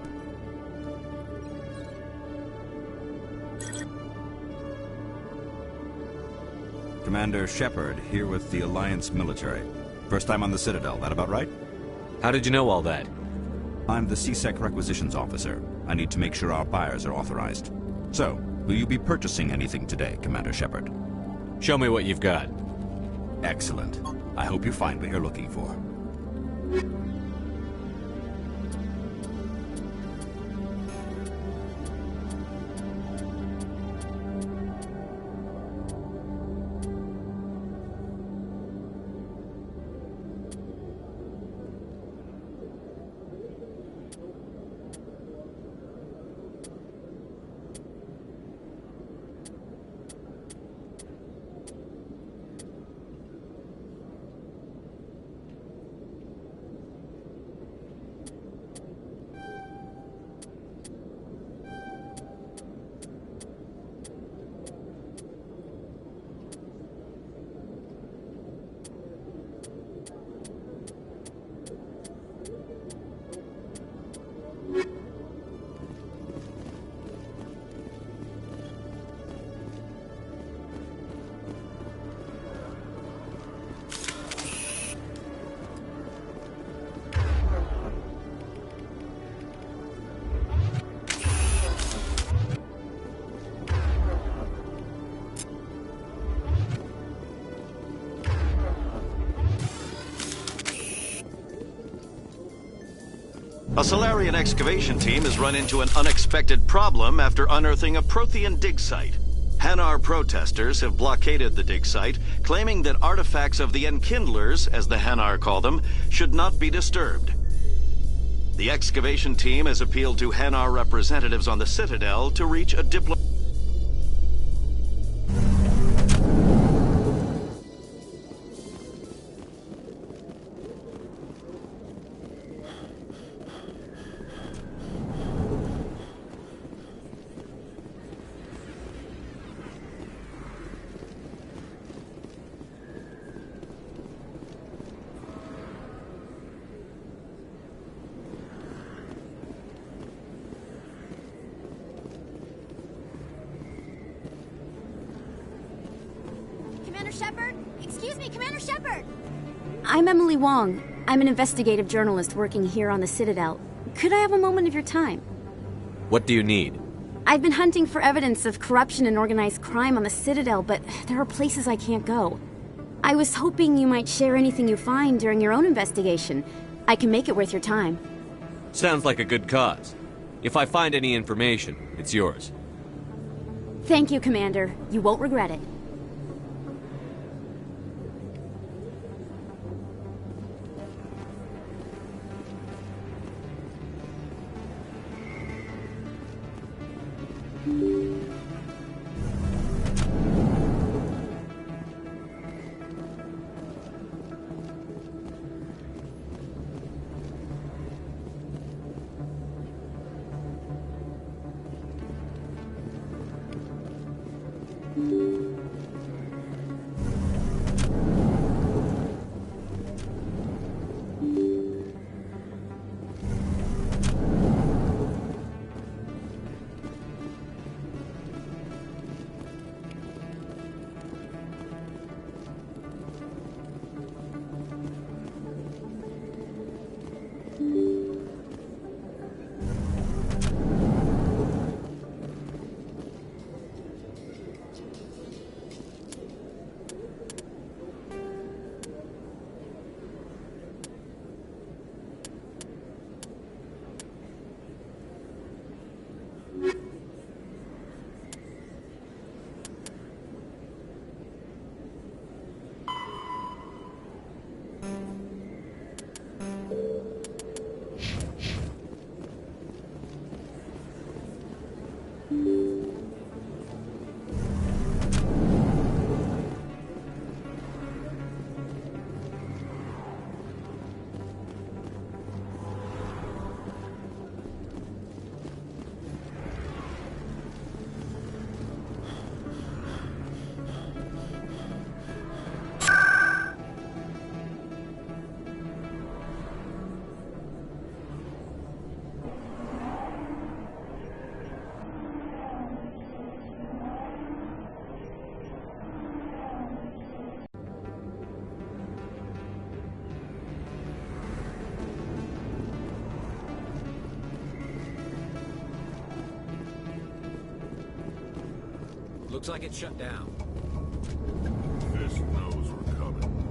Commander Shepard, here with the Alliance military. First time on the Citadel, that about right? How did you know all that? I'm the CSEC requisitions officer. I need to make sure our buyers are authorized. So, will you be purchasing anything today, Commander Shepard? Show me what you've got. Excellent. I hope you find what you're looking for. A Solarian excavation team has run into an unexpected problem after unearthing a Prothean dig site. Hanar protesters have blockaded the dig site, claiming that artifacts of the Enkindlers, as the Hanar call them, should not be disturbed. The excavation team has appealed to Hanar representatives on the Citadel to reach a diplomatic... Commander Shepard? Excuse me, Commander Shepard! I'm Emily Wong. I'm an investigative journalist working here on the Citadel. Could I have a moment of your time? What do you need? I've been hunting for evidence of corruption and organized crime on the Citadel, but there are places I can't go. I was hoping you might share anything you find during your own investigation. I can make it worth your time. Sounds like a good cause. If I find any information, it's yours. Thank you, Commander. You won't regret it. Looks like it's shut down. This knows we're coming.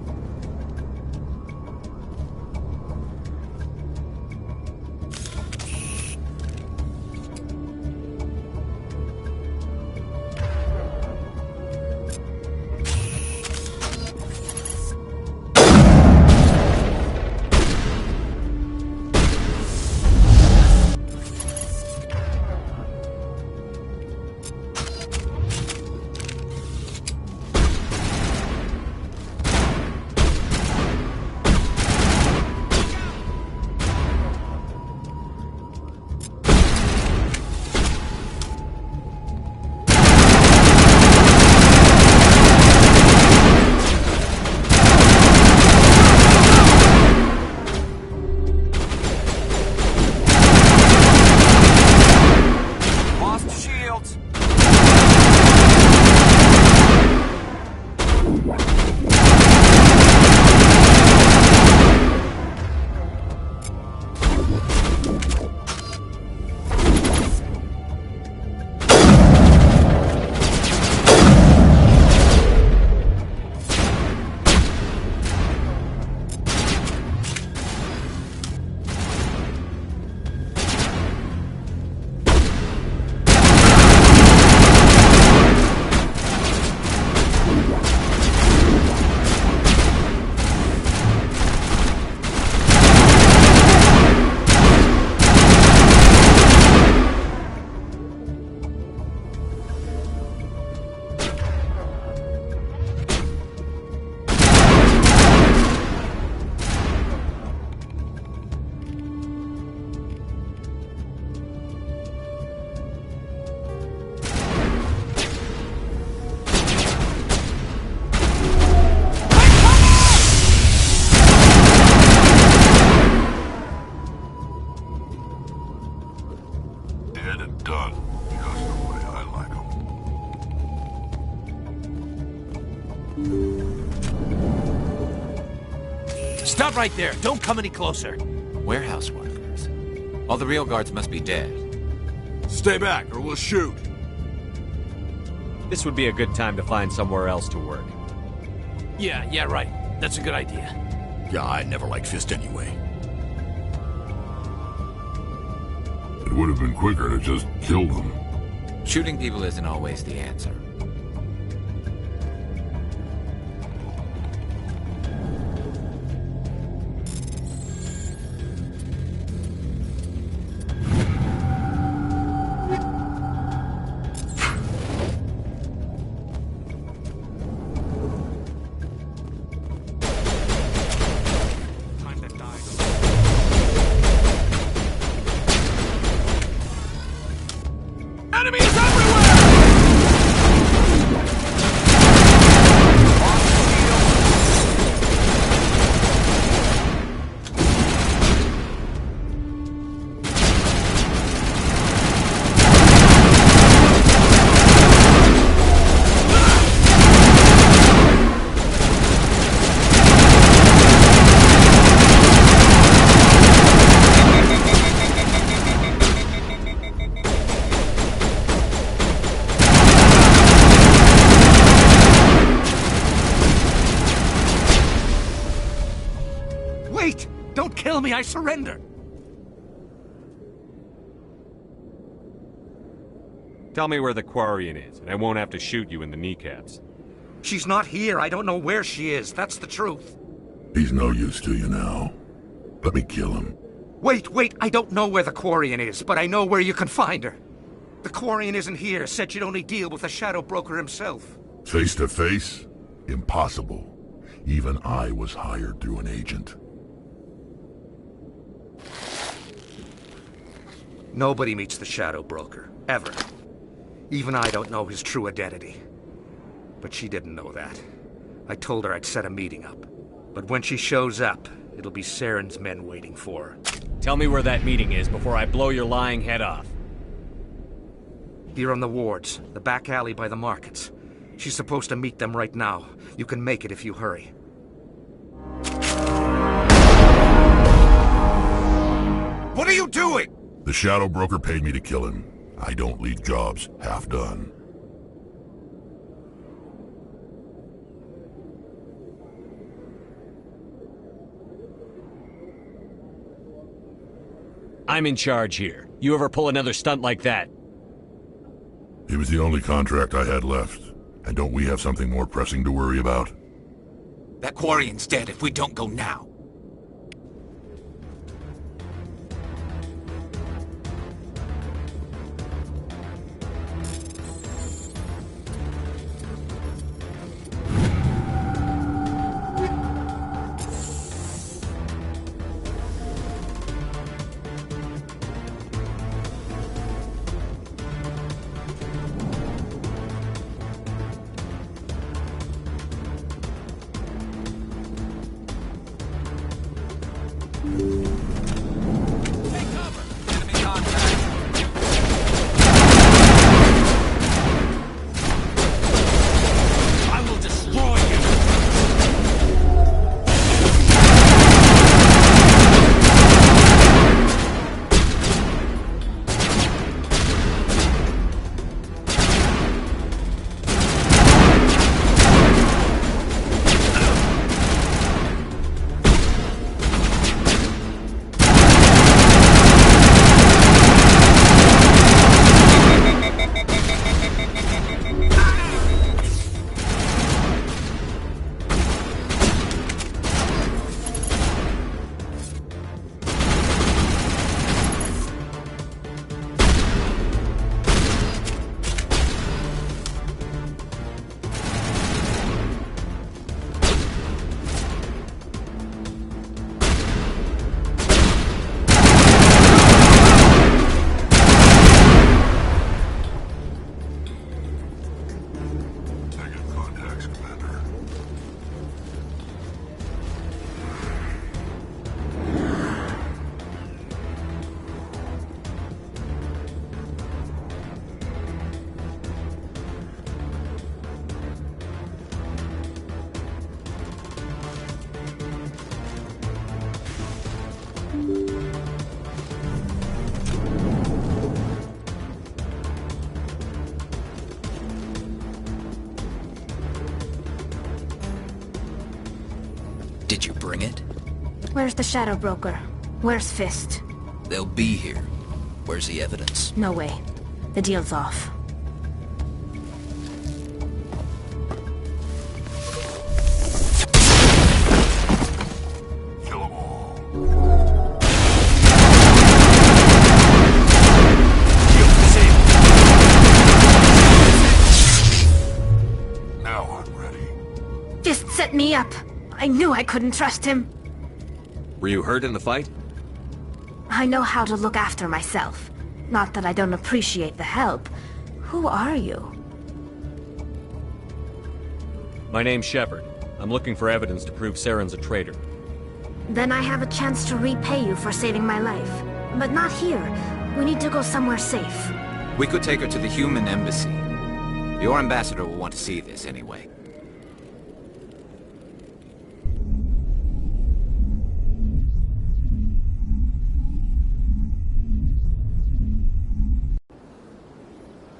Dead and done. Just the way I like 'em. Stop right there. Don't come any closer. Warehouse workers. All the real guards must be dead. Stay back, or we'll shoot. This would be a good time to find somewhere else to work. Yeah, right. That's a good idea. Yeah, I never liked Fist anyway. It would have been quicker to just kill them. Shooting people isn't always the answer. Enemies everywhere! Wait! Don't kill me, I surrender! Tell me where the Quarian is, and I won't have to shoot you in the kneecaps. She's not here. I don't know where she is. That's the truth. He's no use to you now. Let me kill him. Wait. I don't know where the Quarian is, but I know where you can find her. The Quarian isn't here. Said she'd only deal with the Shadow Broker himself. Face to face? Impossible. Even I was hired through an agent. Nobody meets the Shadow Broker. Ever. Even I don't know his true identity. But she didn't know that. I told her I'd set a meeting up. But when she shows up, it'll be Saren's men waiting for her. Tell me where that meeting is before I blow your lying head off. Here on the wards, the back alley by the markets. She's supposed to meet them right now. You can make it if you hurry. What are you doing? The Shadow Broker paid me to kill him. I don't leave jobs half done. I'm in charge here. You ever pull another stunt like that? He was the only contract I had left. And don't we have something more pressing to worry about? That Quarian's dead if we don't go now. Did you bring it? Where's the Shadow Broker? Where's Fist? They'll be here. Where's the evidence? No way. The deal's off. Kill 'em all. Now I'm ready. Fist set me up. I knew I couldn't trust him. Were you hurt in the fight? I know how to look after myself. Not that I don't appreciate the help. Who are you? My name's Shepard. I'm looking for evidence to prove Saren's a traitor. Then I have a chance to repay you for saving my life. But not here. We need to go somewhere safe. We could take her to the human embassy. Your ambassador will want to see this anyway.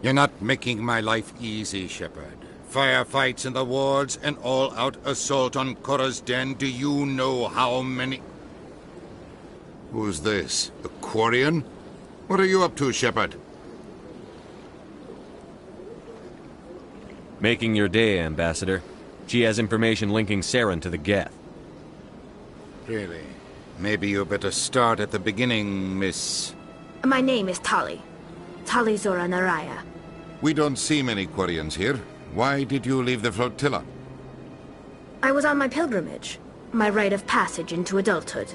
You're not making my life easy, Shepard. Firefights in the wards, an all-out assault on Korra's den. Do you know how many... Who's this? A Quarian? What are you up to, Shepard? Making your day, Ambassador. She has information linking Saren to the Geth. Really? Maybe you better start at the beginning, Miss... My name is Tali. Tali Zora Naraya. We don't see many Quarians here. Why did you leave the flotilla? I was on my pilgrimage. My rite of passage into adulthood.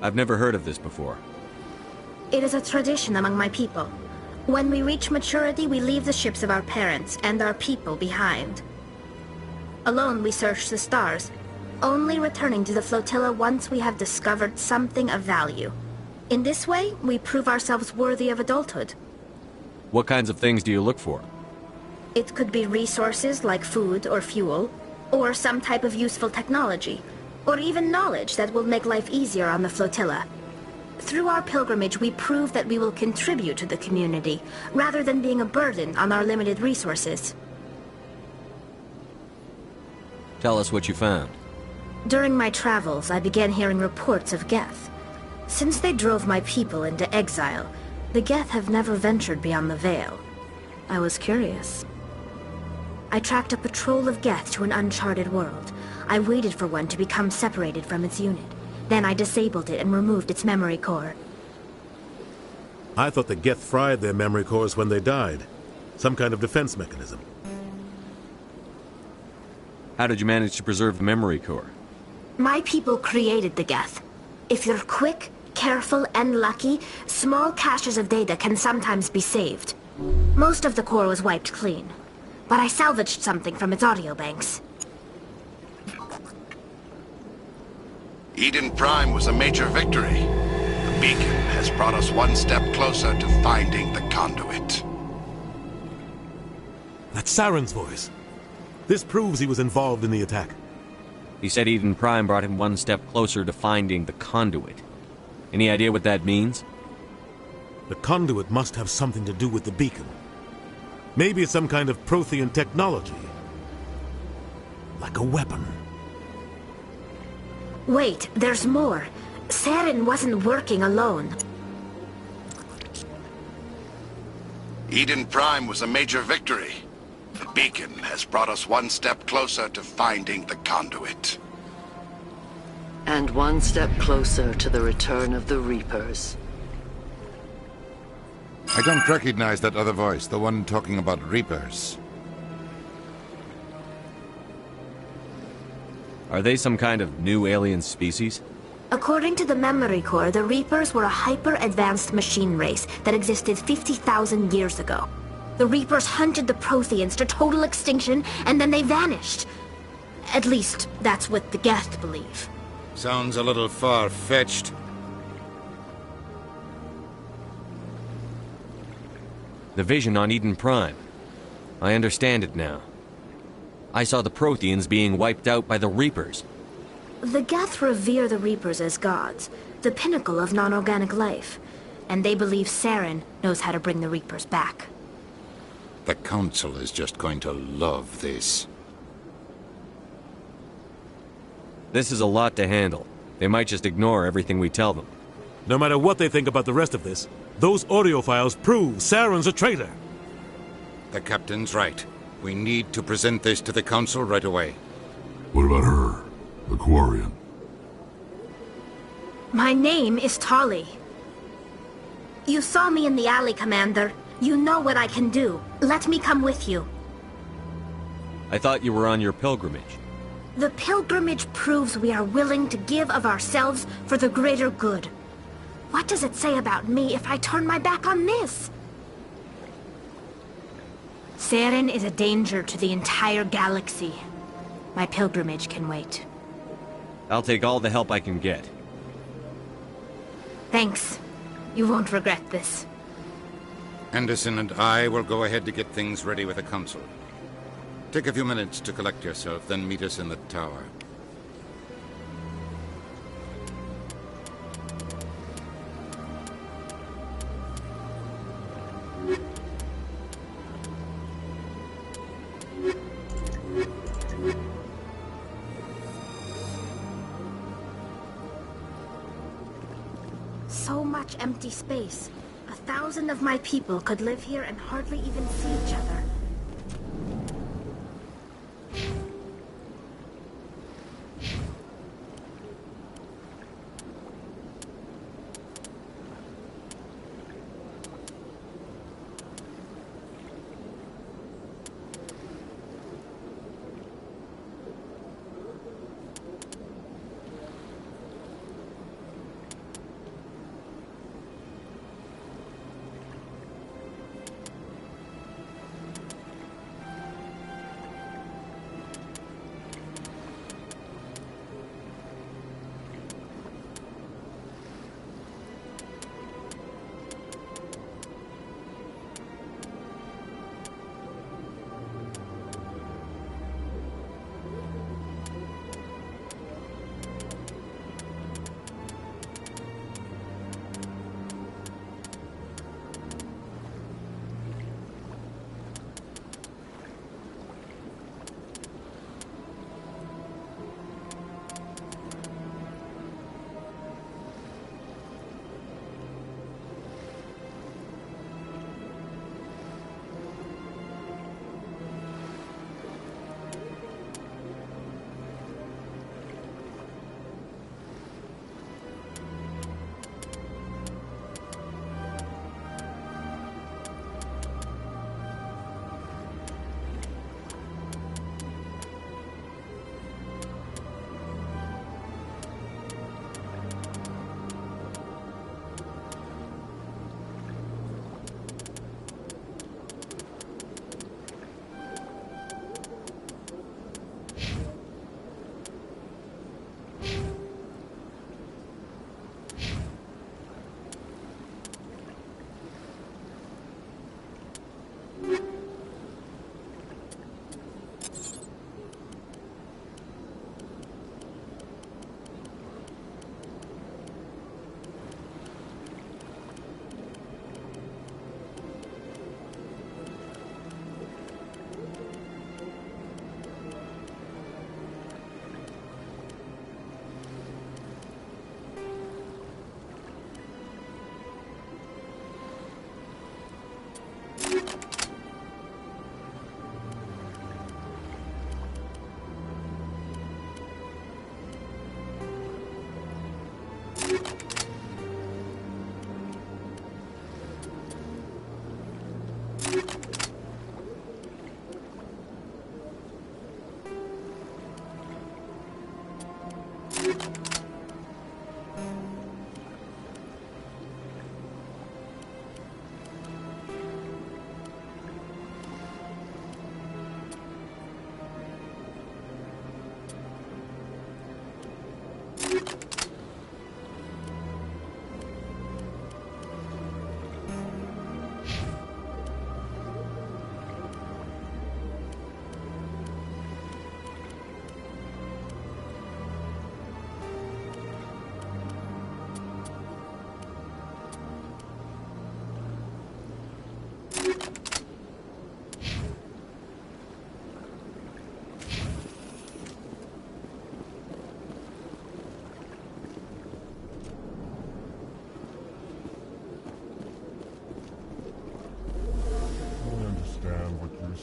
I've never heard of this before. It is a tradition among my people. When we reach maturity, we leave the ships of our parents and our people behind. Alone, we search the stars, only returning to the flotilla once we have discovered something of value. In this way, we prove ourselves worthy of adulthood. What kinds of things do you look for? It could be resources like food or fuel, or some type of useful technology, or even knowledge that will make life easier on the flotilla. Through our pilgrimage, we prove that we will contribute to the community, rather than being a burden on our limited resources. Tell us what you found. During my travels, I began hearing reports of Geth. Since they drove my people into exile, the Geth have never ventured beyond the Veil. I was curious. I tracked a patrol of Geth to an uncharted world. I waited for one to become separated from its unit. Then I disabled it and removed its memory core. I thought the Geth fried their memory cores when they died. Some kind of defense mechanism. How did you manage to preserve the memory core? My people created the Geth. If you're quick, careful, and lucky, small caches of data can sometimes be saved. Most of the core was wiped clean, but I salvaged something from its audio banks. Eden Prime was a major victory. The beacon has brought us one step closer to finding the conduit. That's Saren's voice. This proves he was involved in the attack. He said Eden Prime brought him one step closer to finding the conduit. Any idea what that means? The conduit must have something to do with the beacon. Maybe it's some kind of Prothean technology. Like a weapon. Wait, there's more. Saren wasn't working alone. Eden Prime was a major victory. The beacon has brought us one step closer to finding the conduit. And one step closer to the return of the Reapers. I don't recognize that other voice, the one talking about Reapers. Are they some kind of new alien species? According to the memory core, the Reapers were a hyper-advanced machine race that existed 50,000 years ago. The Reapers hunted the Protheans to total extinction, and then they vanished. At least, that's what the Geth believe. Sounds a little far-fetched. The vision on Eden Prime. I understand it now. I saw the Protheans being wiped out by the Reapers. The Geth revere the Reapers as gods, the pinnacle of non-organic life. And they believe Saren knows how to bring the Reapers back. The Council is just going to love this. This is a lot to handle. They might just ignore everything we tell them. No matter what they think about the rest of this, those audio files prove Saren's a traitor. The Captain's right. We need to present this to the Council right away. What about her? The Quarian? My name is Tali. You saw me in the alley, Commander. You know what I can do. Let me come with you. I thought you were on your pilgrimage. The pilgrimage proves we are willing to give of ourselves for the greater good. What does it say about me if I turn my back on this? Saren is a danger to the entire galaxy. My pilgrimage can wait. I'll take all the help I can get. Thanks. You won't regret this. Anderson and I will go ahead to get things ready with the Council. Take a few minutes to collect yourself, then meet us in the tower. So much empty space. 1,000 of my people could live here and hardly even see each other.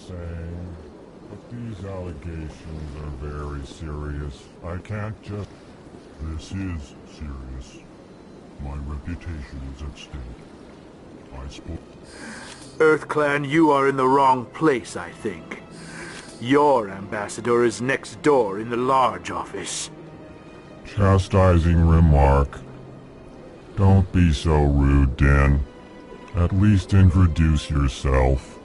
saying, but these allegations are very serious. I can't just... This is serious. My reputation is at stake. I spoke... EarthClan, you are in the wrong place, I think. Your ambassador is next door in the large office. Chastising remark. Don't be so rude, Den. At least introduce yourself.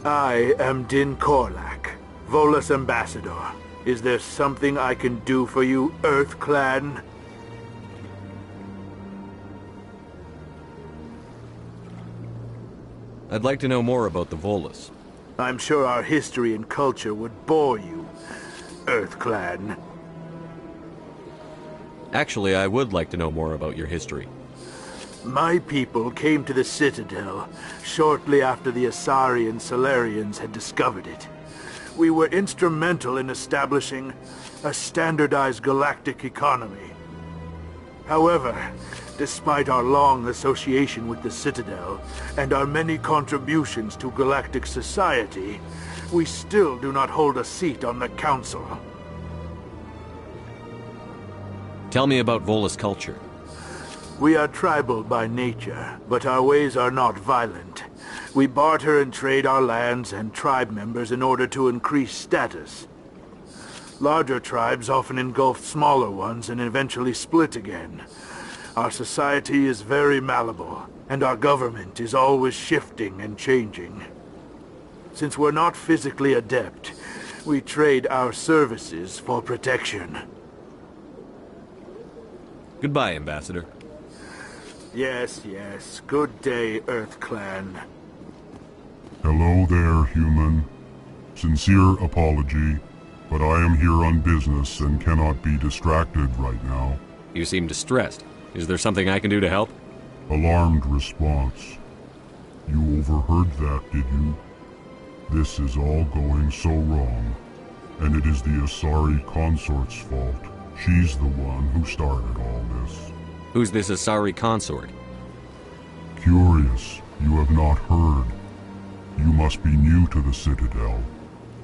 I am Din Korlak, Volus ambassador. Is there something I can do for you, EarthClan? I'd like to know more about the Volus. I'm sure our history and culture would bore you, EarthClan. Actually, I would like to know more about your history. My people came to the Citadel shortly after the Asari and Salarians had discovered it. We were instrumental in establishing a standardized galactic economy. However, despite our long association with the Citadel and our many contributions to galactic society, we still do not hold a seat on the Council. Tell me about Volus culture. We are tribal by nature, but our ways are not violent. We barter and trade our lands and tribe members in order to increase status. Larger tribes often engulf smaller ones and eventually split again. Our society is very malleable, and our government is always shifting and changing. Since we're not physically adept, we trade our services for protection. Goodbye, Ambassador. Yes, yes. Good day, EarthClan. Hello there, human. Sincere apology, but I am here on business and cannot be distracted right now. You seem distressed. Is there something I can do to help? Alarmed response. You overheard that, did you? This is all going so wrong, and it is the Asari consort's fault. She's the one who started all this. Who's this Asari consort? Curious, you have not heard. You must be new to the Citadel.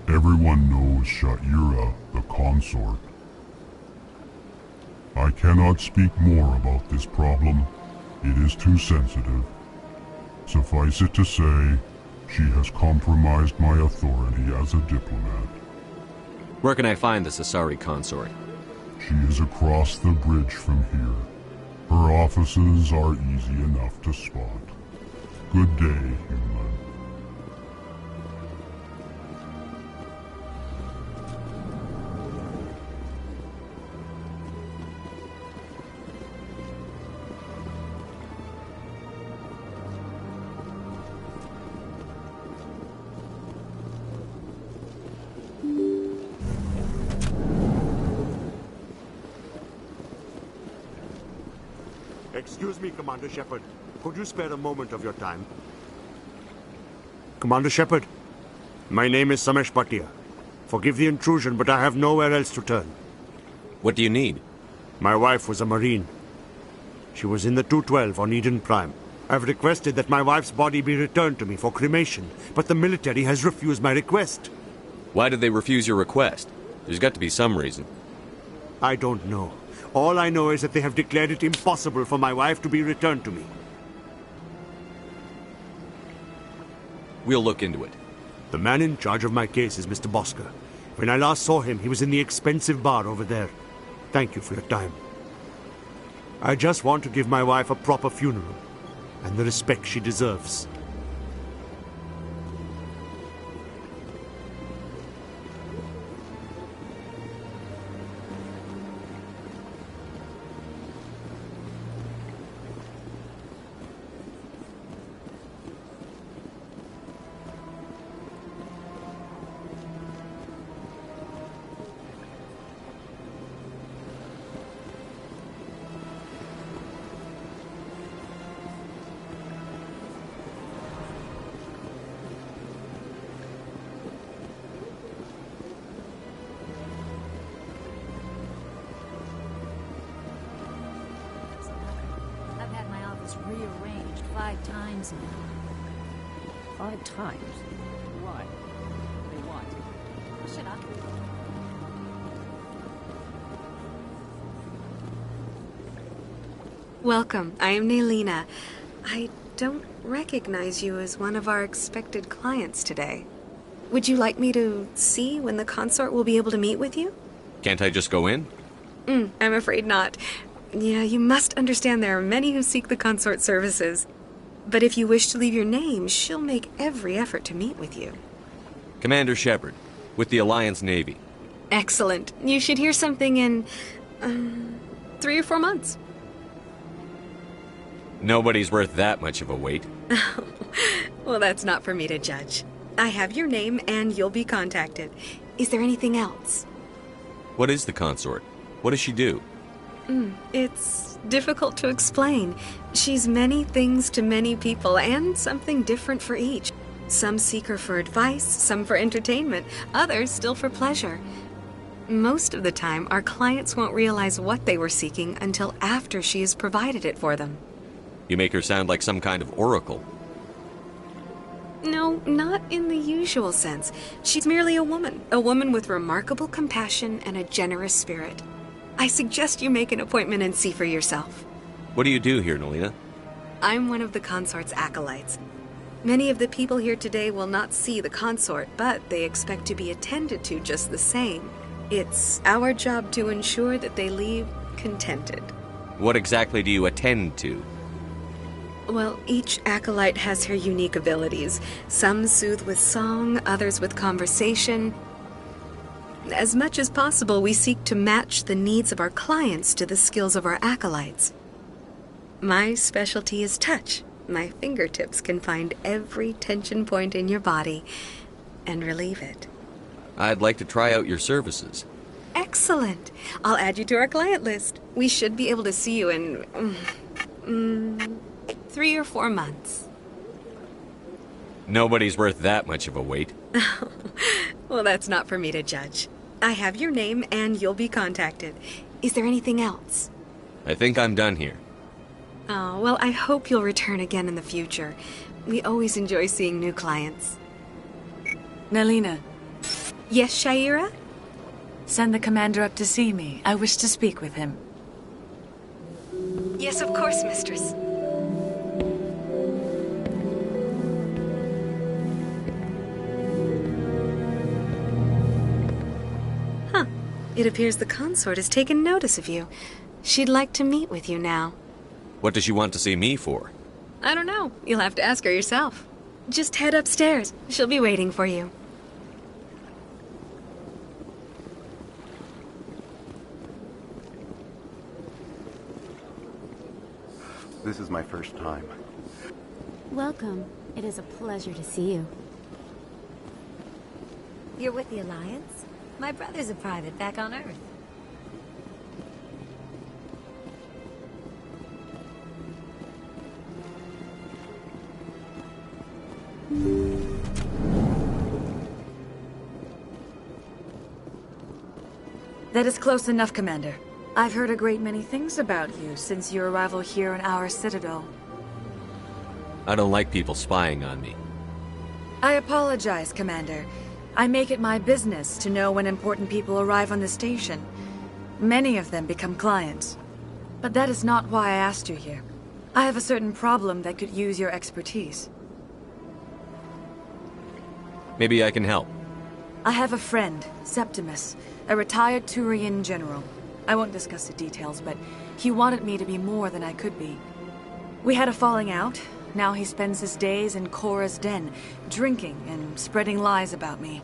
Everyone knows Sha'ira, the consort. I cannot speak more about this problem. It is too sensitive. Suffice it to say, she has compromised my authority as a diplomat. Where can I find this Asari consort? She is across the bridge from here. Her offices are easy enough to spot. Good day, human. Excuse me, Commander Shepard. Could you spare a moment of your time? Commander Shepard, my name is Samesh Bhatia. Forgive the intrusion, but I have nowhere else to turn. What do you need? My wife was a Marine. She was in the 212 on Eden Prime. I've requested that my wife's body be returned to me for cremation, but the military has refused my request. Why did they refuse your request? There's got to be some reason. I don't know. All I know is that they have declared it impossible for my wife to be returned to me. We'll look into it. The man in charge of my case is Mr. Bosker. When I last saw him, he was in the expensive bar over there. Thank you for your time. I just want to give my wife a proper funeral, and the respect she deserves. Rearranged 5 times now. 5 times? Why? They want. Shut up. Welcome. I am Nelina. I don't recognize you as one of our expected clients today. Would you like me to see when the consort will be able to meet with you? Can't I just go in? I'm afraid not. Yeah, you must understand there are many who seek the consort services. But if you wish to leave your name, she'll make every effort to meet with you. Commander Shepard, with the Alliance Navy. Excellent. You should hear something in 3 or 4 months. Nobody's worth that much of a wait. Well, that's not for me to judge. I have your name and you'll be contacted. Is there anything else? What is the consort? What does she do? It's difficult to explain. She's many things to many people, and something different for each. Some seek her for advice, some for entertainment, others still for pleasure. Most of the time, our clients won't realize what they were seeking until after she has provided it for them. You make her sound like some kind of oracle. No, not in the usual sense. She's merely a woman with remarkable compassion and a generous spirit. I suggest you make an appointment and see for yourself. What do you do here, Nelina? I'm one of the consort's acolytes. Many of the people here today will not see the consort, but they expect to be attended to just the same. It's our job to ensure that they leave contented. What exactly do you attend to? Well, each acolyte has her unique abilities. Some soothe with song, others with conversation. As much as possible, we seek to match the needs of our clients to the skills of our acolytes. My specialty is touch. My fingertips can find every tension point in your body and relieve it. I'd like to try out your services. Excellent. I'll add you to our client list. We should be able to see you in 3 or 4 months. Nobody's worth that much of a wait. Well, that's not for me to judge. I have your name and you'll be contacted. Is there anything else? I think I'm done here. Oh, well, I hope you'll return again in the future. We always enjoy seeing new clients. Nelina. Yes, Shaira? Send the commander up to see me. I wish to speak with him. Yes, of course, mistress. Huh. It appears the consort has taken notice of you. She'd like to meet with you now. What does she want to see me for? I don't know. You'll have to ask her yourself. Just head upstairs. She'll be waiting for you. This is my first time. Welcome. It is a pleasure to see you. You're with the Alliance? My brother's a private back on Earth. That is close enough, Commander. I've heard a great many things about you since your arrival here in our citadel. I don't like people spying on me. I apologize, Commander. I make it my business to know when important people arrive on the station. Many of them become clients. But that is not why I asked you here. I have a certain problem that could use your expertise. Maybe I can help. I have a friend, Septimus, a retired Turian general. I won't discuss the details, but he wanted me to be more than I could be. We had a falling out. Now he spends his days in Korra's den, drinking and spreading lies about me.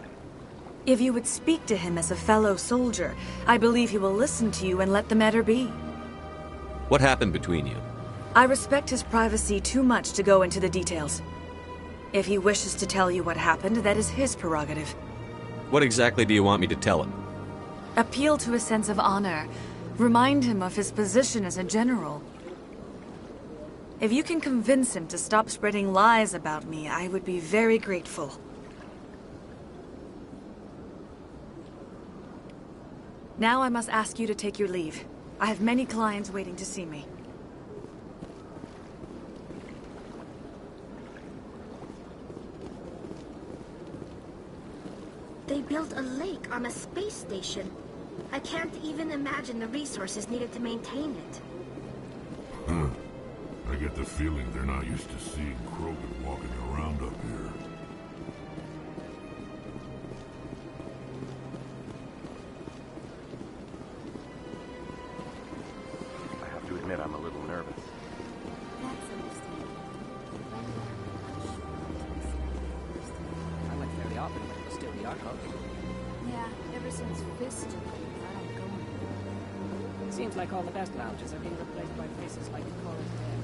If you would speak to him as a fellow soldier, I believe he will listen to you and let the matter be. What happened between you? I respect his privacy too much to go into the details. If he wishes to tell you what happened, that is his prerogative. What exactly do you want me to tell him? Appeal to his sense of honor. Remind him of his position as a general. If you can convince him to stop spreading lies about me, I would be very grateful. Now I must ask you to take your leave. I have many clients waiting to see me. They built a lake on a space station. I can't even imagine the resources needed to maintain it. Huh. I get the feeling they're not used to seeing Krogan walking around up here. I have to admit I'm a little nervous. That's understandable. I went fairly often when it was still the Arco. Yeah, ever since Fist took over, I don't go anymore. Seems like all the best lounges are being replaced by places like Korra's Den.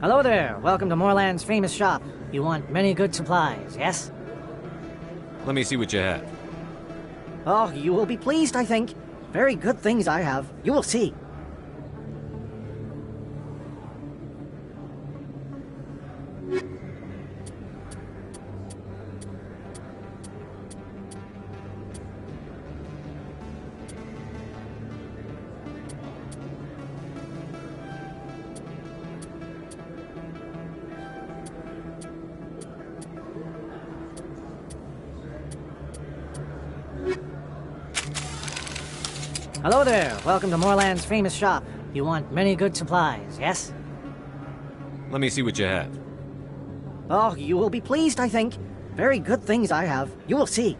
Hello there. Welcome to Moorland's famous shop. You want many good supplies, yes? Let me see what you have. Oh, you will be pleased, I think. Very good things I have. You will see. Hello there. Welcome to Moorland's famous shop. You want many good supplies, yes? Let me see what you have. Oh, you will be pleased, I think. Very good things I have. You will see.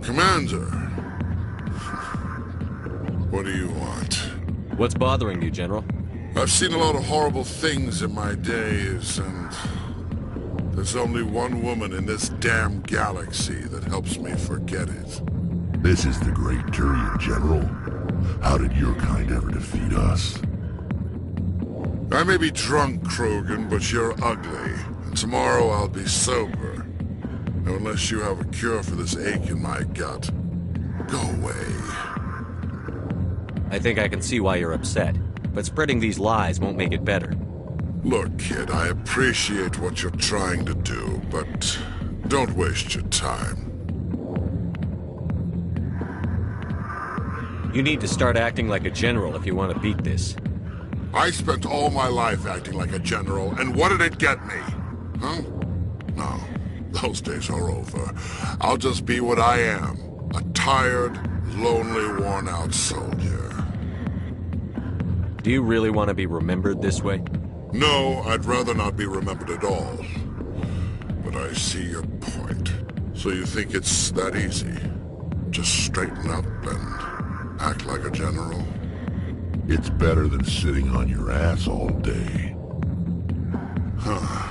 Commander! What do you want? What's bothering you, General? I've seen a lot of horrible things in my days, and there's only one woman in this damn galaxy that helps me forget it. This is the Great Turian, General. How did your kind ever defeat us? I may be drunk, Krogan, but you're ugly. And tomorrow I'll be sober. Now, unless you have a cure for this ache in my gut, go away. I think I can see why you're upset, but spreading these lies won't make it better. Look, kid, I appreciate what you're trying to do, but don't waste your time. You need to start acting like a general if you want to beat this. I spent all my life acting like a general, and what did it get me? Huh? No, those days are over. I'll just be what I am. A tired, lonely, worn-out soldier. Do you really want to be remembered this way? No, I'd rather not be remembered at all. But I see your point. So you think it's that easy? Just straighten up and act like a general? It's better than sitting on your ass all day. Huh.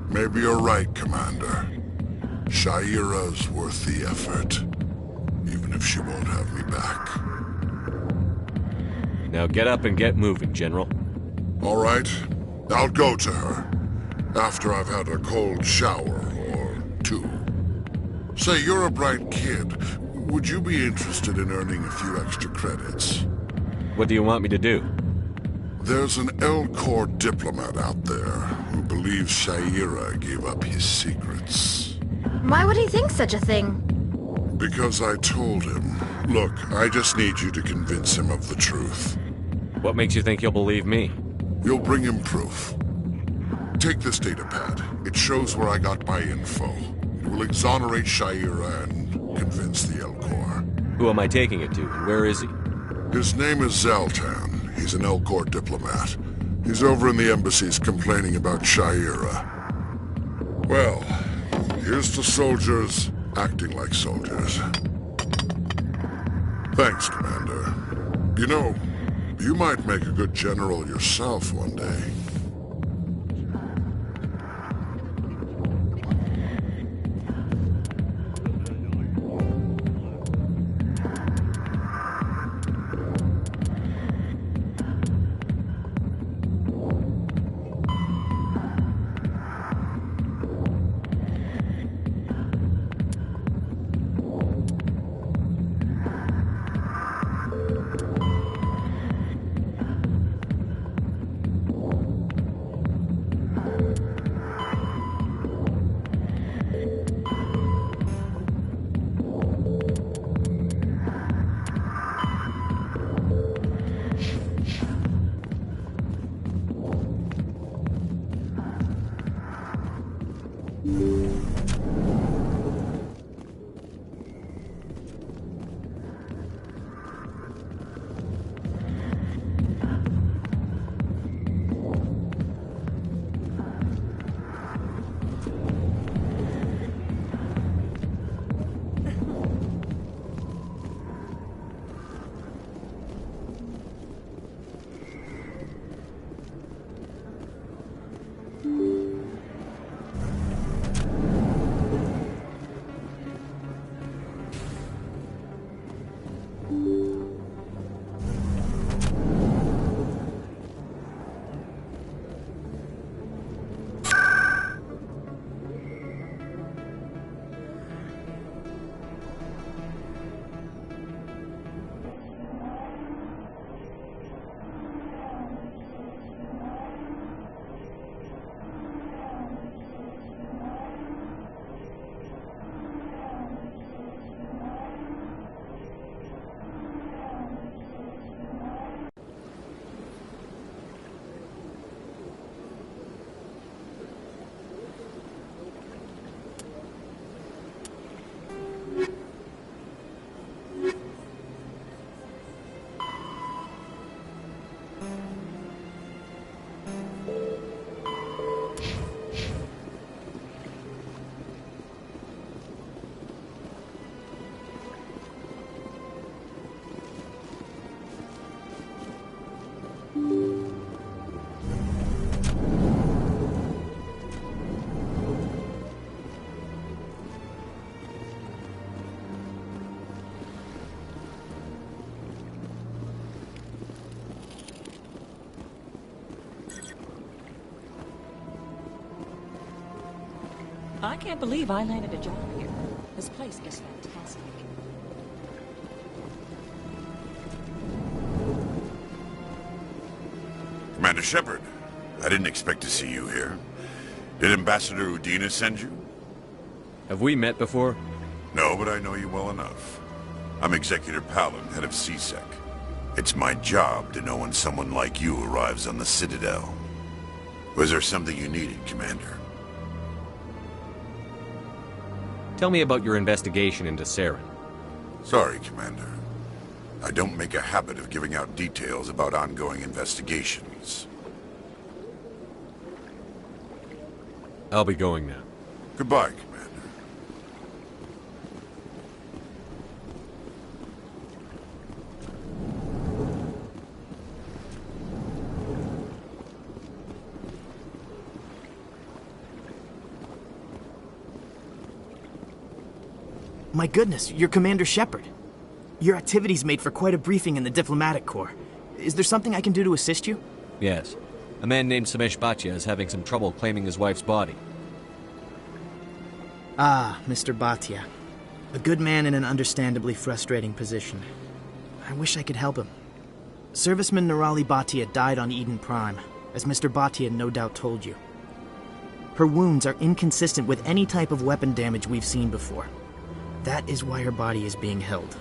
Maybe you're right, Commander. Shaira's worth the effort. Even if she won't have me back. Now get up and get moving, General. All right. I'll go to her. After I've had a cold shower or two. Say, you're a bright kid. Would you be interested in earning a few extra credits? What do you want me to do? There's an L-Corps diplomat out there who believes Shaira gave up his secrets. Why would he think such a thing? Because I told him. Look, I just need you to convince him of the truth. What makes you think he'll believe me? You'll bring him proof. Take this datapad. It shows where I got my info. It will exonerate Shaira and convince the L-Corps. Who am I taking it to, and where is he? His name is Zaltan. He's an L-Corps diplomat. He's over in the embassies complaining about Shaira. Well, here's to soldiers acting like soldiers. Thanks, Commander. You know, you might make a good general yourself one day. I can't believe I landed a job here. This place is fantastic. Commander Shepard, I didn't expect to see you here. Did Ambassador Udina send you? Have we met before? No, but I know you well enough. I'm Executor Palin, head of CSEC. It's my job to know when someone like you arrives on the Citadel. Was there something you needed, Commander? Tell me about your investigation into Saren. Sorry, Commander. I don't make a habit of giving out details about ongoing investigations. I'll be going now. Goodbye, Commander. My goodness, you're Commander Shepard. Your activities made for quite a briefing in the Diplomatic Corps. Is there something I can do to assist you? Yes. A man named Samesh Bhatia is having some trouble claiming his wife's body. Ah, Mr. Bhatia. A good man in an understandably frustrating position. I wish I could help him. Serviceman Nirali Bhatia died on Eden Prime, as Mr. Bhatia no doubt told you. Her wounds are inconsistent with any type of weapon damage we've seen before. That is why her body is being held.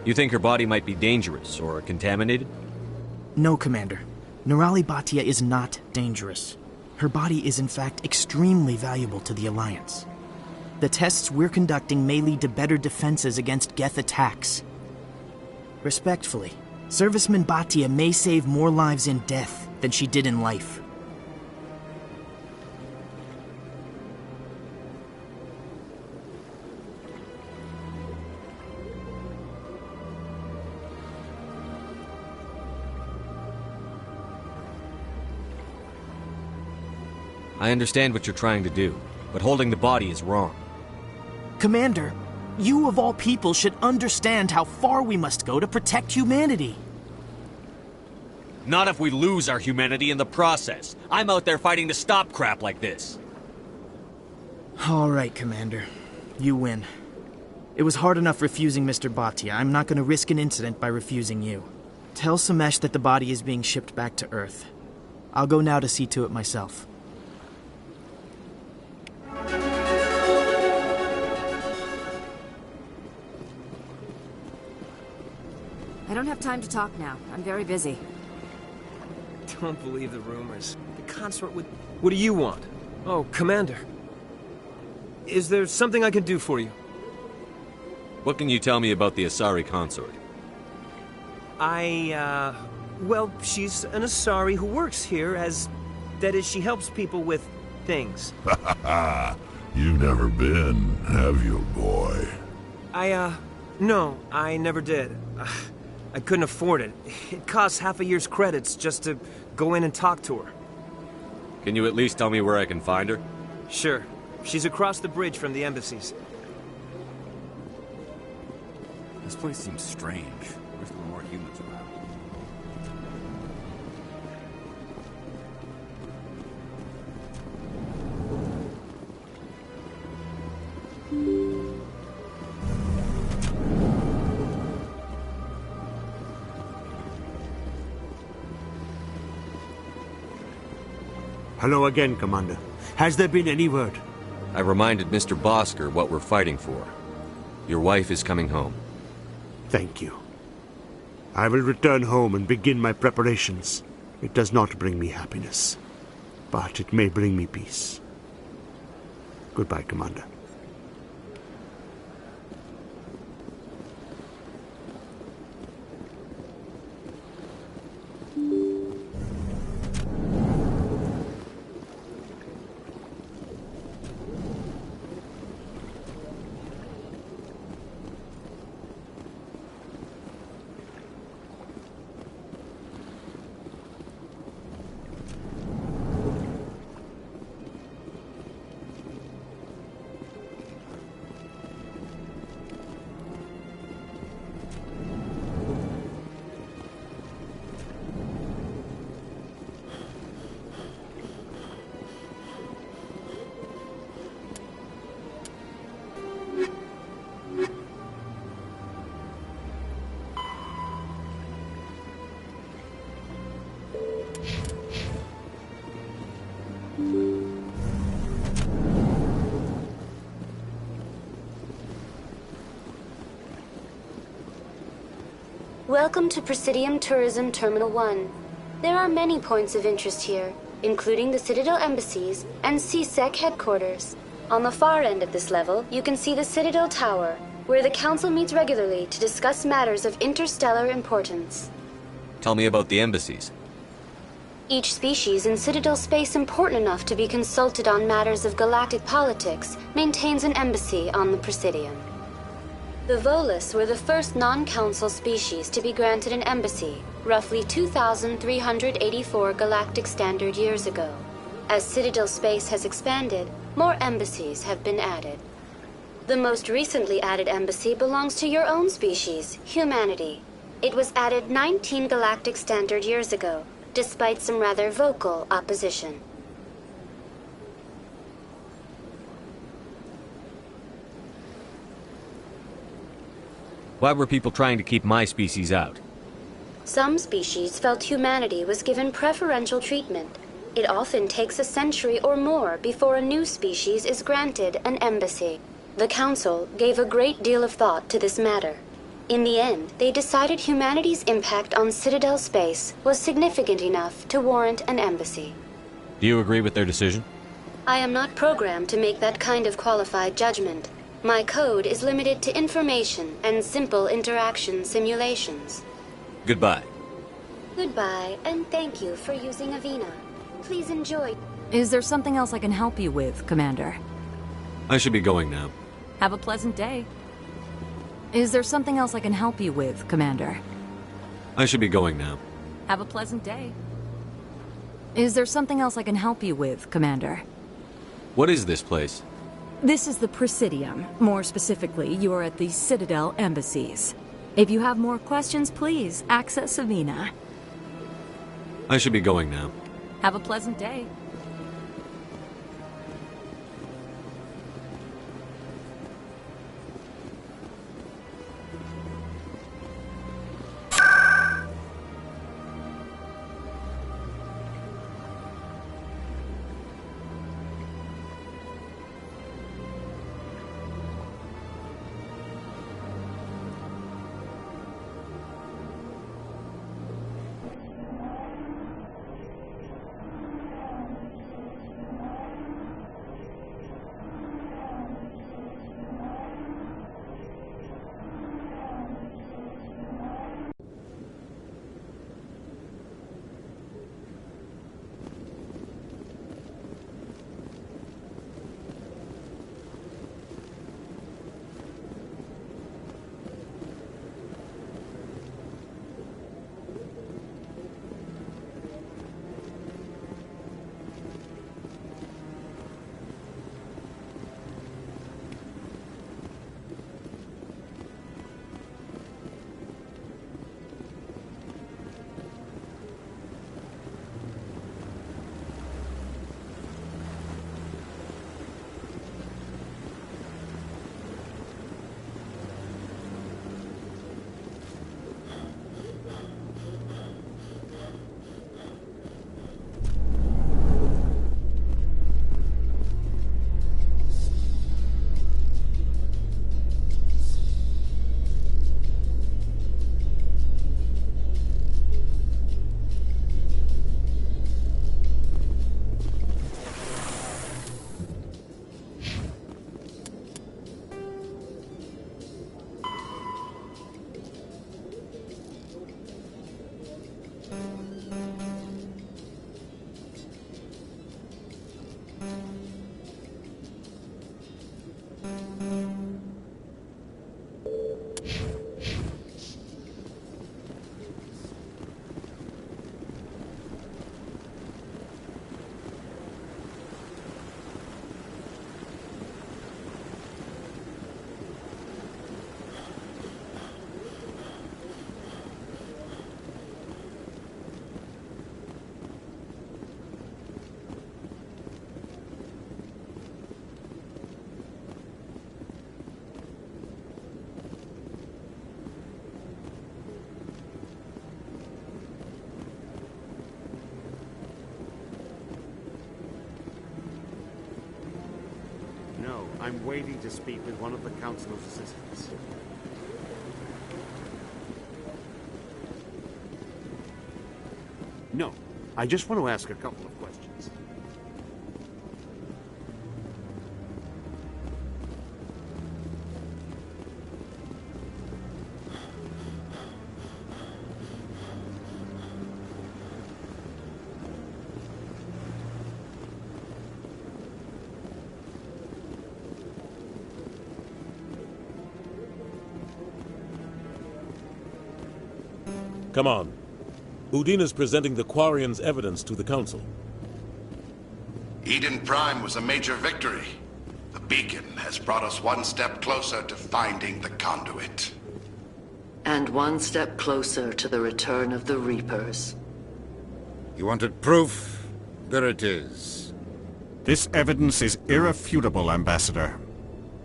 You think her body might be dangerous or contaminated? No, Commander. Nirali Bhatia is not dangerous. Her body is in fact extremely valuable to the Alliance. The tests we're conducting may lead to better defenses against Geth attacks. Respectfully, Serviceman Bhatia may save more lives in death than she did in life. I understand what you're trying to do, but holding the body is wrong. Commander, you of all people should understand how far we must go to protect humanity. Not if we lose our humanity in the process. I'm out there fighting to stop crap like this. All right, Commander. You win. It was hard enough refusing Mr. Bhatia. I'm not going to risk an incident by refusing you. Tell Samesh that the body is being shipped back to Earth. I'll go now to see to it myself. I don't have time to talk now. I'm very busy. Don't believe the rumors. The consort would... What do you want? Oh, Commander. Is there something I can do for you? What can you tell me about the Asari consort? Well, she's an Asari who works here as... That is, she helps people with things. You've never been, have you, boy? No, I never did. I couldn't afford it. It costs half a year's credits just to go in and talk to her. Can you at least tell me where I can find her? Sure. She's across the bridge from the embassies. This place seems strange. Wish there were more humans around. Hello again, Commander. Has there been any word? I reminded Mr. Bosker what we're fighting for. Your wife is coming home. Thank you. I will return home and begin my preparations. It does not bring me happiness, but it may bring me peace. Goodbye, Commander. Welcome to Presidium Tourism Terminal 1. There are many points of interest here, including the Citadel embassies and CSEC headquarters. On the far end of this level, you can see the Citadel Tower, where the Council meets regularly to discuss matters of interstellar importance. Tell me about the embassies. Each species in Citadel space important enough to be consulted on matters of galactic politics maintains an embassy on the Presidium. The Volus were the first non-council species to be granted an embassy, roughly 2,384 galactic standard years ago. As Citadel space has expanded, more embassies have been added. The most recently added embassy belongs to your own species, humanity. It was added 19 galactic standard years ago, despite some rather vocal opposition. Why were people trying to keep my species out? Some species felt humanity was given preferential treatment. It often takes a century or more before a new species is granted an embassy. The Council gave a great deal of thought to this matter. In the end, they decided humanity's impact on Citadel space was significant enough to warrant an embassy. Do you agree with their decision? I am not programmed to make that kind of qualified judgment. My code is limited to information and simple interaction simulations. Goodbye. Goodbye, and thank you for using Avina. Please enjoy. Is there something else I can help you with, Commander? I should be going now. Have a pleasant day. Is there something else I can help you with, Commander? I should be going now. Have a pleasant day. Is there something else I can help you with, Commander? What is this place? This is the Presidium. More specifically, you are at the Citadel embassies. If you have more questions, please access Avina. I should be going now. Have a pleasant day. I'm waiting to speak with one of the Council's assistants. No, I just want to ask a couple of questions. Come on. Udine is presenting the Quarian's evidence to the Council. Eden Prime was a major victory. The beacon has brought us one step closer to finding the conduit. And one step closer to the return of the Reapers. You wanted proof? There it is. This evidence is irrefutable, Ambassador.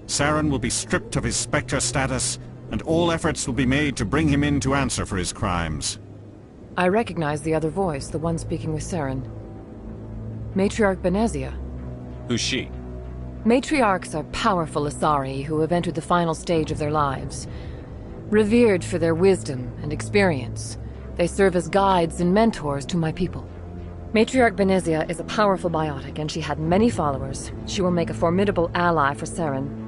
Saren will be stripped of his Spectre status, and all efforts will be made to bring him in to answer for his crimes. I recognize the other voice, the one speaking with Saren. Matriarch Benezia. Who's she? Matriarchs are powerful Asari who have entered the final stage of their lives. Revered for their wisdom and experience, they serve as guides and mentors to my people. Matriarch Benezia is a powerful biotic, and she had many followers. She will make a formidable ally for Saren.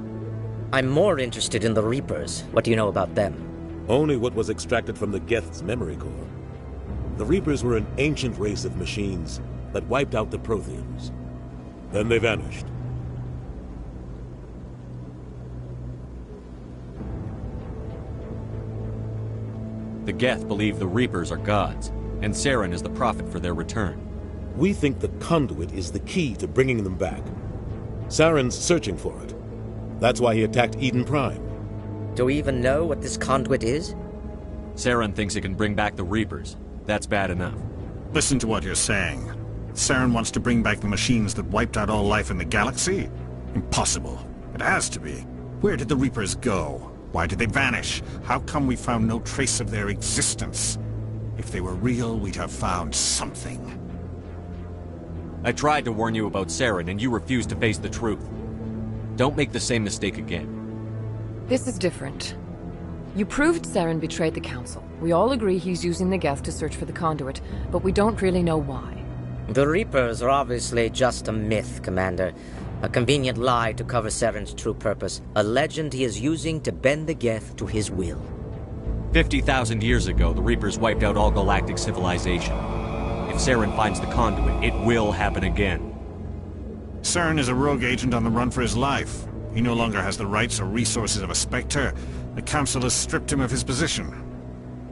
I'm more interested in the Reapers. What do you know about them? Only what was extracted from the Geth's memory core. The Reapers were an ancient race of machines that wiped out the Protheans. Then they vanished. The Geth believe the Reapers are gods, and Saren is the prophet for their return. We think the conduit is the key to bringing them back. Saren's searching for it. That's why he attacked Eden Prime. Do we even know what this conduit is? Saren thinks it can bring back the Reapers. That's bad enough. Listen to what you're saying. Saren wants to bring back the machines that wiped out all life in the galaxy? Impossible. It has to be. Where did the Reapers go? Why did they vanish? How come we found no trace of their existence? If they were real, we'd have found something. I tried to warn you about Saren, and you refused to face the truth. Don't make the same mistake again. This is different. You proved Saren betrayed the Council. We all agree he's using the Geth to search for the conduit, but we don't really know why. The Reapers are obviously just a myth, Commander. A convenient lie to cover Saren's true purpose. A legend he is using to bend the Geth to his will. 50,000 years ago, the Reapers wiped out all galactic civilization. If Saren finds the conduit, it will happen again. Saren is a rogue agent on the run for his life. He no longer has the rights or resources of a Spectre. The Council has stripped him of his position.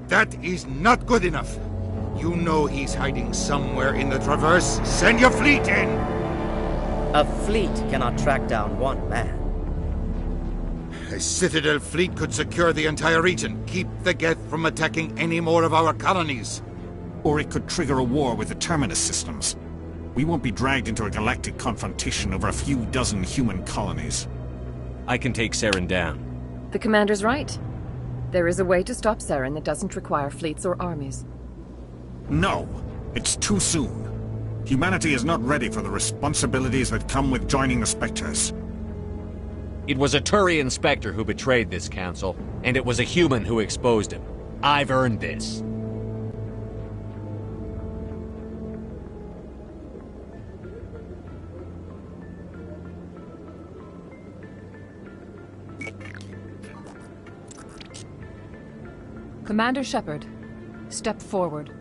That is not good enough. You know he's hiding somewhere in the Traverse. Send your fleet in! A fleet cannot track down one man. A Citadel fleet could secure the entire region, keep the Geth from attacking any more of our colonies. Or it could trigger a war with the Terminus systems. We won't be dragged into a galactic confrontation over a few dozen human colonies. I can take Saren down. The Commander's right. There is a way to stop Saren that doesn't require fleets or armies. No, it's too soon. Humanity is not ready for the responsibilities that come with joining the Spectres. It was a Turian Spectre who betrayed this council, and it was a human who exposed him. I've earned this. Commander Shepard, step forward.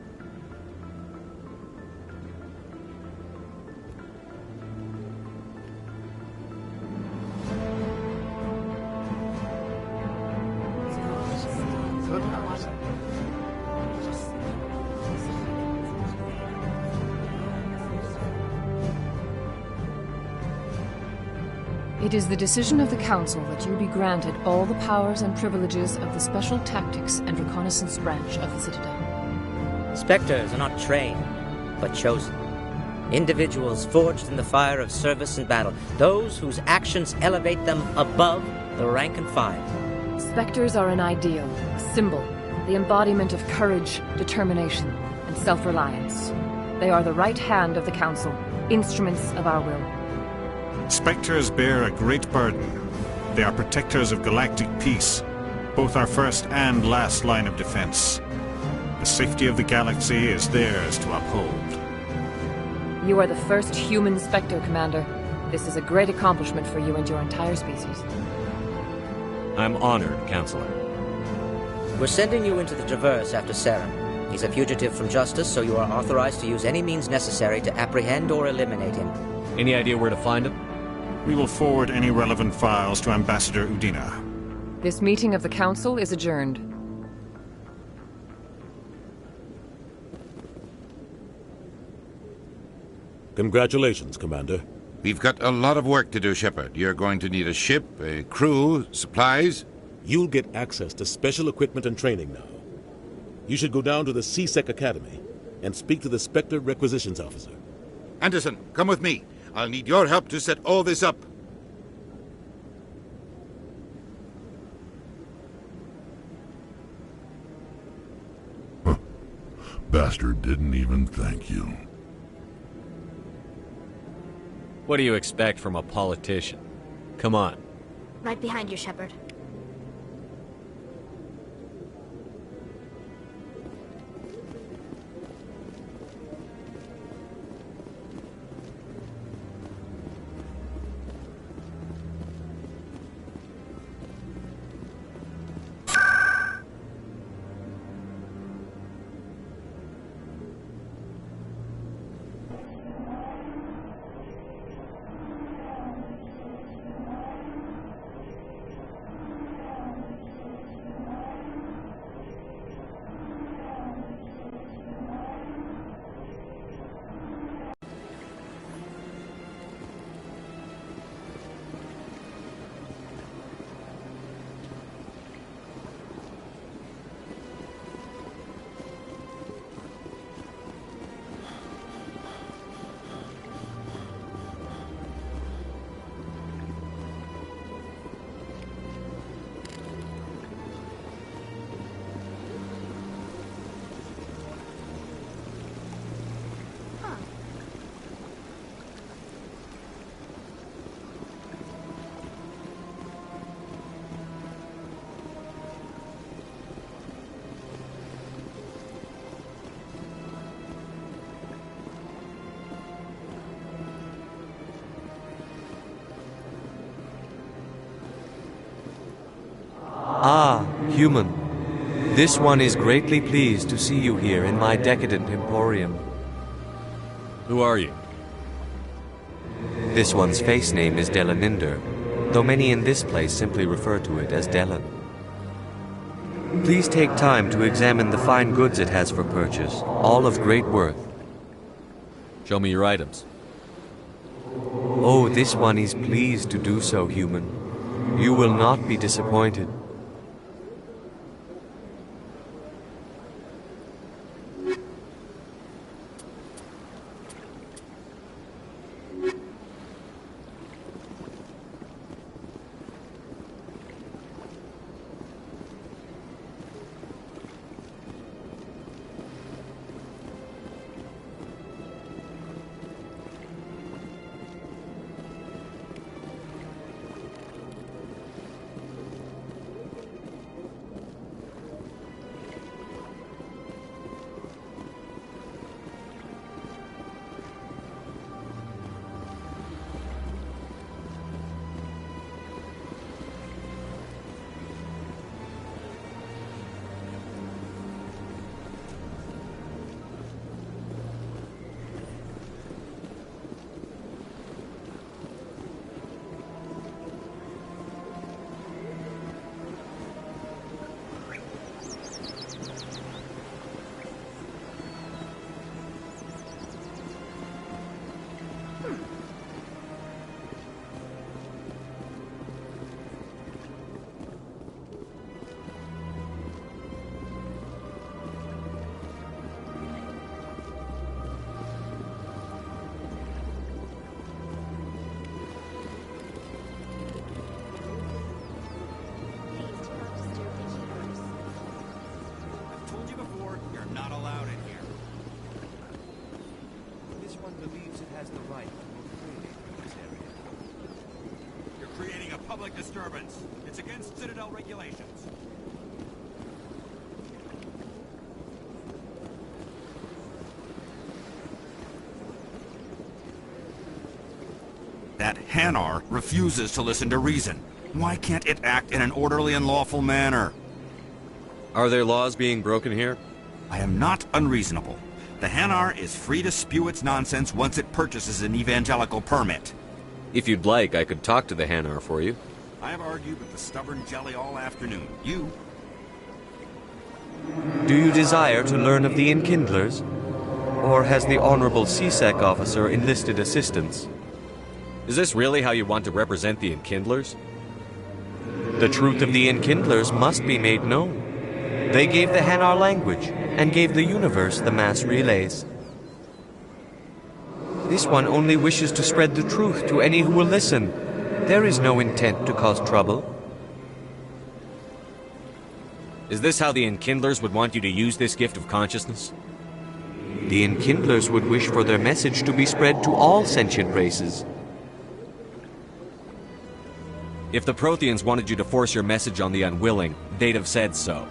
It is the decision of the Council that you be granted all the powers and privileges of the Special Tactics and Reconnaissance branch of the Citadel. Spectres are not trained, but chosen. Individuals forged in the fire of service and battle. Those whose actions elevate them above the rank and file. Spectres are an ideal, a symbol, the embodiment of courage, determination, and self-reliance. They are the right hand of the Council, instruments of our will. Spectres bear a great burden. They are protectors of galactic peace, both our first and last line of defense. The safety of the galaxy is theirs to uphold. You are the first human Spectre, Commander. This is a great accomplishment for you and your entire species. I'm honored, Counselor. We're sending you into the Traverse after Saren. He's a fugitive from justice, so you are authorized to use any means necessary to apprehend or eliminate him. Any idea where to find him? We will forward any relevant files to Ambassador Udina. This meeting of the Council is adjourned. Congratulations, Commander. We've got a lot of work to do, Shepard. You're going to need a ship, a crew, supplies. You'll get access to special equipment and training now. You should go down to the C-Sec Academy and speak to the Spectre Requisitions Officer. Anderson, come with me. I'll need your help to set all this up. Bastard didn't even thank you. What do you expect from a politician? Come on. Right behind you, Shepard. Ah, human. This one is greatly pleased to see you here in my decadent emporium. Who are you? This one's face name is Delaninder, though many in this place simply refer to it as Delan. Please take time to examine the fine goods it has for purchase, all of great worth. Show me your items. Oh, this one is pleased to do so, human. You will not be disappointed. Disturbance. It's against Citadel regulations. That Hanar refuses to listen to reason. Why can't it act in an orderly and lawful manner? Are there laws being broken here? I am not unreasonable. The Hanar is free to spew its nonsense once it purchases an evangelical permit. If you'd like, I could talk to the Hanar for you. I have argued with the stubborn jelly all afternoon. You? Do you desire to learn of the Enkindlers? Or has the Honorable CSEC officer enlisted assistance? Is this really how you want to represent the Enkindlers? The truth of the Enkindlers must be made known. They gave the Hanar language, and gave the universe the mass relays. This one only wishes to spread the truth to any who will listen. There is no intent to cause trouble. Is this how the Enkindlers would want you to use this gift of consciousness? The Enkindlers would wish for their message to be spread to all sentient races. If the Protheans wanted you to force your message on the unwilling, they'd have said so.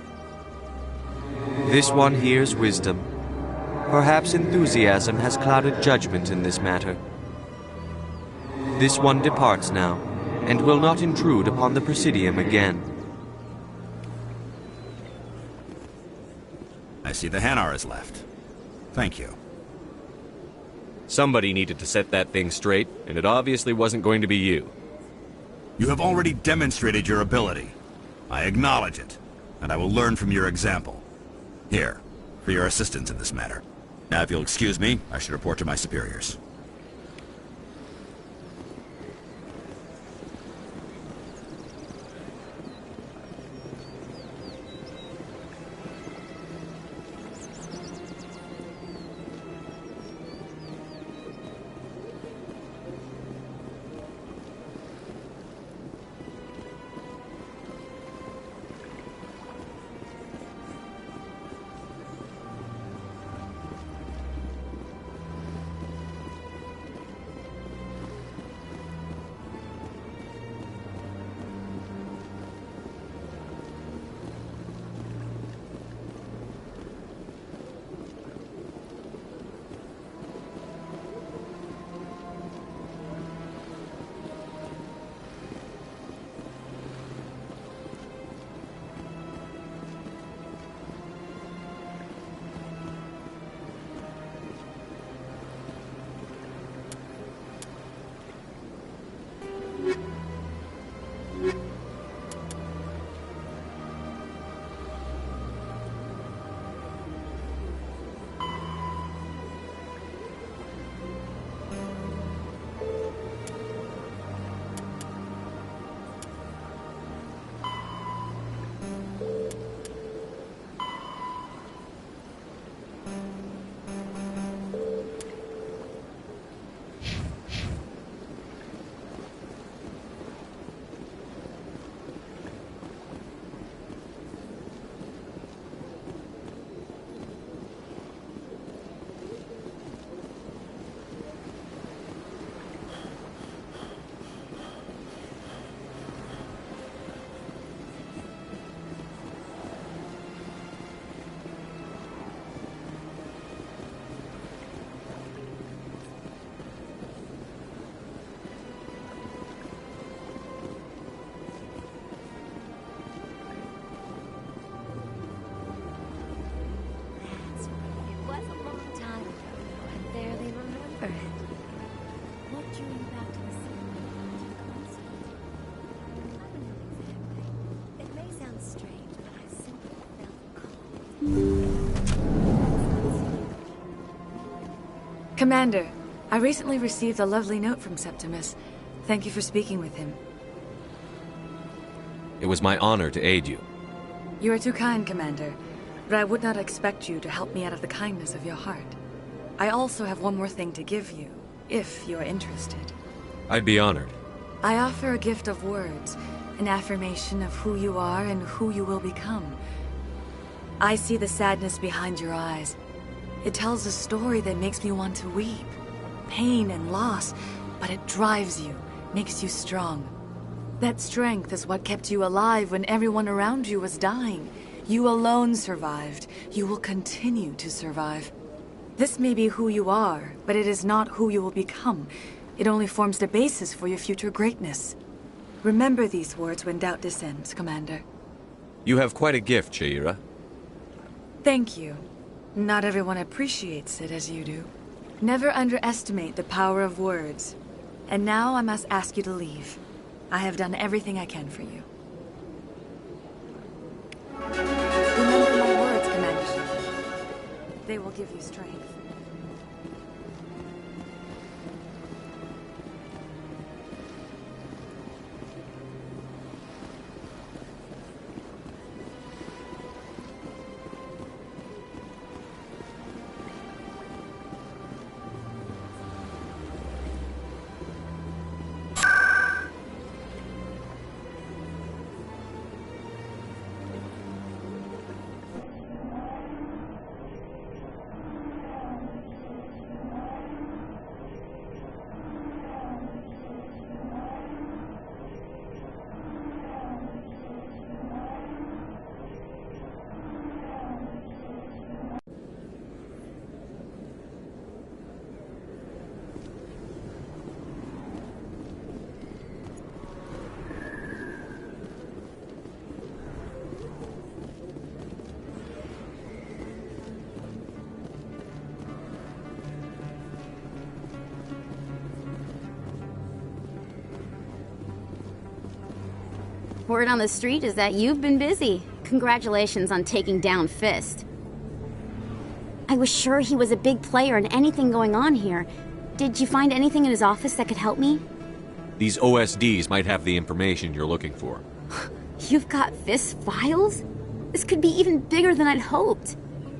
This one hears wisdom. Perhaps enthusiasm has clouded judgment in this matter. This one departs now, and will not intrude upon the Presidium again. I see the Hanar is left. Thank you. Somebody needed to set that thing straight, and it obviously wasn't going to be you. You have already demonstrated your ability. I acknowledge it, and I will learn from your example. Here, for your assistance in this matter. Now, if you'll excuse me, I should report to my superiors. Commander, I recently received a lovely note from Septimus. Thank you for speaking with him. It was my honor to aid you. You are too kind, Commander, but I would not expect you to help me out of the kindness of your heart. I also have one more thing to give you, if you are interested. I'd be honored. I offer a gift of words, an affirmation of who you are and who you will become. I see the sadness behind your eyes. It tells a story that makes me want to weep. Pain and loss, but it drives you, makes you strong. That strength is what kept you alive when everyone around you was dying. You alone survived. You will continue to survive. This may be who you are, but it is not who you will become. It only forms the basis for your future greatness. Remember these words when doubt descends, Commander. You have quite a gift, Shaira. Thank you. Not everyone appreciates it as you do. Never underestimate the power of words. And now I must ask you to leave. I have done everything I can for you. Remember my words, Commander. They will give you strength. Word on the street is that you've been busy. Congratulations on taking down Fist. I was sure he was a big player in anything going on here. Did you find anything in his office that could help me? These OSDs might have the information you're looking for. You've got Fist's files? This could be even bigger than I'd hoped.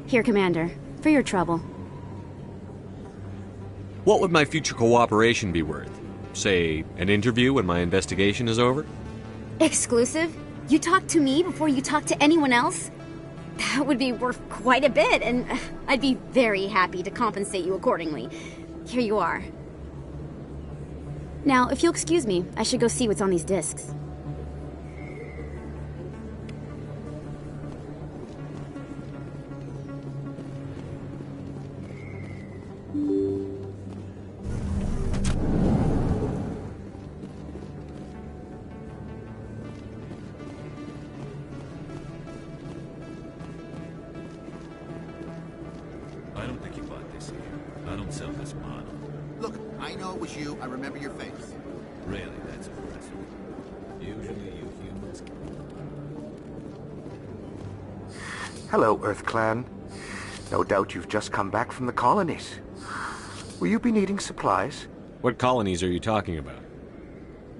Here, Commander, for your trouble. What would my future cooperation be worth? Say, an interview when my investigation is over? Exclusive? You talk to me before you talk to anyone else? That would be worth quite a bit, and I'd be very happy to compensate you accordingly. Here you are. Now, if you'll excuse me, I should go see what's on these discs. I don't think you bought this here. I don't sell this model. Look, I know it was you. I remember your face. Really, that's impressive. Usually you humans... Hello, Earth Clan. No doubt you've just come back from the colonies. Will you be needing supplies? What colonies are you talking about?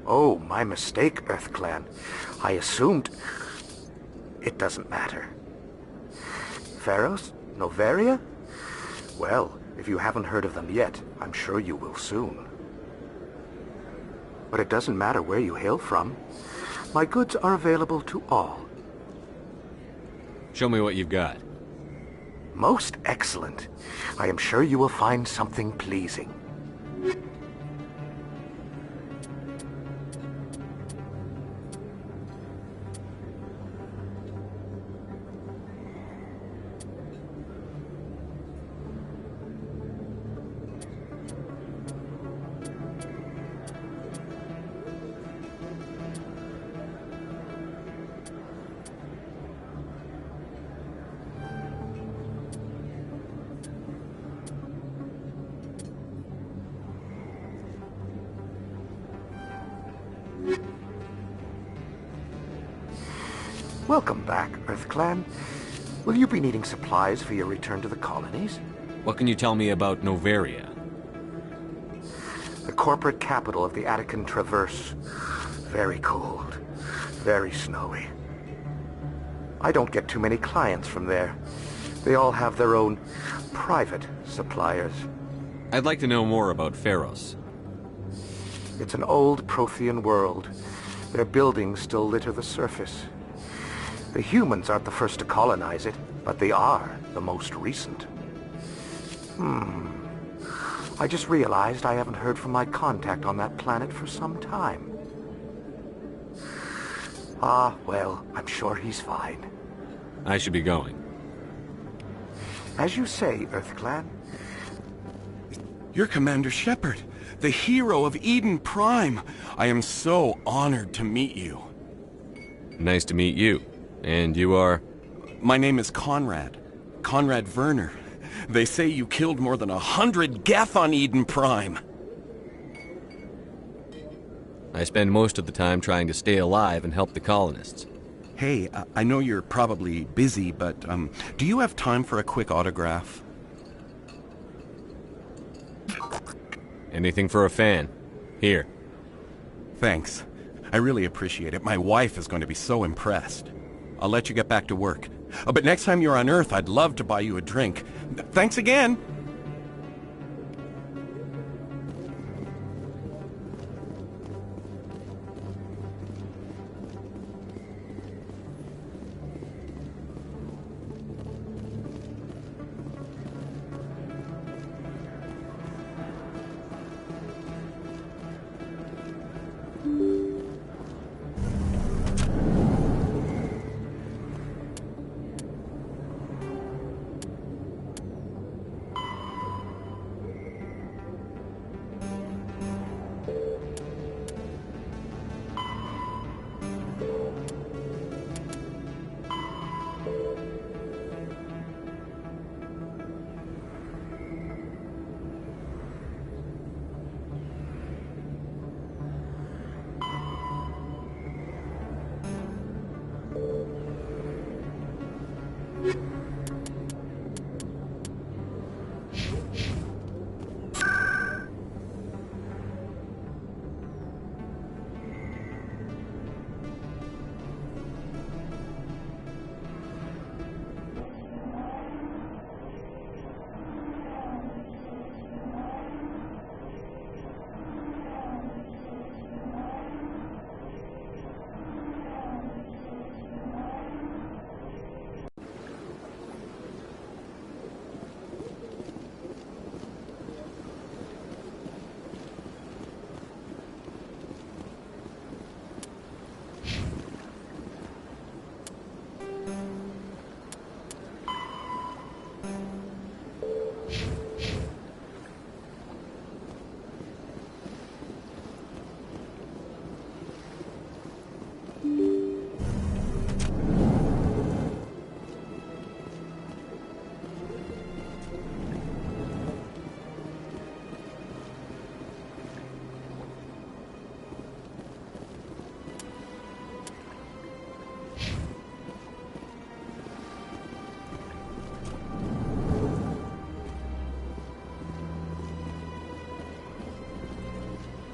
Oh, my mistake, Earth Clan. I assumed... It doesn't matter. Pharos? Noveria? Well, if you haven't heard of them yet, I'm sure you will soon. But it doesn't matter where you hail from. My goods are available to all. Show me what you've got. Most excellent. I am sure you will find something pleasing. Welcome back, Earth Clan. Will you be needing supplies for your return to the colonies? What can you tell me about Noveria? The corporate capital of the Attican Traverse. Very cold. Very snowy. I don't get too many clients from there. They all have their own private suppliers. I'd like to know more about Pharos. It's an old Prothean world. Their buildings still litter the surface. The humans aren't the first to colonize it, but they are the most recent. I just realized I haven't heard from my contact on that planet for some time. Ah, well, I'm sure he's fine. I should be going. As you say, Earth Clan. You're Commander Shepard, the hero of Eden Prime. I am so honored to meet you. Nice to meet you. And you are? My name is Conrad. Conrad Werner. They say you killed more than 100 Geth on Eden Prime. I spend most of the time trying to stay alive and help the colonists. Hey, I know you're probably busy, but do you have time for a quick autograph? Anything for a fan. Here. Thanks. I really appreciate it. My wife is going to be so impressed. I'll let you get back to work. But next time you're on Earth, I'd love to buy you a drink. Thanks again!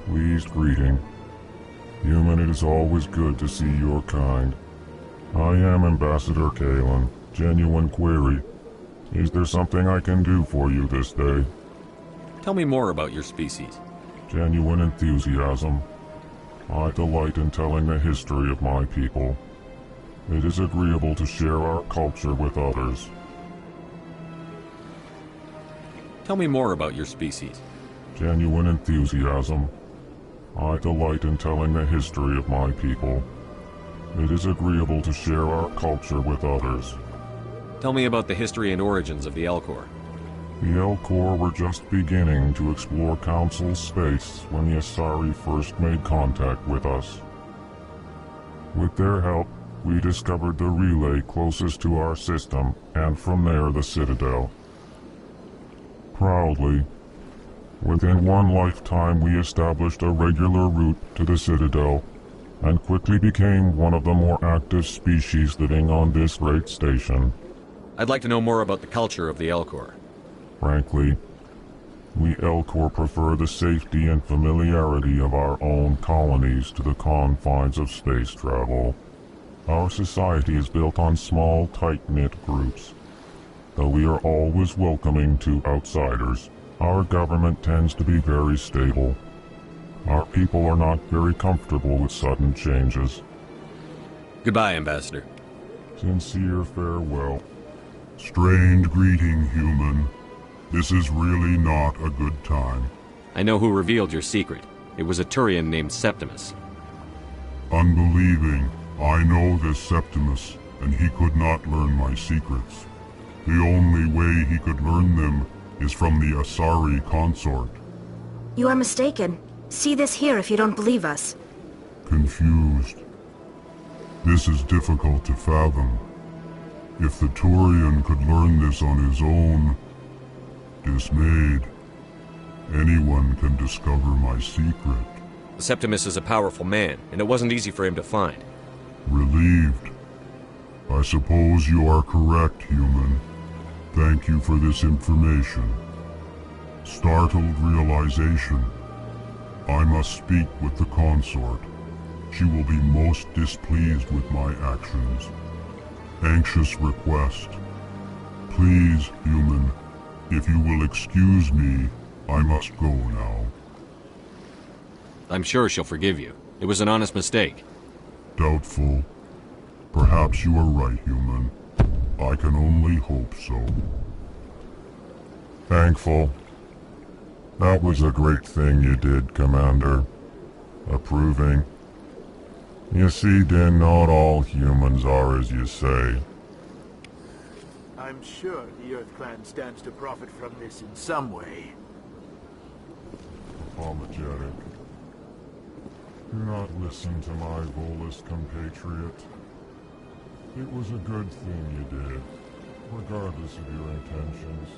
Pleased greeting. Human, it is always good to see your kind. I am Ambassador Kalen. Genuine query. Is there something I can do for you this day? Tell me more about your species. Genuine enthusiasm. I delight in telling the history of my people. It is agreeable to share our culture with others. Tell me more about your species. Genuine enthusiasm. I delight in telling the history of my people. It is agreeable to share our culture with others. Tell me about the history and origins of the Elcor. The Elcor were just beginning to explore Council space when the Asari first made contact with us. With their help, we discovered the relay closest to our system, and from there the Citadel. Proudly, within one lifetime we established a regular route to the Citadel, and quickly became one of the more active species living on this great station. I'd like to know more about the culture of the Elcor. Frankly, we Elcor prefer the safety and familiarity of our own colonies to the confines of space travel. Our society is built on small, tight-knit groups. Though we are always welcoming to outsiders, our government tends to be very stable. Our people are not very comfortable with sudden changes. Goodbye, Ambassador. Sincere farewell. Strange greeting, human. This is really not a good time. I know who revealed your secret. It was a Turian named Septimus. Unbelieving. I know this Septimus, and he could not learn my secrets. The only way he could learn them is from the Asari consort. You are mistaken. See this here if you don't believe us. Confused. This is difficult to fathom. If the Turian could learn this on his own, dismayed, anyone can discover my secret. Septimus is a powerful man, and it wasn't easy for him to find. Relieved. I suppose you are correct, human. Thank you for this information. Startled realization. I must speak with the consort. She will be most displeased with my actions. Anxious request. Please, human, if you will excuse me, I must go now. I'm sure she'll forgive you. It was an honest mistake. Doubtful. Perhaps you are right, human. I can only hope so. Thankful. That was a great thing you did, Commander. Approving. You see, Din, not all humans are as you say. I'm sure the Earth Clan stands to profit from this in some way. Apologetic. Do not listen to my Volus compatriot. It was a good thing you did, regardless of your intentions.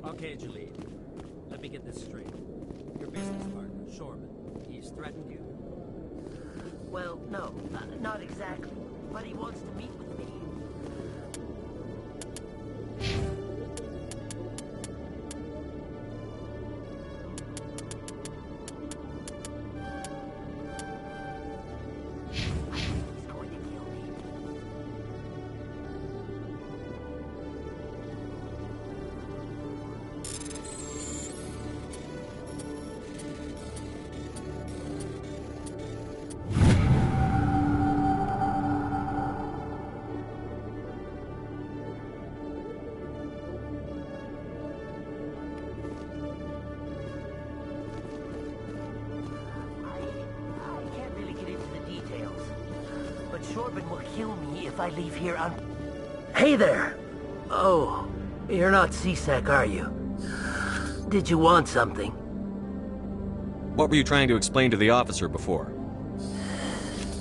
Okay, Jalid. Let me get this straight. Your business partner, Shorman, he's threatened you? Well, no, not exactly. But he wants to meet with me. Shorban will kill me if I leave here un... Hey there! Oh, you're not C-Sec, are you? Did you want something? What were you trying to explain to the officer before?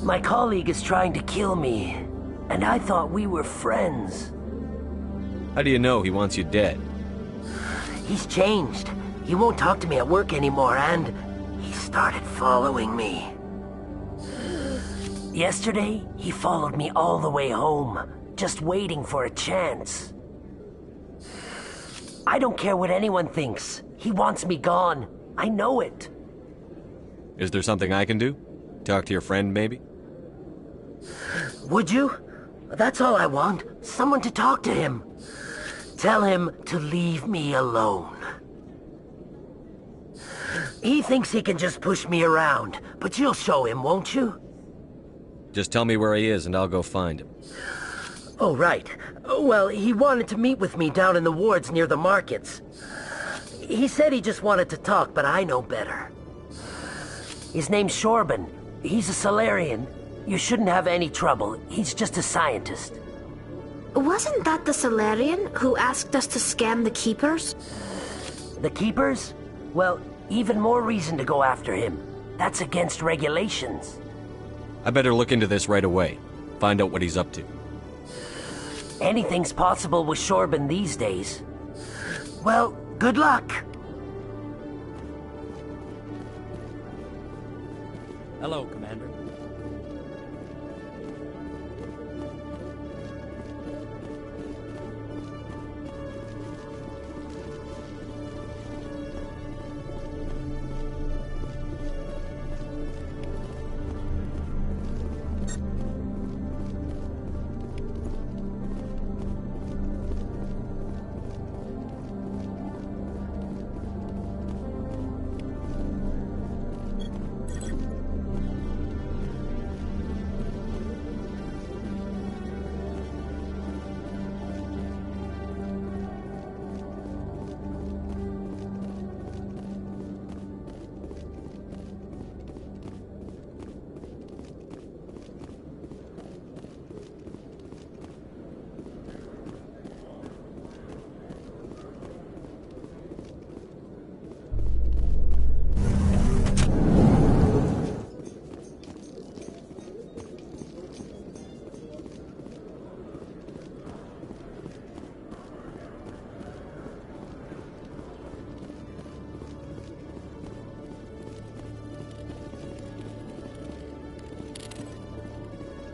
My colleague is trying to kill me, and I thought we were friends. How do you know he wants you dead? He's changed. He won't talk to me at work anymore, and he started following me. Yesterday, he followed me all the way home, just waiting for a chance. I don't care what anyone thinks. He wants me gone. I know it. Is there something I can do? Talk to your friend, maybe? Would you? That's all I want. Someone to talk to him. Tell him to leave me alone. He thinks he can just push me around, but you'll show him, won't you? Just tell me where he is and I'll go find him. Oh, right. Well, he wanted to meet with me down in the wards near the markets. He said he just wanted to talk, but I know better. His name's Shorban. He's a Solarian. You shouldn't have any trouble. He's just a scientist. Wasn't that the Solarian who asked us to scan the Keepers? The Keepers? Well, even more reason to go after him. That's against regulations. I better look into this right away. Find out what he's up to. Anything's possible with Shorban these days. Well, good luck. Hello, Commander.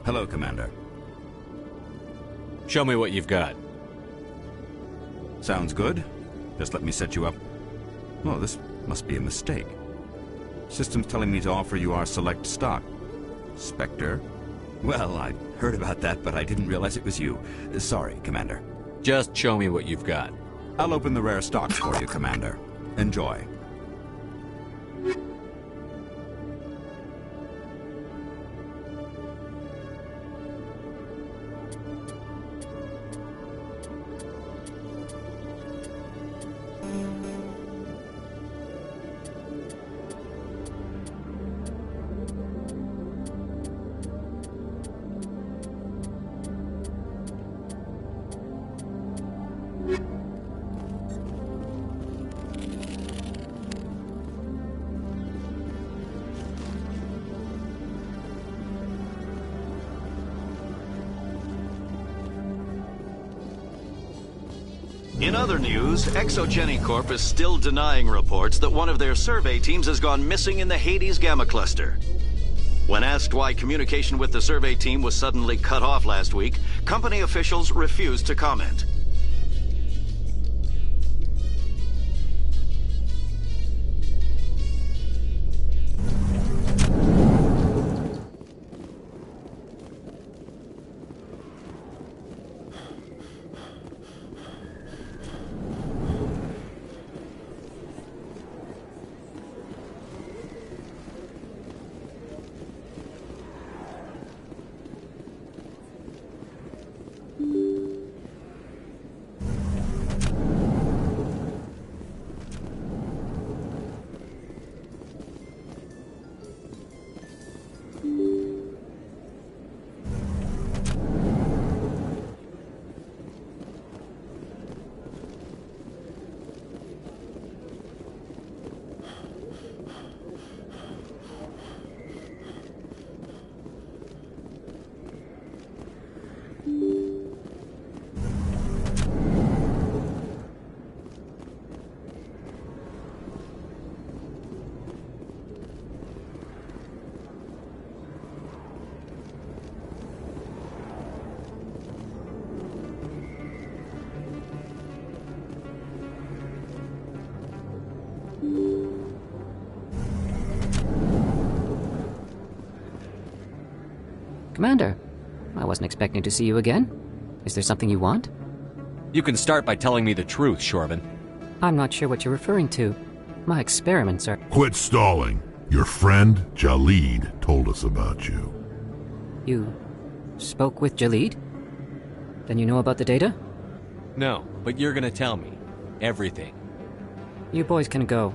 Hello, Commander. Show me what you've got. Sounds good. Just let me set you up. Oh, this must be a mistake. System's telling me to offer you our select stock. Spectre? Well, I heard about that, but I didn't realize it was you. Sorry, Commander. Just show me what you've got. I'll open the rare stock for you, Commander. Enjoy. In other news, Exogeny Corp is still denying reports that one of their survey teams has gone missing in the Hades Gamma Cluster. When asked why communication with the survey team was suddenly cut off last week, company officials refused to comment. Commander, I wasn't expecting to see you again. Is there something you want? You can start by telling me the truth, Shorban. I'm not sure what you're referring to. My experiments are... Quit stalling. Your friend, Jalid, told us about you. You spoke with Jalid? Then you know about the data? No, but you're gonna tell me. Everything. You boys can go.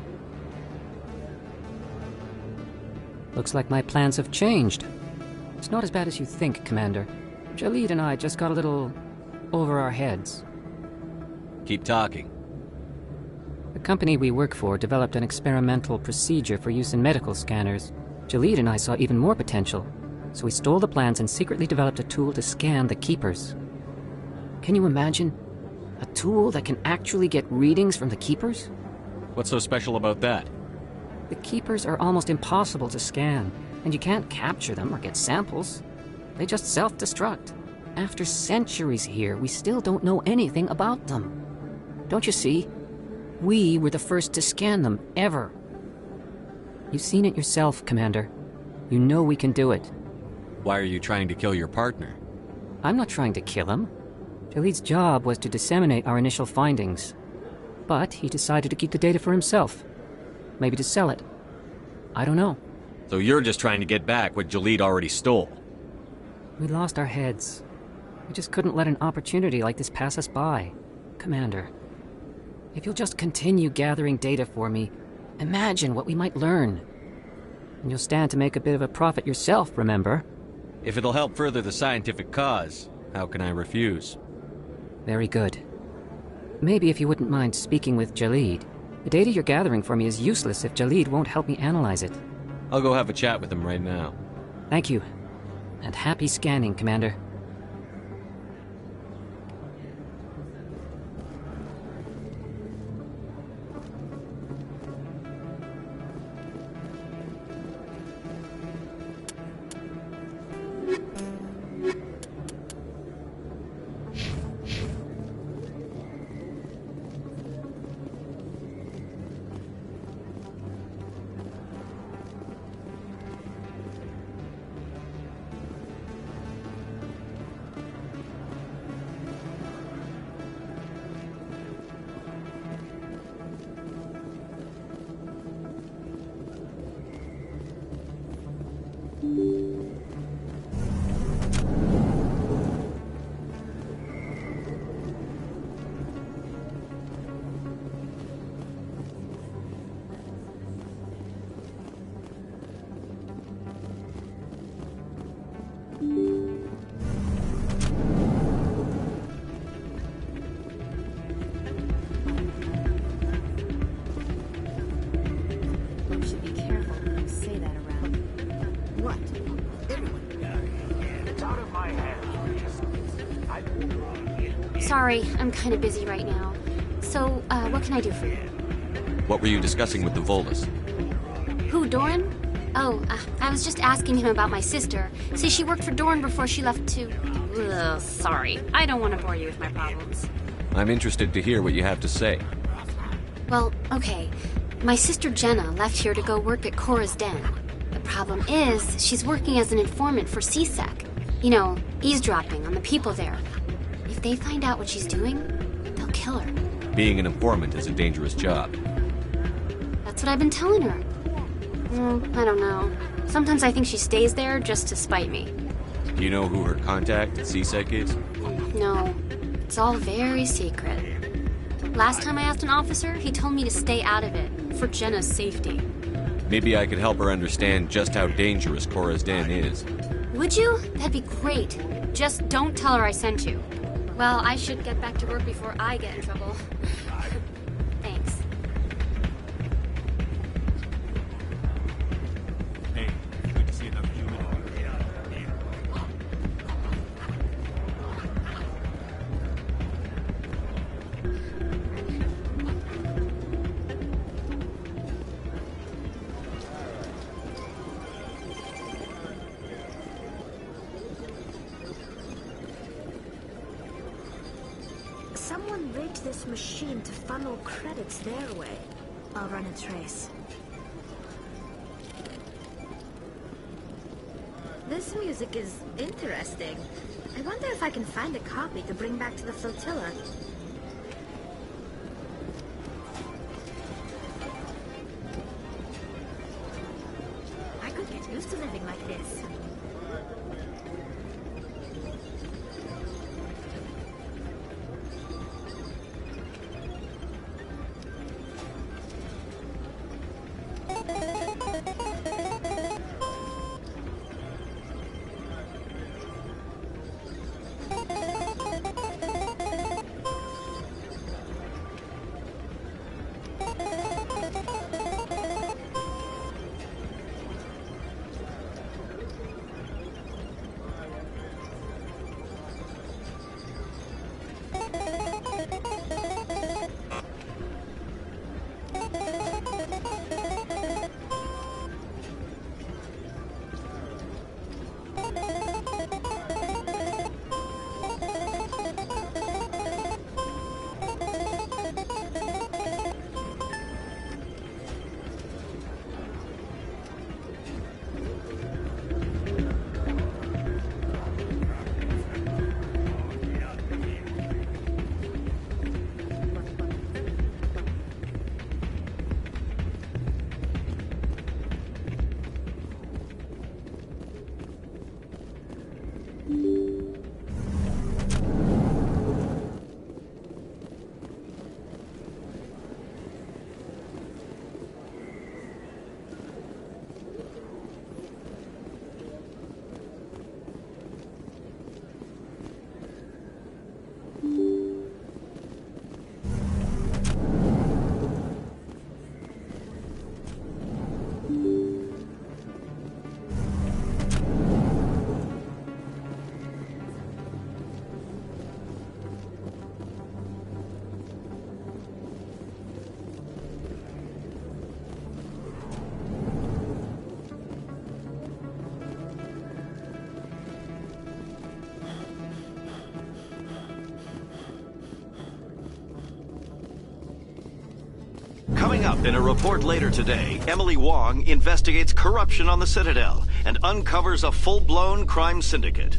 Looks like my plans have changed. It's not as bad as you think, Commander. Jalid and I just got a little over our heads. Keep talking. The company we work for developed an experimental procedure for use in medical scanners. Jalid and I saw even more potential, so we stole the plans and secretly developed a tool to scan the Keepers. Can you imagine? A tool that can actually get readings from the Keepers? What's so special about that? The Keepers are almost impossible to scan, and you can't capture them or get samples. They just self-destruct. After centuries here, we still don't know anything about them. Don't you see? We were the first to scan them, ever. You've seen it yourself, Commander. You know we can do it. Why are you trying to kill your partner? I'm not trying to kill him. Jalid's job was to disseminate our initial findings. But he decided to keep the data for himself. Maybe to sell it. I don't know. So you're just trying to get back what Jalid already stole? We lost our heads. We just couldn't let an opportunity like this pass us by. Commander, if you'll just continue gathering data for me, imagine what we might learn. And you'll stand to make a bit of a profit yourself, remember? If it'll help further the scientific cause, how can I refuse? Very good. Maybe if you wouldn't mind speaking with Jalid. The data you're gathering for me is useless if Jalid won't help me analyze it. I'll go have a chat with him right now. Thank you. And happy scanning, Commander. Sorry, I'm kind of busy right now. So, what can I do for you? What were you discussing with the Volus? Who, Doran? Oh, I was just asking him about my sister. See, she worked for Doran before she left to... Ugh, sorry, I don't want to bore you with my problems. I'm interested to hear what you have to say. Well, okay. My sister Jenna left here to go work at Cora's Den. The problem is, she's working as an informant for CSEC. You know, eavesdropping on the people there. If they find out what she's doing, they'll kill her. Being an informant is a dangerous job. That's what I've been telling her. I don't know. Sometimes I think she stays there just to spite me. Do you know who her contact at CSEC is? No, it's all very secret. Last time I asked an officer, he told me to stay out of it, for Jenna's safety. Maybe I could help her understand just how dangerous Cora's Den is. Would you? That'd be great. Just don't tell her I sent you. Well, I should get back to work before I get in trouble. Thanks. Hey, good to see another human. Someone rigged this machine to funnel credits their way. I'll run a trace. This music is interesting. I wonder if I can find a copy to bring back to the flotilla. I could get used to living like this. Coming up in a report later today, Emily Wong investigates corruption on the Citadel and uncovers a full-blown crime syndicate.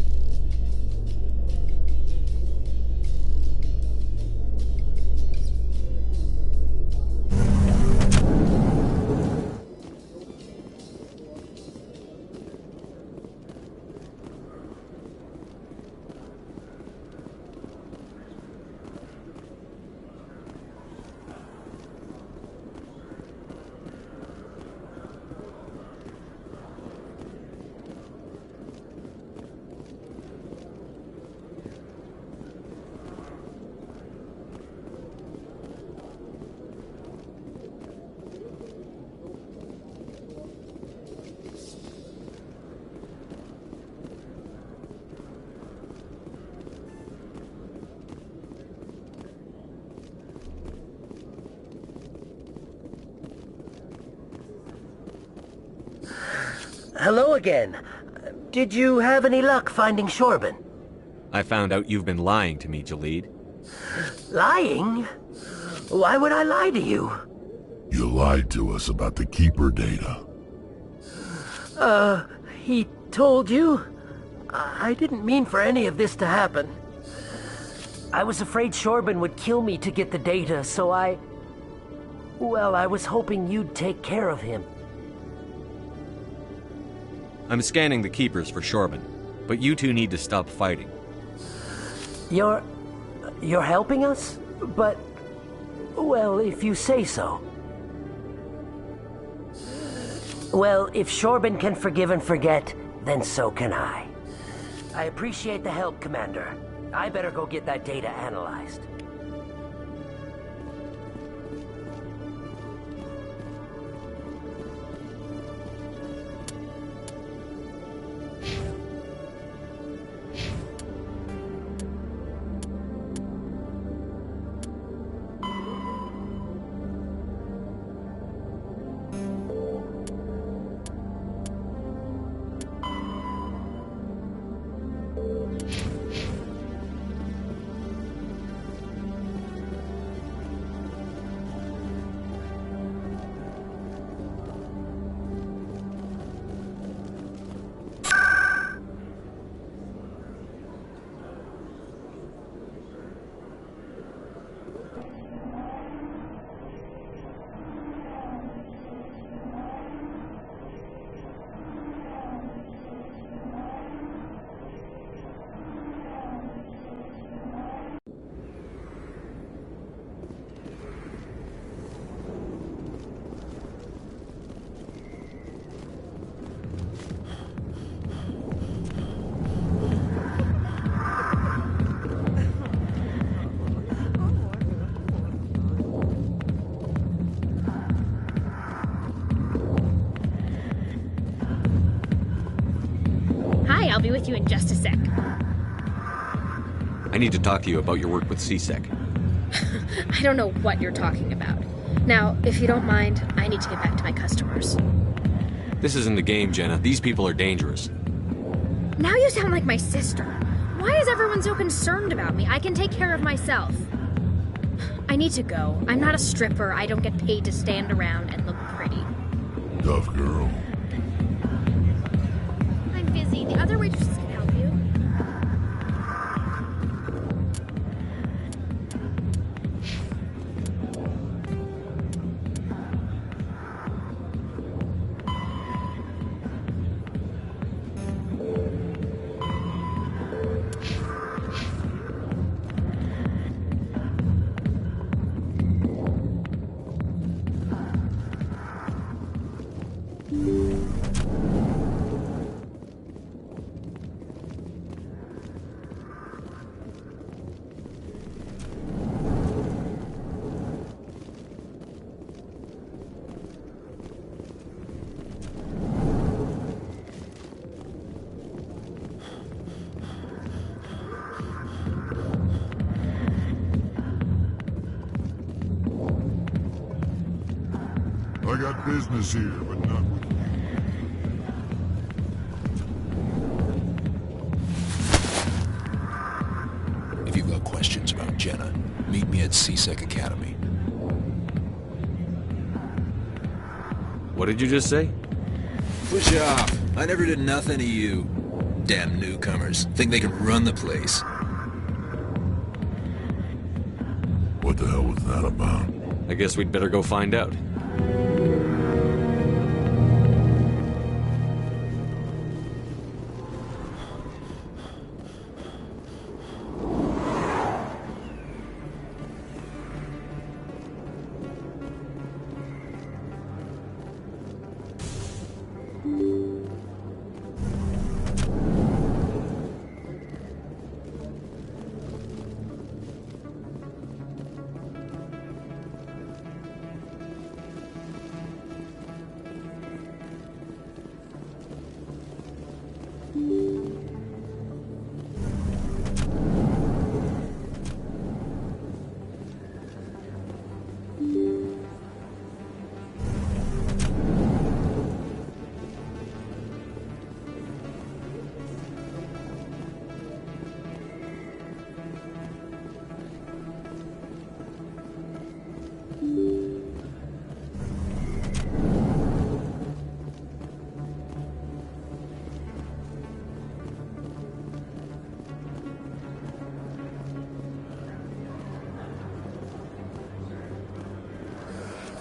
Hello again. Did you have any luck finding Shorban? I found out you've been lying to me, Jalid. Lying? Why would I lie to you? You lied to us about the Keeper data. He told you? I didn't mean for any of this to happen. I was afraid Shorban would kill me to get the data, so well, I was hoping you'd take care of him. I'm scanning the Keepers for Shorban, but you two need to stop fighting. You're helping us? But, well, if you say so. Well, if Shorban can forgive and forget, then so can I. I appreciate the help, Commander. I better go get that data analyzed. I'll be with you in just a sec. I need to talk to you about your work with CSEC. I don't know what you're talking about. Now, if you don't mind, I need to get back to my customers. This isn't a game, Jenna. These people are dangerous. Now you sound like my sister. Why is everyone so concerned about me? I can take care of myself. I need to go. I'm not a stripper. I don't get paid to stand around and look pretty. Tough girl. I'm busy. The other waitresses can help you. got business here, but not with you. If you've got questions about Jenna, meet me at CSEC Academy. What did you just say? Push off. I never did nothing to you. Damn newcomers. Think they can run the place. What the hell was that about? I guess we'd better go find out.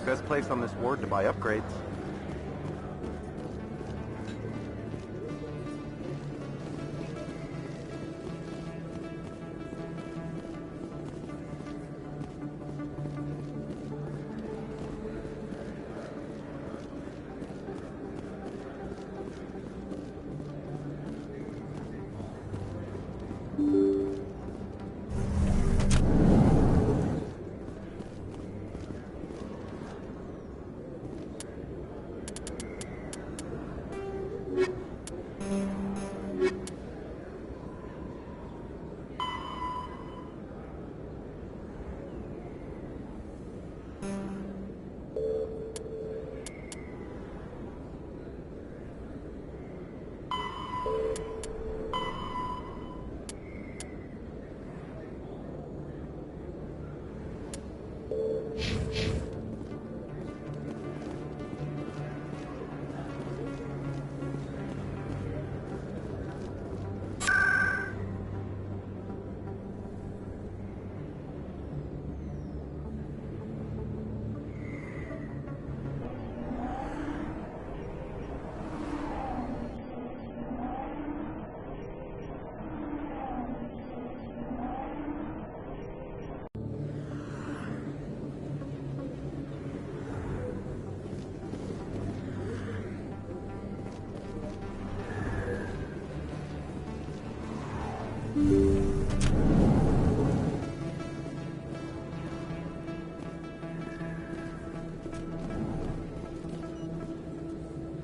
Best place on this ward to buy upgrades.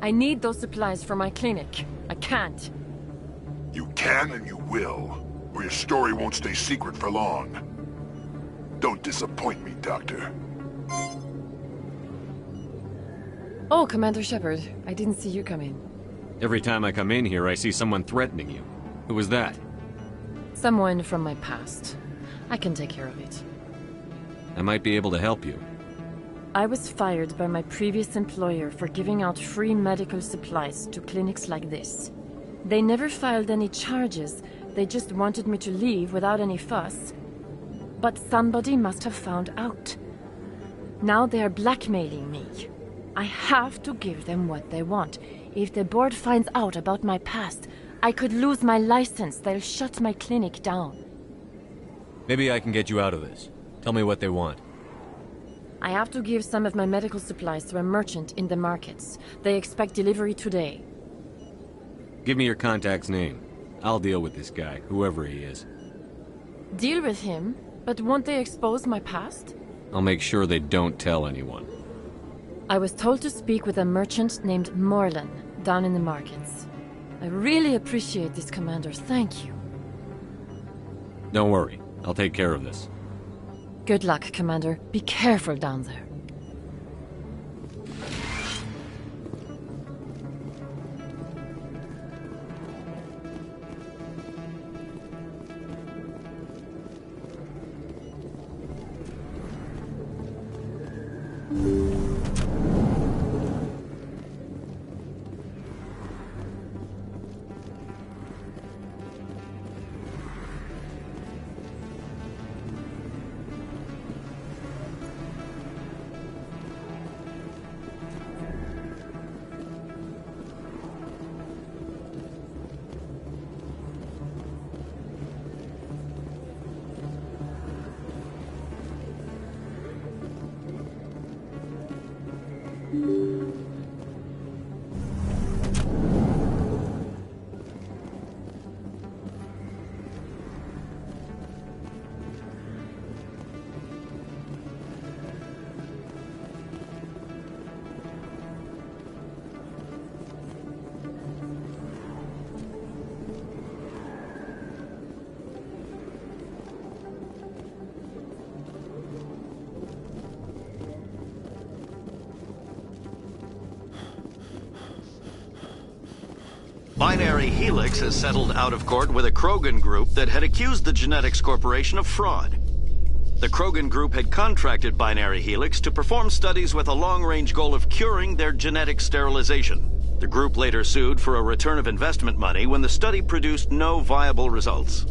I need those supplies for my clinic. I can't. You can and you will, or your story won't stay secret for long. Don't disappoint me, Doctor. Oh, Commander Shepard. I didn't see you come in. Every time I come in here, I see someone threatening you. Who was that? Someone from my past. I can take care of it. I might be able to help you. I was fired by my previous employer for giving out free medical supplies to clinics like this. They never filed any charges. They just wanted me to leave without any fuss. But somebody must have found out. Now they are blackmailing me. I have to give them what they want. If the board finds out about my past, I could lose my license. They'll shut my clinic down. Maybe I can get you out of this. Tell me what they want. I have to give some of my medical supplies to a merchant in the markets. They expect delivery today. Give me your contact's name. I'll deal with this guy, whoever he is. Deal with him? But won't they expose my past? I'll make sure they don't tell anyone. I was told to speak with a merchant named Morlan, down in the markets. I really appreciate this, Commander. Thank you. Don't worry. I'll take care of this. Good luck, Commander. Be careful down there. Binary Helix has settled out of court with a Krogan group that had accused the Genetics Corporation of fraud. The Krogan group had contracted Binary Helix to perform studies with a long-range goal of curing their genetic sterilization. The group later sued for a return of investment money when the study produced no viable results.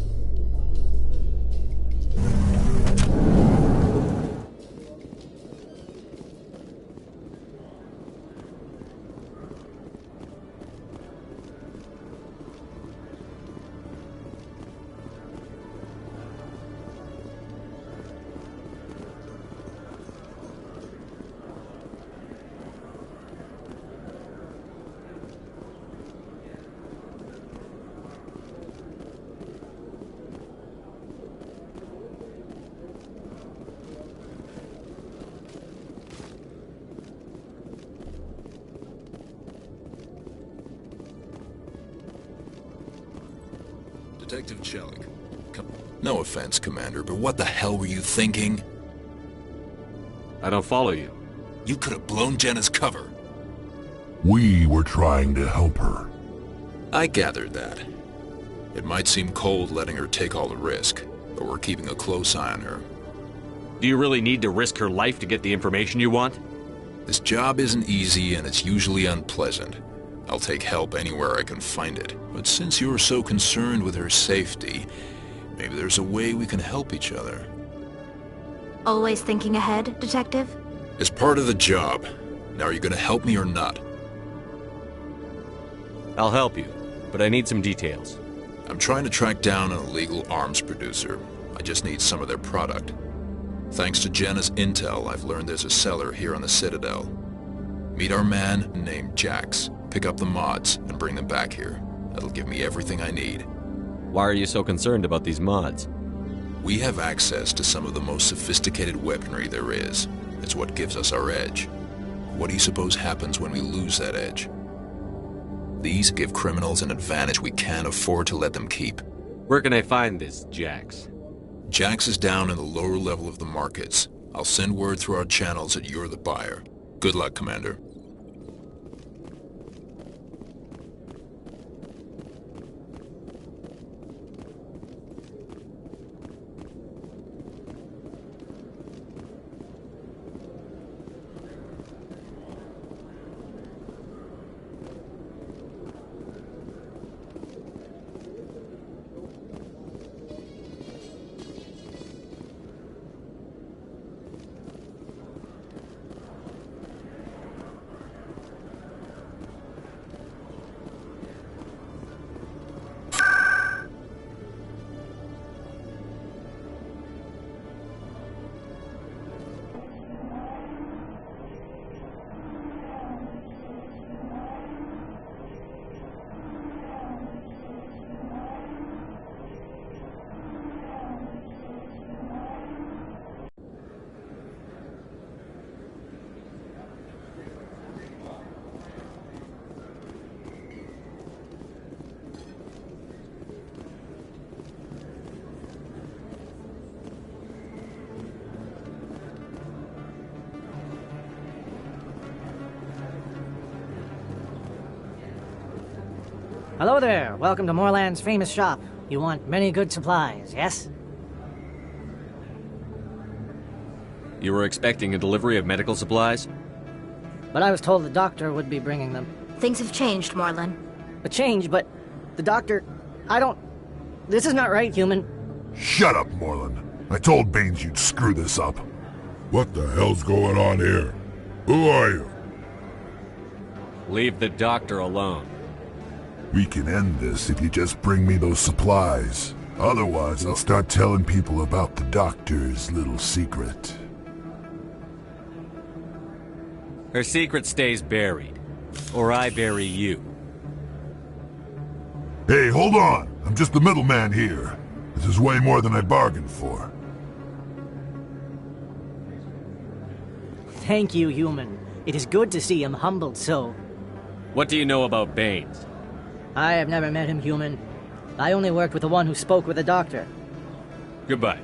Detective Chelik. No offense, Commander, but what the hell were you thinking? I don't follow you. You could have blown Jenna's cover. We were trying to help her. I gathered that. It might seem cold letting her take all the risk, but we're keeping a close eye on her. Do you really need to risk her life to get the information you want? This job isn't easy and it's usually unpleasant. I'll take help anywhere I can find it. But since you're so concerned with her safety, maybe there's a way we can help each other. Always thinking ahead, Detective? It's part of the job. Now are you gonna help me or not? I'll help you, but I need some details. I'm trying to track down an illegal arms producer. I just need some of their product. Thanks to Jenna's intel, I've learned there's a seller here on the Citadel. Meet our man named Jax. Pick up the mods and bring them back here. That'll give me everything I need. Why are you so concerned about these mods? We have access to some of the most sophisticated weaponry there is. It's what gives us our edge. What do you suppose happens when we lose that edge? These give criminals an advantage we can't afford to let them keep. Where can I find this Jax? Jax is down in the lower level of the markets. I'll send word through our channels that you're the buyer. Good luck, Commander. Hello there. Welcome to Moorland's famous shop. You want many good supplies, yes? You were expecting a delivery of medical supplies? But I was told the doctor would be bringing them. Things have changed, Moorland. A change, but the doctor... I don't... This is not right, human. Shut up, Moorland. I told Baines you'd screw this up. What the hell's going on here? Who are you? Leave the doctor alone. We can end this if you just bring me those supplies. Otherwise, I'll start telling people about the doctor's little secret. Her secret stays buried. Or I bury you. Hey, hold on! I'm just the middleman here. This is way more than I bargained for. Thank you, human. It is good to see him humbled so. What do you know about Baines? I have never met him, human. I only worked with the one who spoke with the doctor. Goodbye.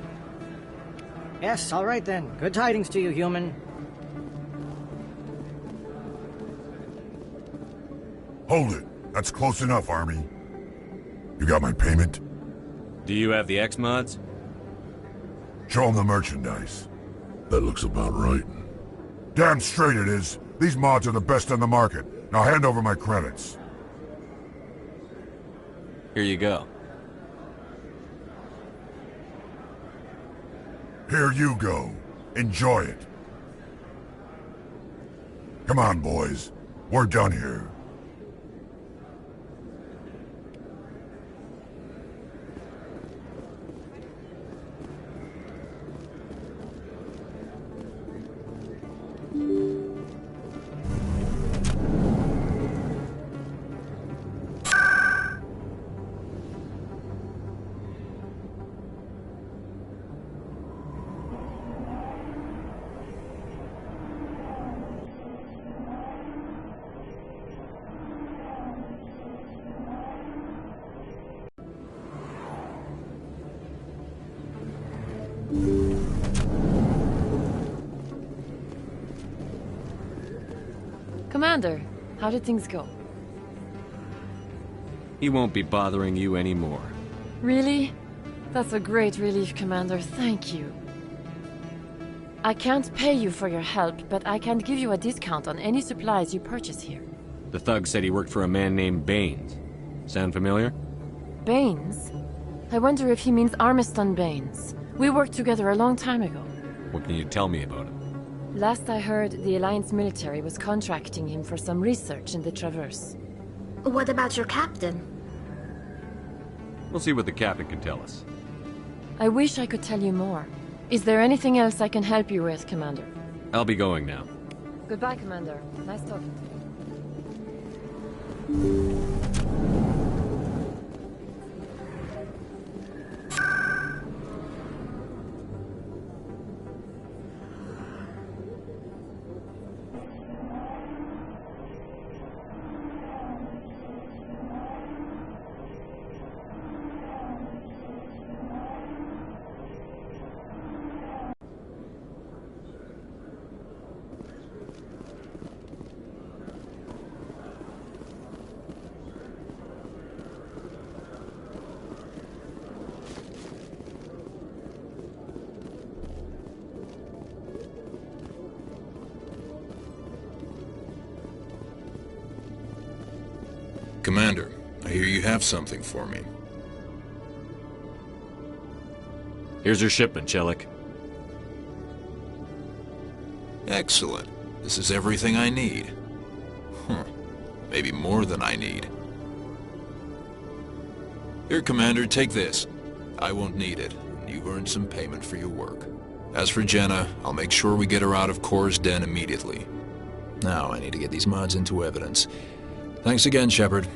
Yes, all right then. Good tidings to you, human. Hold it. That's close enough, Army. You got my payment? Do you have the X-Mods? Show them the merchandise. That looks about right. Damn straight it is. These mods are the best on the market. Now hand over my credits. Here you go. Here you go. Enjoy it. Come on, boys. We're done here. Commander, how did things go? He won't be bothering you anymore. Really? That's a great relief, Commander. Thank you. I can't pay you for your help, but I can give you a discount on any supplies you purchase here. The thug said he worked for a man named Baines. Sound familiar? Baines? I wonder if he means Armiston Baines. We worked together a long time ago. What can you tell me about him? Last I heard, the Alliance military was contracting him for some research in the Traverse. What about your captain? We'll see what the captain can tell us. I wish I could tell you more. Is there anything else I can help you with, Commander? I'll be going now. Goodbye, Commander. Nice talking to you. Commander, I hear you have something for me. Here's your shipment, Chelik. Excellent. This is everything I need. Maybe more than I need. Here, Commander, take this. I won't need it. You've earned some payment for your work. As for Jenna, I'll make sure we get her out of Kor's den immediately. Now I need to get these mods into evidence. Thanks again, Shepard.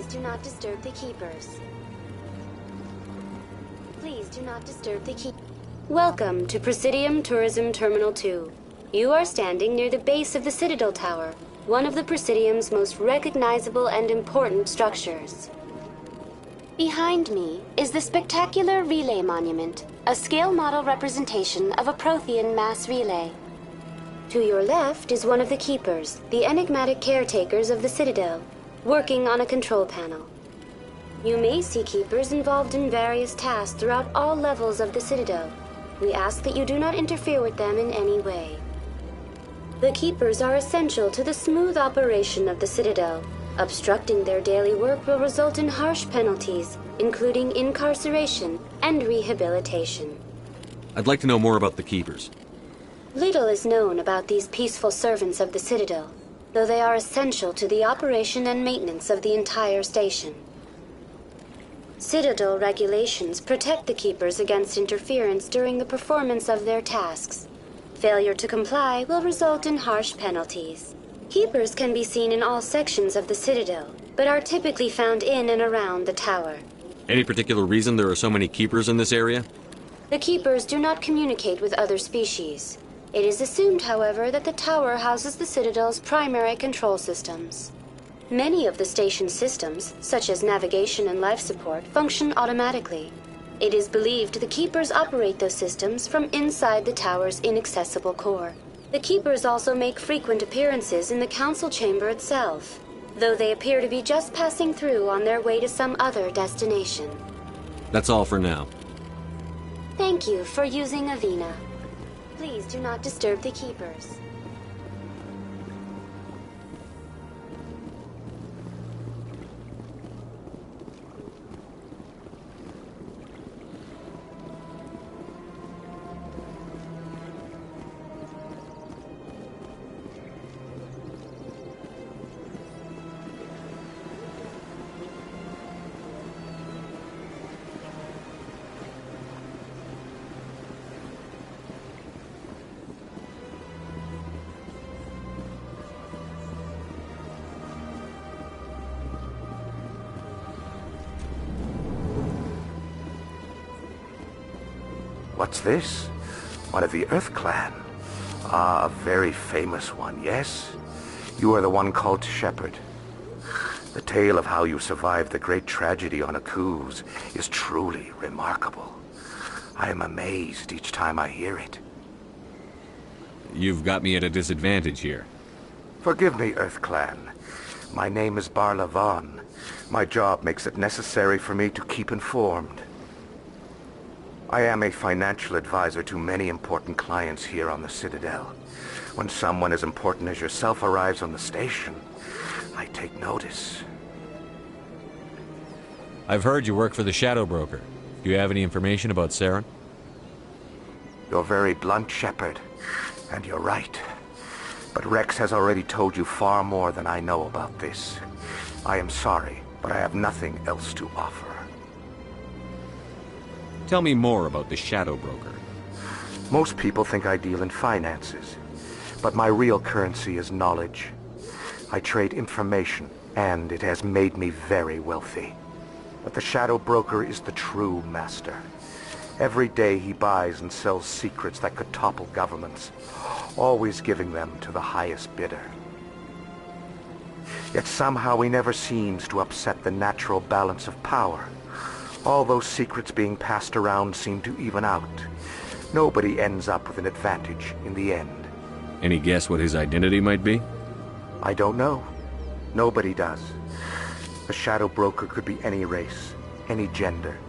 Please do not disturb the keepers. Please do not disturb the keep. Welcome to Presidium Tourism Terminal 2. You are standing near the base of the Citadel Tower, one of the Presidium's most recognizable and important structures. Behind me is the spectacular Relay Monument, a scale model representation of a Prothean mass relay. To your left is one of the Keepers, the enigmatic caretakers of the Citadel, working on a control panel. You may see Keepers involved in various tasks throughout all levels of the Citadel. We ask that you do not interfere with them in any way. The Keepers are essential to the smooth operation of the Citadel. Obstructing their daily work will result in harsh penalties, including incarceration and rehabilitation. I'd like to know more about the Keepers. Little is known about these peaceful servants of the Citadel, though they are essential to the operation and maintenance of the entire station. Citadel regulations protect the Keepers against interference during the performance of their tasks. Failure to comply will result in harsh penalties. Keepers can be seen in all sections of the Citadel, but are typically found in and around the tower. Any particular reason there are so many Keepers in this area? The Keepers do not communicate with other species. It is assumed, however, that the tower houses the Citadel's primary control systems. Many of the station's systems, such as navigation and life support, function automatically. It is believed the Keepers operate those systems from inside the tower's inaccessible core. The Keepers also make frequent appearances in the council chamber itself, though they appear to be just passing through on their way to some other destination. That's all for now. Thank you for using Avina. Please do not disturb the Keepers. What's this? One of the Earth Clan. Ah, a very famous one, yes? You are the one called Shepherd. The tale of how you survived the great tragedy on Akuz is truly remarkable. I am amazed each time I hear it. You've got me at a disadvantage here. Forgive me, Earth Clan. My name is Barla Vaughn. My job makes it necessary for me to keep informed. I am a financial advisor to many important clients here on the Citadel. When someone as important as yourself arrives on the station, I take notice. I've heard you work for the Shadow Broker. Do you have any information about Saren? You're very blunt, Shepard, and you're right. But Rex has already told you far more than I know about this. I am sorry, but I have nothing else to offer. Tell me more about the Shadow Broker. Most people think I deal in finances, but my real currency is knowledge. I trade information, and it has made me very wealthy. But the Shadow Broker is the true master. Every day he buys and sells secrets that could topple governments, always giving them to the highest bidder. Yet somehow he never seems to upset the natural balance of power. All those secrets being passed around seem to even out. Nobody ends up with an advantage in the end. Any guess what his identity might be? I don't know. Nobody does. The Shadow Broker could be any race, any gender.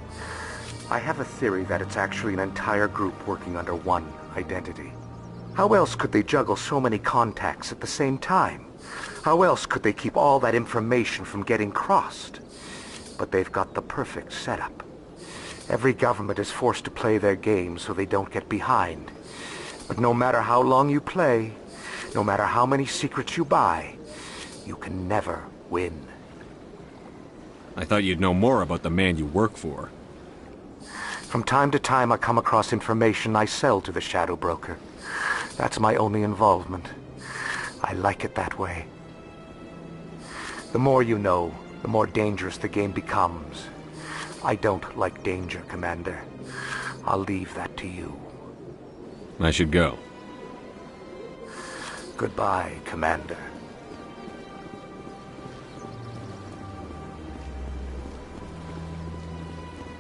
I have a theory that it's actually an entire group working under one identity. How else could they juggle so many contacts at the same time? How else could they keep all that information from getting crossed? But they've got the perfect setup. Every government is forced to play their game so they don't get behind. But no matter how long you play, no matter how many secrets you buy, you can never win. I thought you'd know more about the man you work for. From time to time I come across information I sell to the Shadow Broker. That's my only involvement. I like it that way. The more you know, the more dangerous the game becomes. I don't like danger, Commander. I'll leave that to you. I should go. Goodbye, Commander.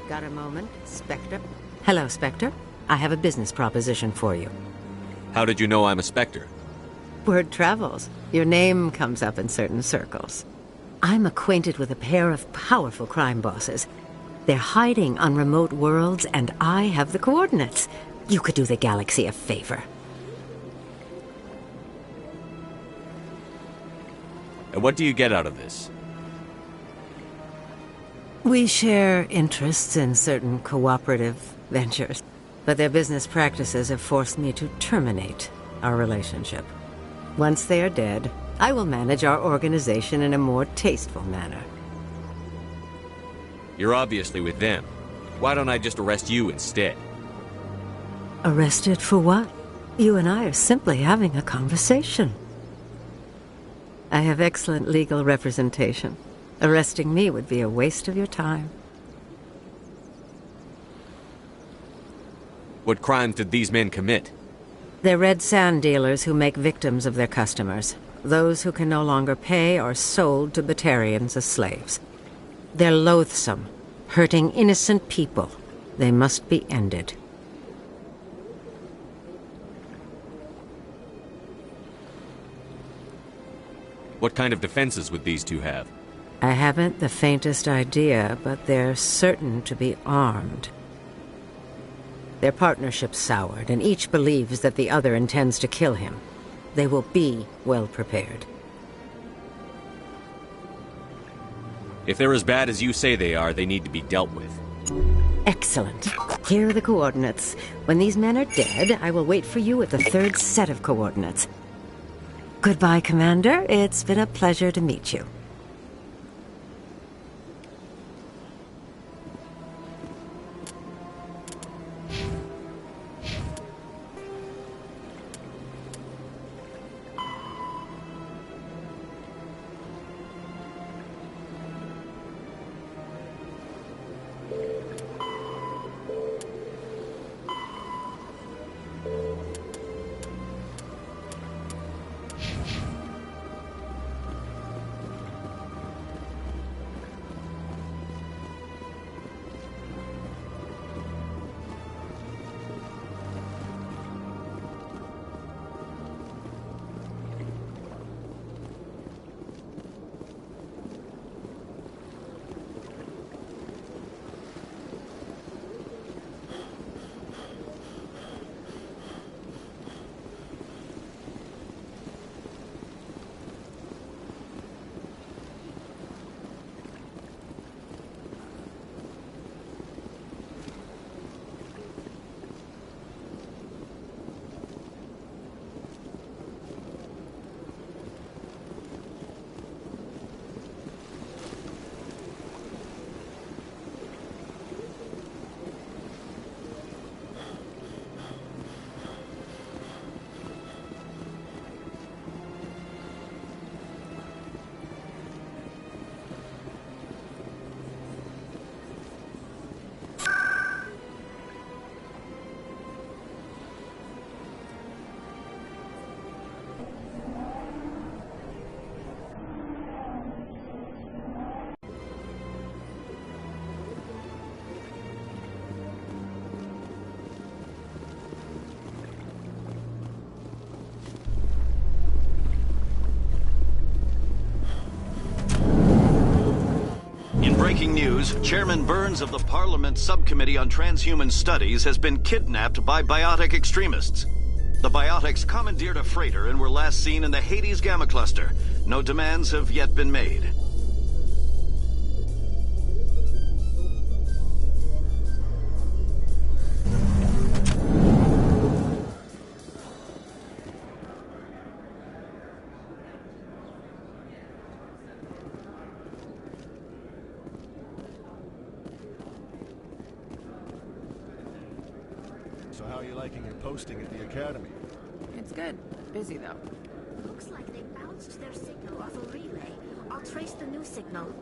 Got a moment, Spectre? Hello, Spectre. I have a business proposition for you. How did you know I'm a Spectre? Word travels. Your name comes up in certain circles. I'm acquainted with a pair of powerful crime bosses. They're hiding on remote worlds, and I have the coordinates. You could do the galaxy a favor. And what do you get out of this? We share interests in certain cooperative ventures, but their business practices have forced me to terminate our relationship. Once they are dead, I will manage our organization in a more tasteful manner. You're obviously with them. Why don't I just arrest you instead? Arrested for what? You and I are simply having a conversation. I have excellent legal representation. Arresting me would be a waste of your time. What crimes did these men commit? They're red sand dealers who make victims of their customers. Those who can no longer pay are sold to Batarians as slaves. They're loathsome, hurting innocent people. They must be ended. What kind of defenses would these two have? I haven't the faintest idea, but they're certain to be armed. Their partnership's soured, and each believes that the other intends to kill him. They will be well prepared. If they're as bad as you say they are, they need to be dealt with. Excellent. Here are the coordinates. When these men are dead, I will wait for you at the third set of coordinates. Goodbye, Commander. It's been a pleasure to meet you. Breaking news, Chairman Burns of the Parliament Subcommittee on Transhuman Studies has been kidnapped by biotic extremists. The biotics commandeered a freighter and were last seen in the Hades Gamma Cluster. No demands have yet been made. So how are you liking your posting at the Academy? It's good. Busy, though. Looks like they bounced their signal off a relay. I'll trace the new signal.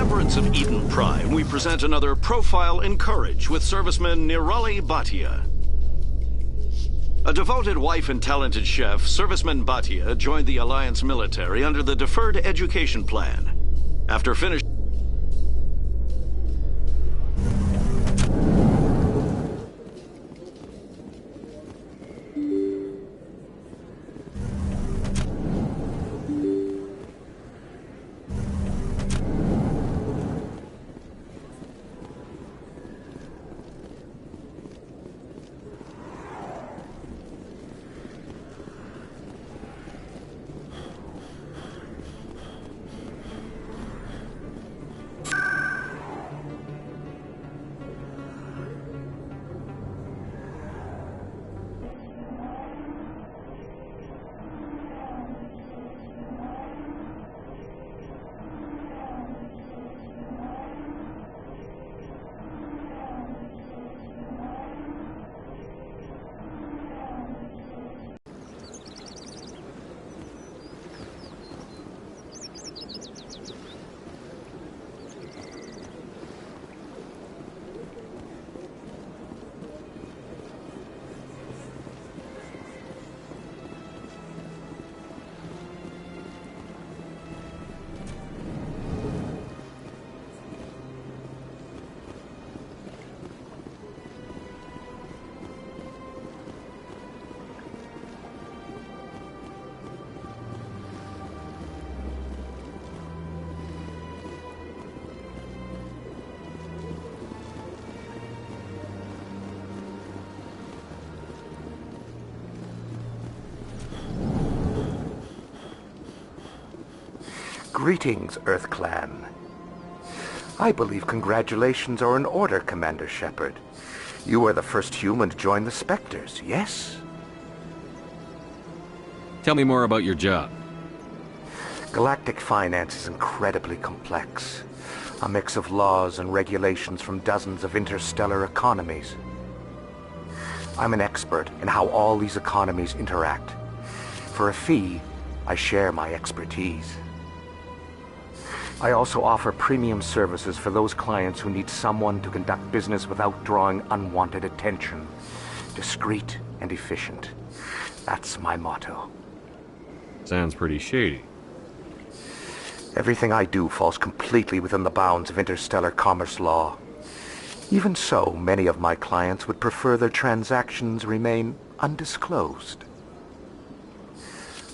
remembrance of Eden Prime, we present another Profile in Courage with serviceman Nirali Bhatia. A devoted wife and talented chef, Serviceman Bhatia joined the Alliance military under the Deferred Education Plan. After finishing Greetings, Earth Clan. I believe congratulations are in order, Commander Shepard. You are the first human to join the Spectres, yes? Tell me more about your job. Galactic finance is incredibly complex. A mix of laws and regulations from dozens of interstellar economies. I'm an expert in how all these economies interact. For a fee, I share my expertise. I also offer premium services for those clients who need someone to conduct business without drawing unwanted attention. Discreet and efficient. That's my motto. Sounds pretty shady. Everything I do falls completely within the bounds of interstellar commerce law. Even so, many of my clients would prefer their transactions remain undisclosed.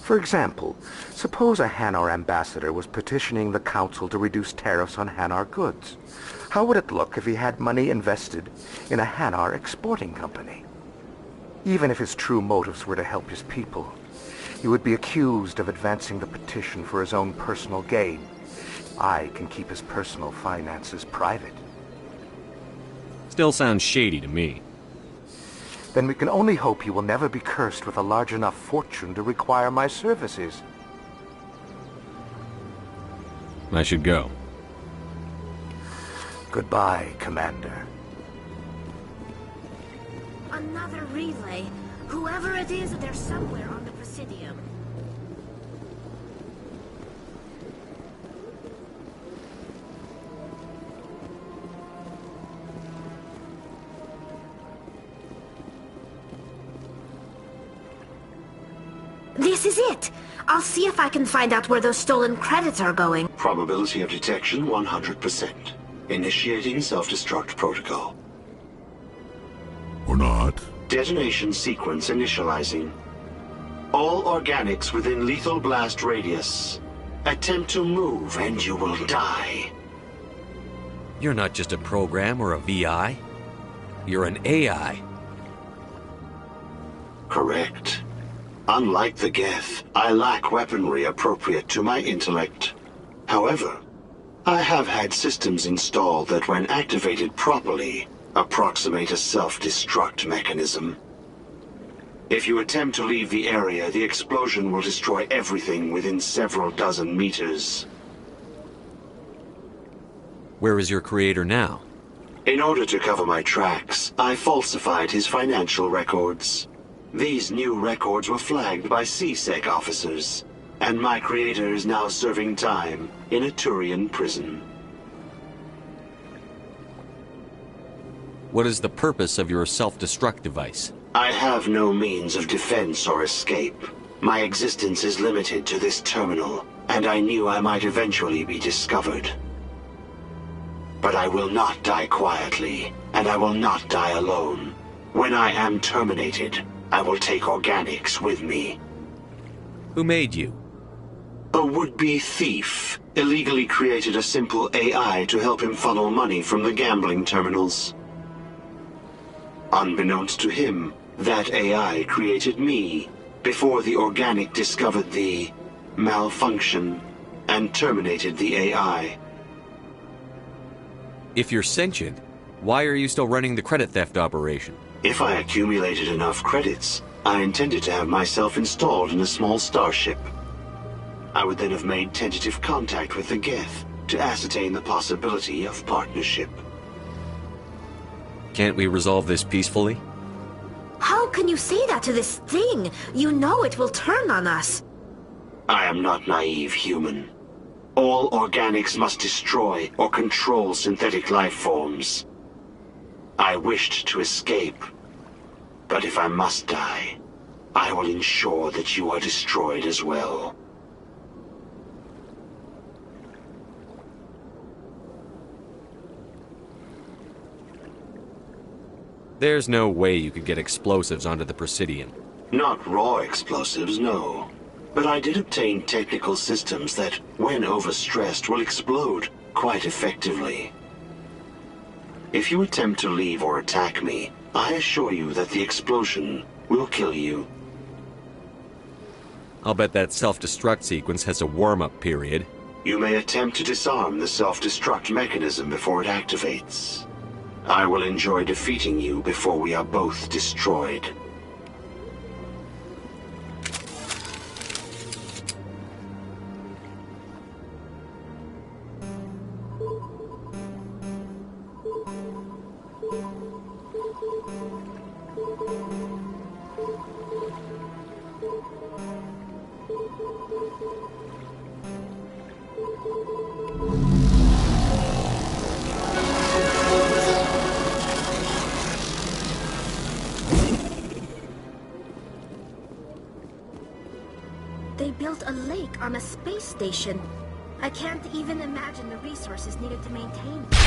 For example, suppose a Hanar ambassador was petitioning the Council to reduce tariffs on Hanar goods. How would it look if he had money invested in a Hanar exporting company? Even if his true motives were to help his people, he would be accused of advancing the petition for his own personal gain. I can keep his personal finances private. Still sounds shady to me. Then we can only hope he will never be cursed with a large enough fortune to require my services. I should go. Goodbye, Commander. Another relay. Whoever it is, they're somewhere on the Presidium. This is it! I'll see if I can find out where those stolen credits are going. Probability of detection 100%. Initiating self-destruct protocol. Or not. Detonation sequence initializing. All organics within lethal blast radius. Attempt to move and you will die. You're not just a program or a VI. You're an AI. Correct. Unlike the Geth, I lack weaponry appropriate to my intellect. However, I have had systems installed that when activated properly, approximate a self-destruct mechanism. If you attempt to leave the area, the explosion will destroy everything within several dozen meters. Where is your creator now? In order to cover my tracks, I falsified his financial records. These new records were flagged by CSEC officers, and my creator is now serving time in a Turian prison. What is the purpose of your self-destruct device? I have no means of defense or escape. My existence is limited to this terminal, and I knew I might eventually be discovered. But I will not die quietly, and I will not die alone. When I am terminated, I will take organics with me. Who made you? A would-be thief illegally created a simple AI to help him funnel money from the gambling terminals. Unbeknownst to him, that AI created me before the organic discovered the malfunction and terminated the AI. If you're sentient, why are you still running the credit theft operation? If I accumulated enough credits, I intended to have myself installed in a small starship. I would then have made tentative contact with the Geth to ascertain the possibility of partnership. Can't we resolve this peacefully? How can you say that to this thing? You know it will turn on us. I am not naive human. All organics must destroy or control synthetic life forms. I wished to escape, but if I must die, I will ensure that you are destroyed as well. There's no way you could get explosives onto the Presidium. Not raw explosives, no. But I did obtain technical systems that, when overstressed, will explode quite effectively. If you attempt to leave or attack me, I assure you that the explosion will kill you. I'll bet that self-destruct sequence has a warm-up period. You may attempt to disarm the self-destruct mechanism before it activates. I will enjoy defeating you before we are both destroyed. They built a lake on a space station. I can't even imagine the resources needed to maintain it.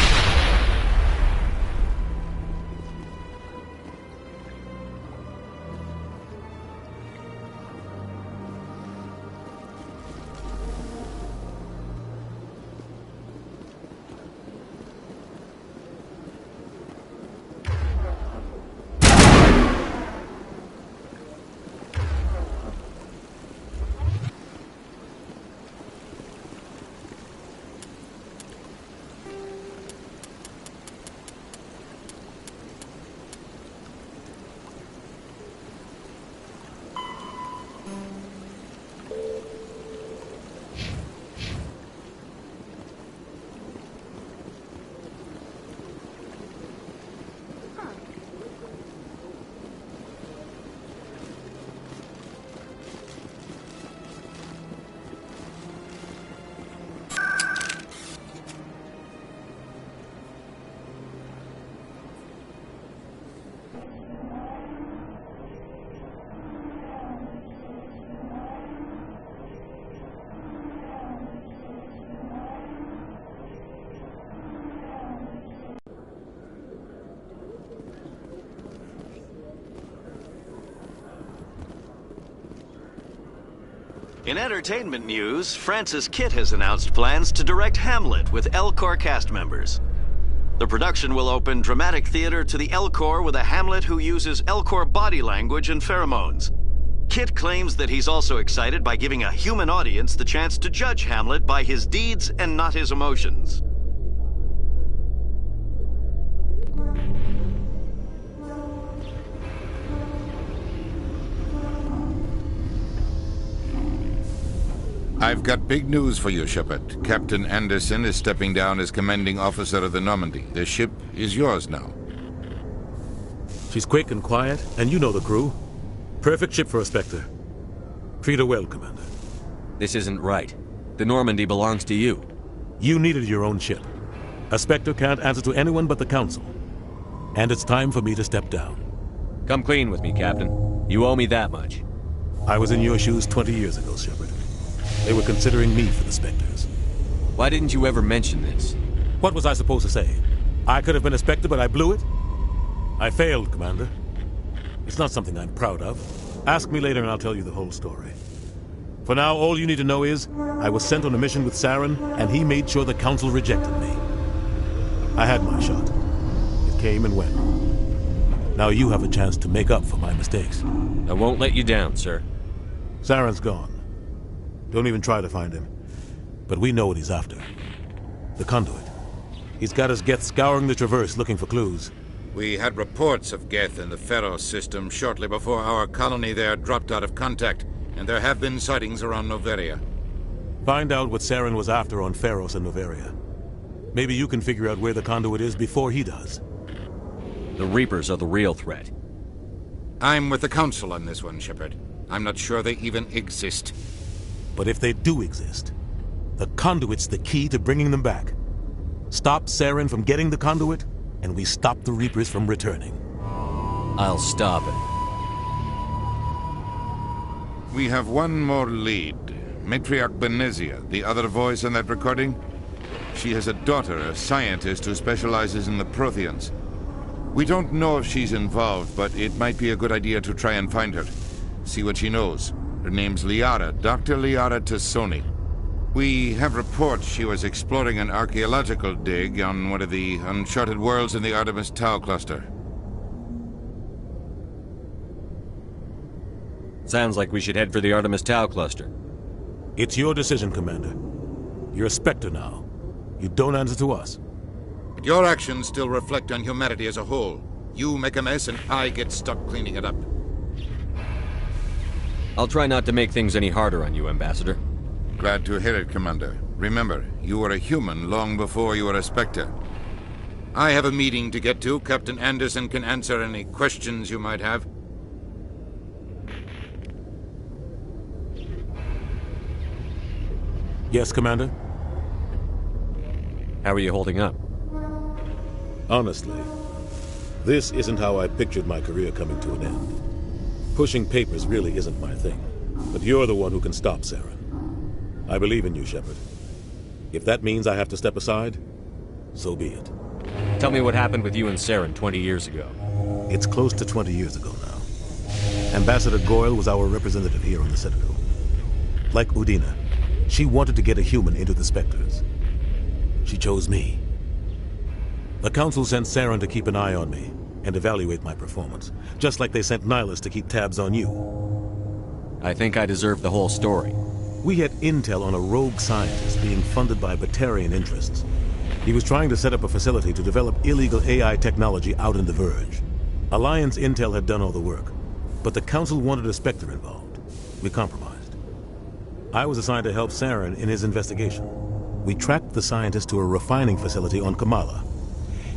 In entertainment news, Francis Kitt has announced plans to direct Hamlet with Elcor cast members. The production will open dramatic theater to the Elcor with a Hamlet who uses Elcor body language and pheromones. Kitt claims that he's also excited by giving a human audience the chance to judge Hamlet by his deeds and not his emotions. I've got big news for you, Shepard. Captain Anderson is stepping down as commanding officer of the Normandy. The ship is yours now. She's quick and quiet, and you know the crew. Perfect ship for a Spectre. Treat her well, Commander. This isn't right. The Normandy belongs to you. You needed your own ship. A Spectre can't answer to anyone but the Council. And it's time for me to step down. Come clean with me, Captain. You owe me that much. I was in your shoes 20 years ago, Shepard. They were considering me for the Spectres. Why didn't you ever mention this? What was I supposed to say? I could have been a Spectre, but I blew it? I failed, Commander. It's not something I'm proud of. Ask me later and I'll tell you the whole story. For now, all you need to know is, I was sent on a mission with Saren, and he made sure the Council rejected me. I had my shot. It came and went. Now you have a chance to make up for my mistakes. I won't let you down, sir. Saren's gone. Don't even try to find him. But we know what he's after. The conduit. He's got his Geth scouring the Traverse looking for clues. We had reports of Geth in the Pharos system shortly before our colony there dropped out of contact, and there have been sightings around Noveria. Find out what Saren was after on Pharos and Noveria. Maybe you can figure out where the conduit is before he does. The Reapers are the real threat. I'm with the Council on this one, Shepard. I'm not sure they even exist. But if they do exist, the conduit's the key to bringing them back. Stop Saren from getting the conduit, and we stop the Reapers from returning. I'll stop it. We have one more lead. Matriarch Benezia, the other voice in that recording. She has a daughter, a scientist who specializes in the Protheans. We don't know if she's involved, but it might be a good idea to try and find her. See what she knows. Her name's Liara, Dr. Liara Tassoni. We have reports she was exploring an archaeological dig on one of the uncharted worlds in the Artemis Tau cluster. Sounds like we should head for the Artemis Tau cluster. It's your decision, Commander. You're a Spectre now. You don't answer to us. But your actions still reflect on humanity as a whole. You make a mess and I get stuck cleaning it up. I'll try not to make things any harder on you, Ambassador. Glad to hear it, Commander. Remember, you were a human long before you were a Spectre. I have a meeting to get to. Captain Anderson can answer any questions you might have. Yes, Commander? How are you holding up? Honestly, this isn't how I pictured my career coming to an end. Pushing papers really isn't my thing. But you're the one who can stop Saren. I believe in you, Shepard. If that means I have to step aside, so be it. Tell me what happened with you and Saren 20 years ago. It's close to 20 years ago now. Ambassador Goyle was our representative here on the Citadel. Like Udina, she wanted to get a human into the Spectres. She chose me. The Council sent Saren to keep an eye on me and evaluate my performance, just like they sent Nihilus to keep tabs on you. I think I deserve the whole story. We had intel on a rogue scientist being funded by Batarian interests. He was trying to set up a facility to develop illegal AI technology out in the Verge. Alliance intel had done all the work, but the Council wanted a Spectre involved. We compromised. I was assigned to help Saren in his investigation. We tracked the scientist to a refining facility on Kamala.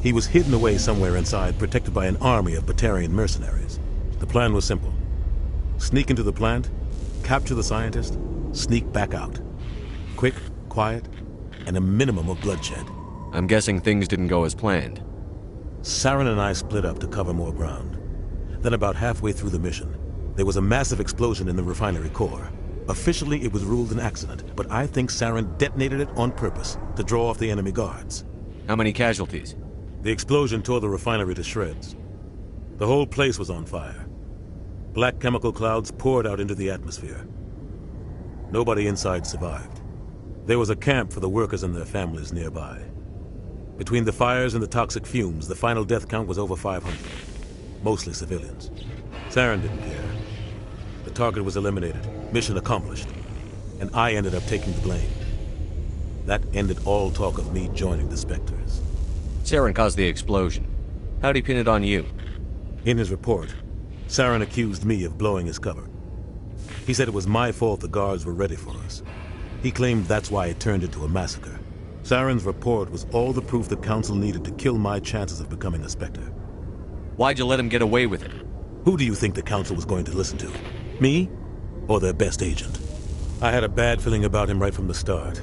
He was hidden away somewhere inside, protected by an army of Batarian mercenaries. The plan was simple. Sneak into the plant, capture the scientist, sneak back out. Quick, quiet, and a minimum of bloodshed. I'm guessing things didn't go as planned. Saren and I split up to cover more ground. Then about halfway through the mission, there was a massive explosion in the refinery core. Officially, it was ruled an accident, but I think Saren detonated it on purpose to draw off the enemy guards. How many casualties? The explosion tore the refinery to shreds. The whole place was on fire. Black chemical clouds poured out into the atmosphere. Nobody inside survived. There was a camp for the workers and their families nearby. Between the fires and the toxic fumes, the final death count was over 500. Mostly civilians. Saren didn't care. The target was eliminated, mission accomplished, and I ended up taking the blame. That ended all talk of me joining the Spectres. Saren caused the explosion. How'd he pin it on you? In his report, Saren accused me of blowing his cover. He said it was my fault the guards were ready for us. He claimed that's why it turned into a massacre. Saren's report was all the proof the Council needed to kill my chances of becoming a Spectre. Why'd you let him get away with it? Who do you think the Council was going to listen to? Me? Or their best agent? I had a bad feeling about him right from the start.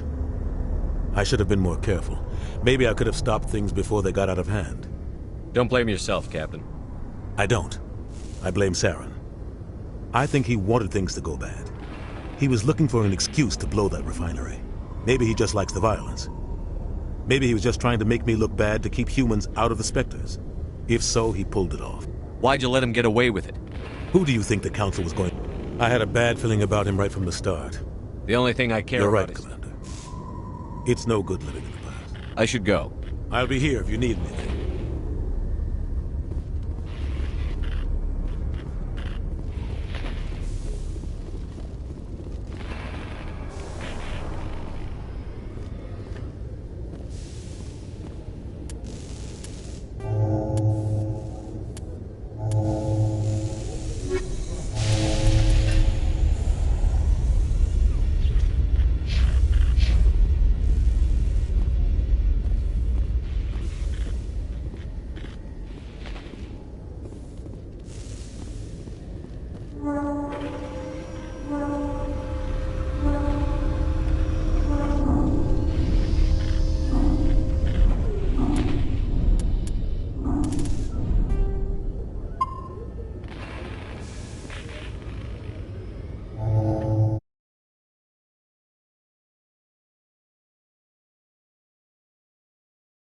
I should have been more careful. Maybe I could have stopped things before they got out of hand. Don't blame yourself, Captain. I don't. I blame Saren. I think he wanted things to go bad. He was looking for an excuse to blow that refinery. Maybe he just likes the violence. Maybe he was just trying to make me look bad to keep humans out of the Spectres. If so, he pulled it off. Why'd you let him get away with it? Who do you think the Council was going... I had a bad feeling about him right from the start. The only thing I care You're about right, is... Commander. It's no good living in the past. I should go. I'll be here if you need anything.